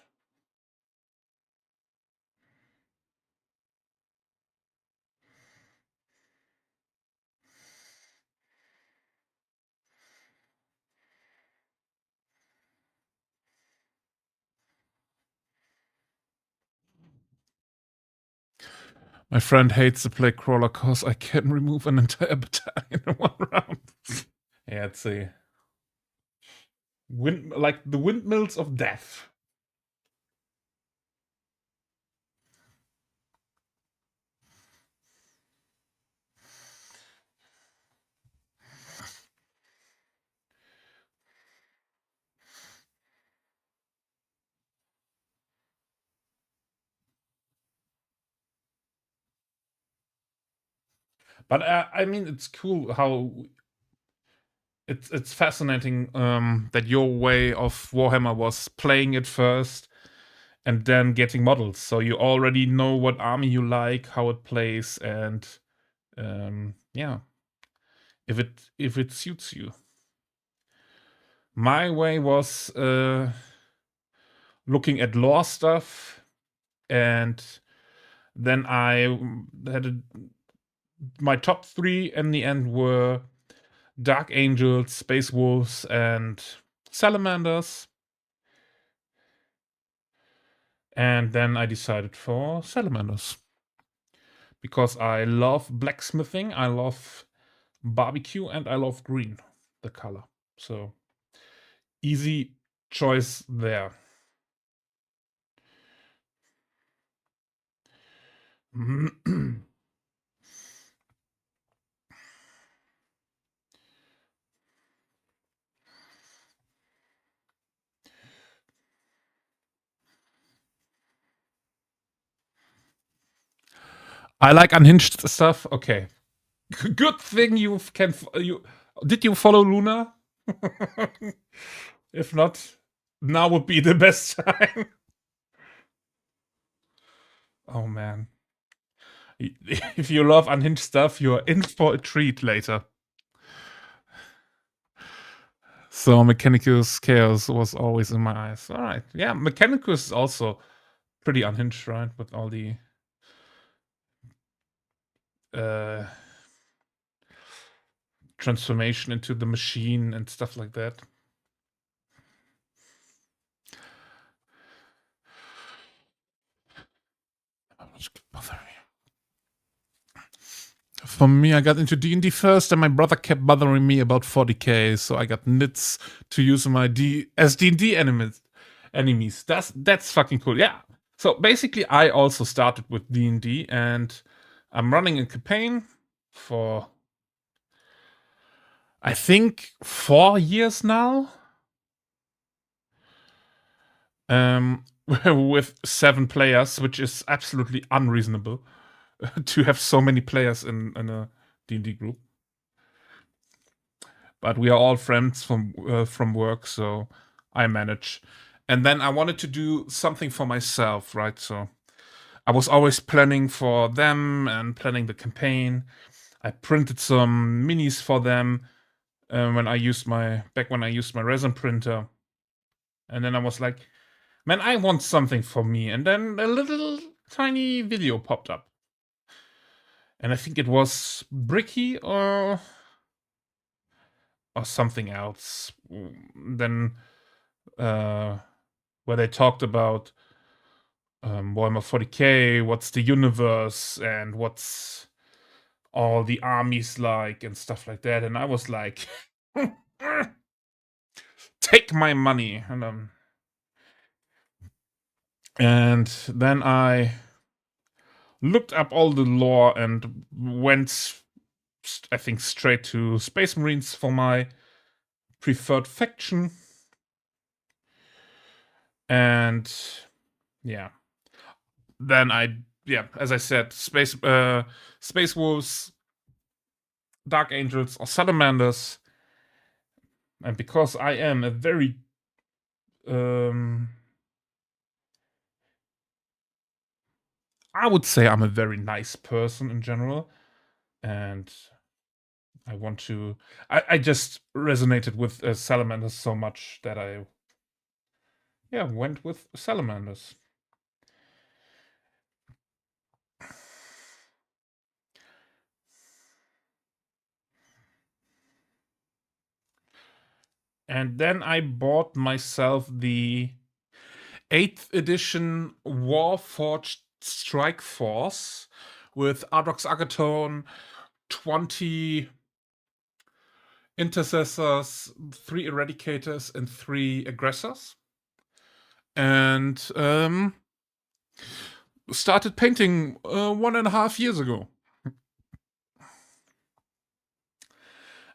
My friend hates the plague crawler because I can remove an entire battalion in one round. Yeah, it's a like the windmills of death. But I mean, it's cool how it's fascinating that your way of Warhammer was playing it first and then getting models. So you already know what army you like, how it plays, and yeah, if it suits you. My way was looking at lore stuff, and then I had my top 3 in the end were Dark Angels, Space Wolves, and Salamanders. And then I decided for Salamanders. Because I love blacksmithing, I love barbecue, and I love green, the color. So, easy choice there. I like unhinged stuff. Okay. Good thing you can. Did you follow Luna? If not, now would be the best time. Oh man. If you love unhinged stuff, you're in for a treat later. So Mechanicus Chaos was always in my eyes. All right. Yeah, Mechanicus is also pretty unhinged, right? With all the transformation into the machine and stuff like that. For me, I got into D&D first, and my brother kept bothering me about 40k, so I got nits to use my D&D enemies. That's fucking cool. Yeah. So basically, I also started with D&D, and I'm running a campaign for, I think, 4 years now. With 7 players, which is absolutely unreasonable to have so many players in a D&D group. But we are all friends from work, so I manage. And then I wanted to do something for myself, right? So I was always planning for them and planning the campaign. I printed some minis for them when I used my resin printer. And then I was like, man, I want something for me. And then a little tiny video popped up. And I think it was Bricky or something else. Then where they talked about Warhammer 40k, what's the universe, and what's all the armies like, and stuff like that. And I was like, take my money. And then I looked up all the lore and went, I think, straight to Space Marines for my preferred faction. And yeah, then as I said, Space Wolves, Dark Angels, or Salamanders. And because I am a very I would say I'm a very nice person in general, and I want to. I just resonated with Salamanders so much that I went with Salamanders. And then I bought myself the 8th edition Warforged Strike Force with Ardrox Agathon, 20 intercessors, 3 eradicators, and 3 aggressors. And started painting 1.5 years ago.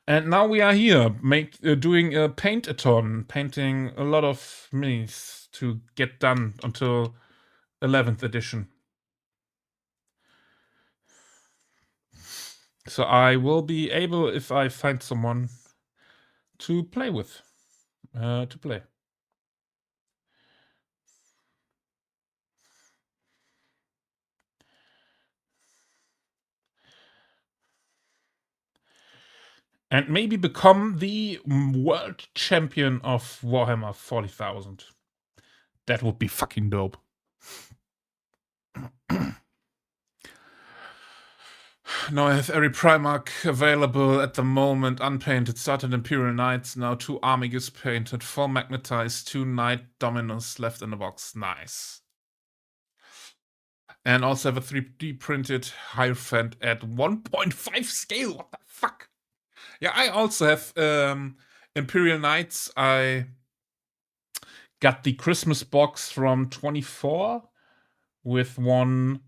And now we are here, doing a paint-a-thon, painting a lot of minis to get done until 11th edition. So I will be able, if I find someone to play with, to play. And maybe become the world champion of Warhammer 40,000. That would be fucking dope. Now I have every Primarch available at the moment, unpainted. Started Imperial Knights, now 2 Armigus painted, 4 magnetized, 2 Knight Dominus left in the box. Nice. And also have a 3D printed Hierophant at 1.5 scale. What the fuck? Yeah, I also have Imperial Knights. I got the Christmas box from 24 with one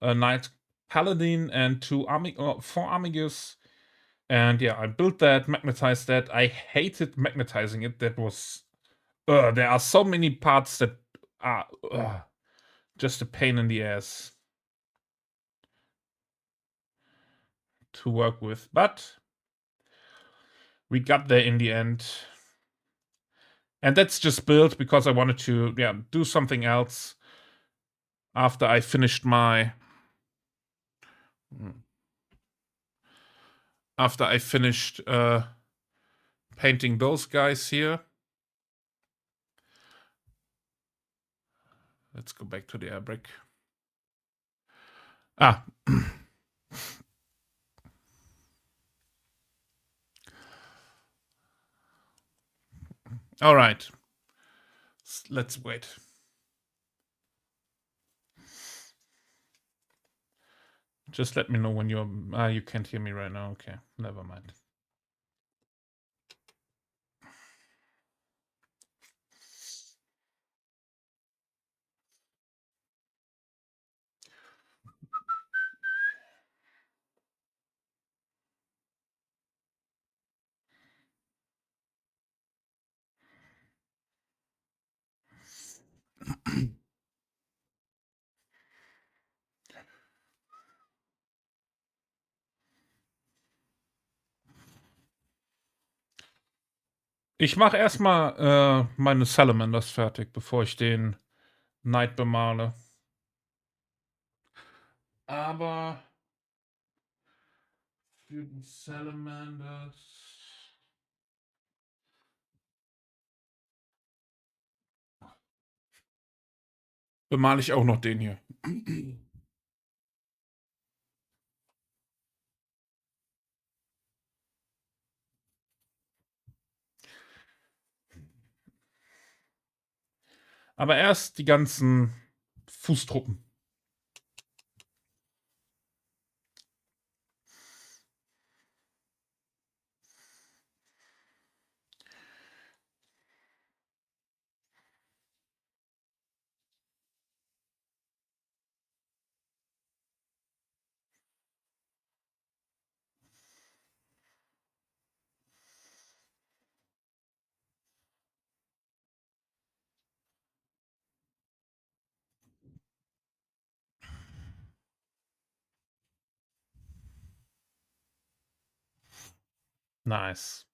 a knight paladin and 4 Amigus. And yeah, I built that, magnetized that. I hated magnetizing it. That was there are so many parts that are just a pain in the ass to work with, but we got there in the end. And that's just built because I wanted to do something else after I finished my painting those guys here. Let's go back to the air brick. All right. Let's wait. Just let me know when you're... you can't hear me right now. Okay, never mind. Ich mache erstmal meine Salamanders fertig, bevor ich den Knight bemale. Aber für die Salamanders bemale ich auch noch den hier. Aber erst die ganzen Fußtruppen. Nice.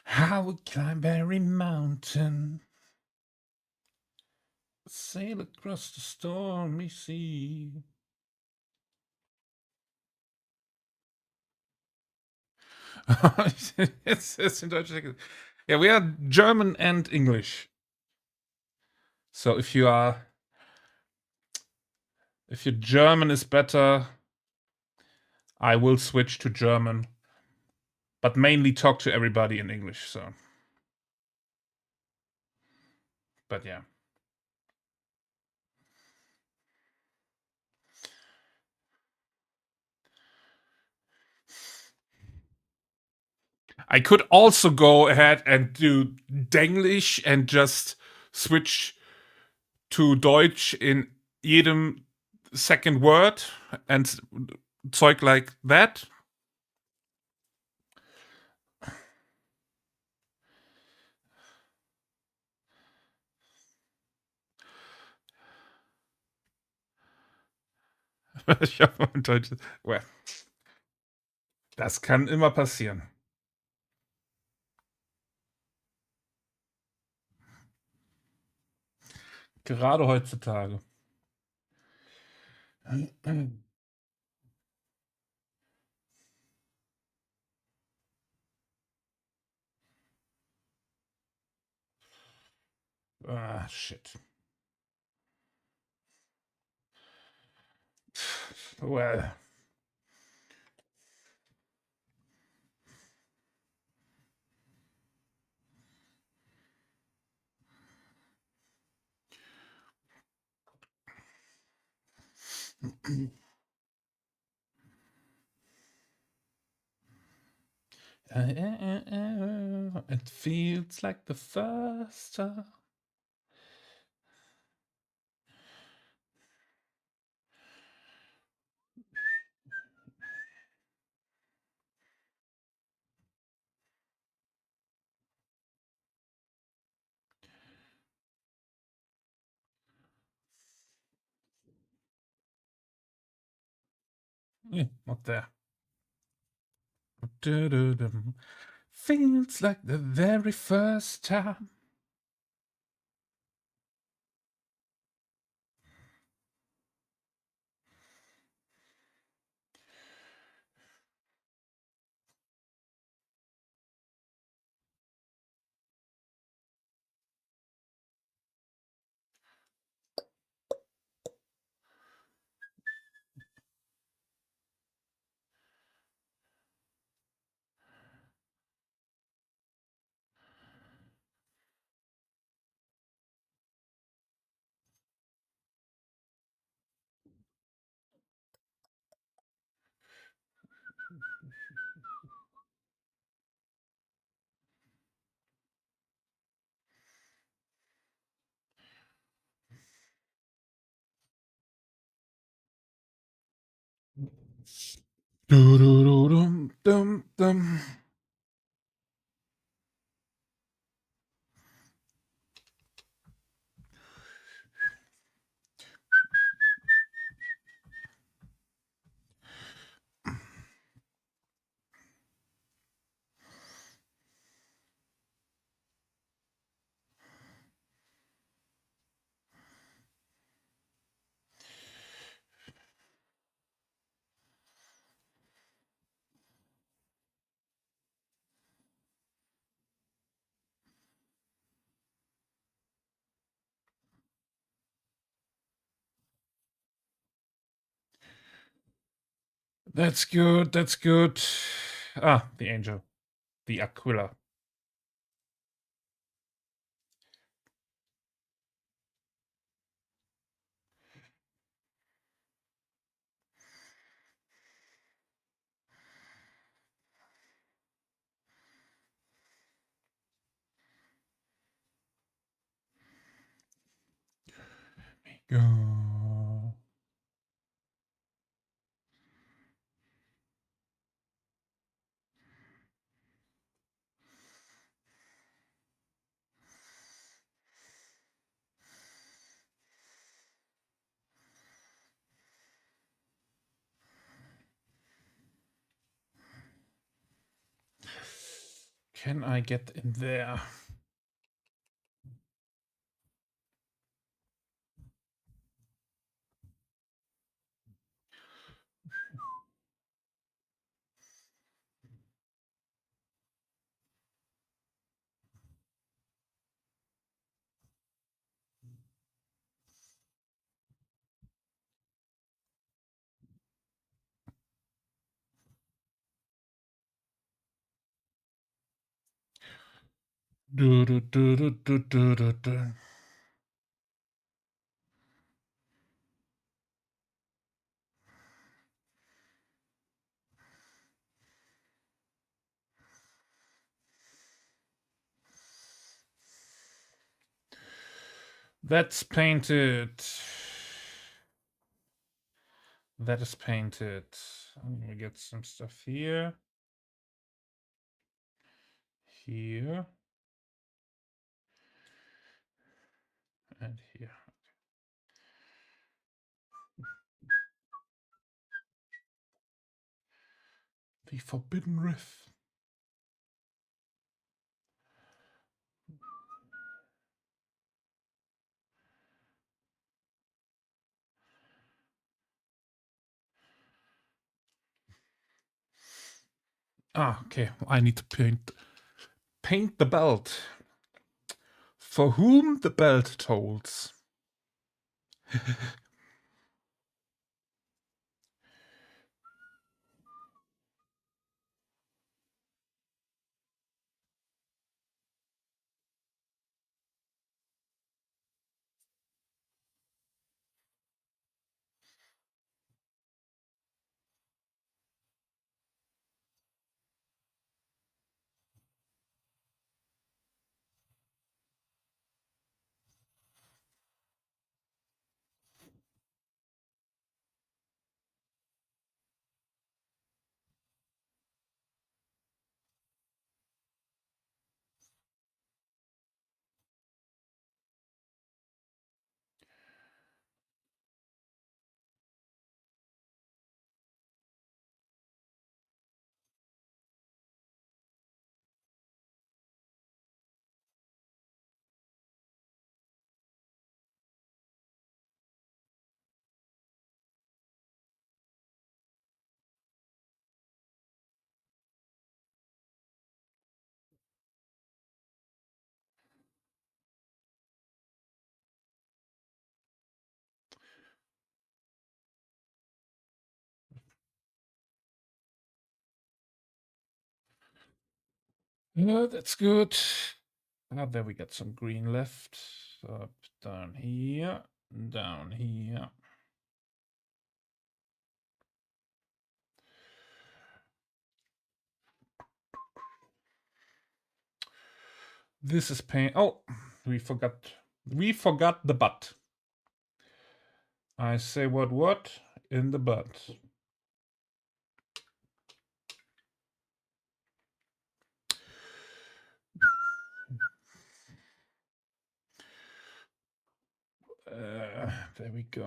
I would climb every mountain, sail across the stormy sea. It's in Deutsch. Yeah, we are German and English. So if your German is better, I will switch to German, but mainly talk to everybody in English. So, but yeah. I could also go ahead and do Denglish and just switch to Deutsch in jedem second word and Zeug like that. Ich habe mein Deutsch. Well, das kann immer passieren. Gerade heutzutage. Ah, shit. Well. It feels like the first time. Yeah, not there. Du-du-dum. Feels like the very first time. Du-du-du-dum, dum, dum. That's good. That's good. Ah, the angel. The Aquila. Go. Can I get in there? Do, do, do, do, do, do, do, do. That's painted. That is painted. I'm gonna get some stuff here. Here. And here. The Forbidden Rift. Ah, okay. I need to paint the belt. For whom the belt tolls. That's good. There we got some green left. Up, down here, down here. This is pain. Oh, we forgot the butt. I say what in the butt. There we go.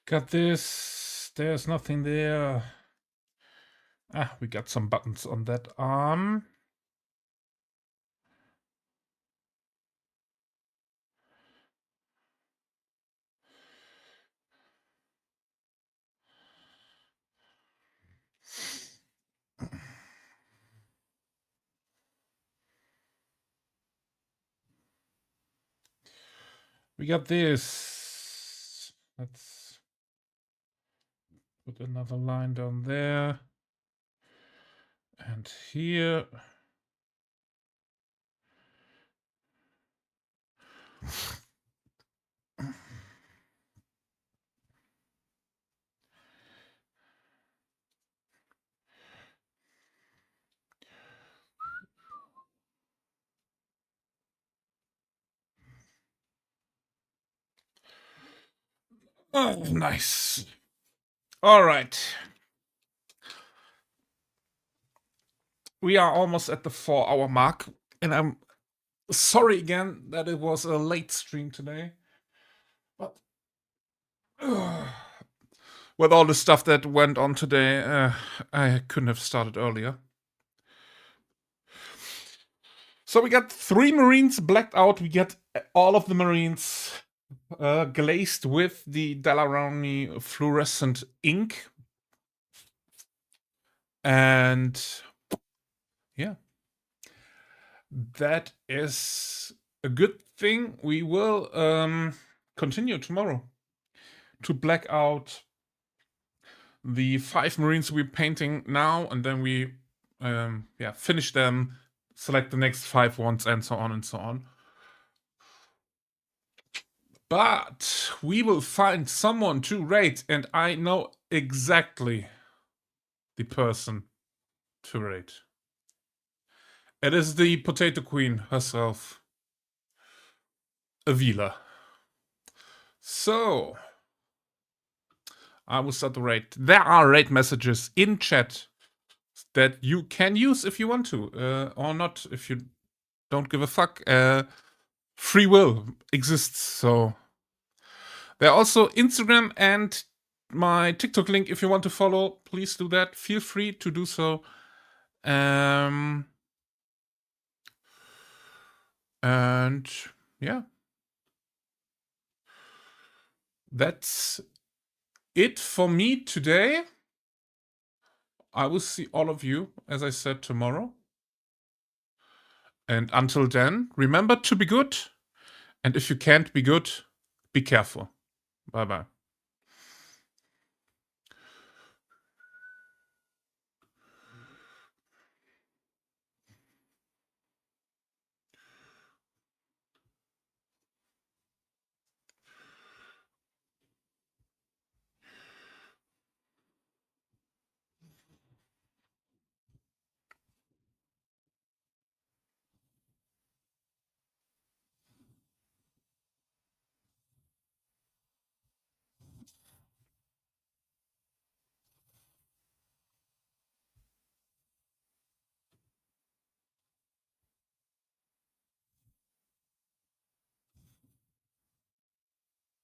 Got this. There's nothing there. Ah, we got some buttons on that arm. We got this. Let's put another line down there. And here. Oh, nice. All right. We are almost at the 4-hour mark, and I'm sorry again that it was a late stream today. But with all the stuff that went on today, I couldn't have started earlier. So we got 3 Marines blacked out. We get all of the Marines glazed with the Dalarani fluorescent ink. And yeah, that is a good thing. We will continue tomorrow to black out the 5 Marines we're painting now, and then we finish them, select the next 5 ones, and so on and so on. But we will find someone to raid, and I know exactly the person to raid. It is the Potato Queen herself, Avila. So I will start the raid. There are raid messages in chat that you can use if you want to, or not if you don't give a fuck. Free will exists, so there are also Instagram and my TikTok link. If you want to follow, please do that. Feel free to do so. And yeah, that's it for me today. I will see all of you, as I said, tomorrow. And until then, remember to be good. And if you can't be good, be careful. Bye-bye.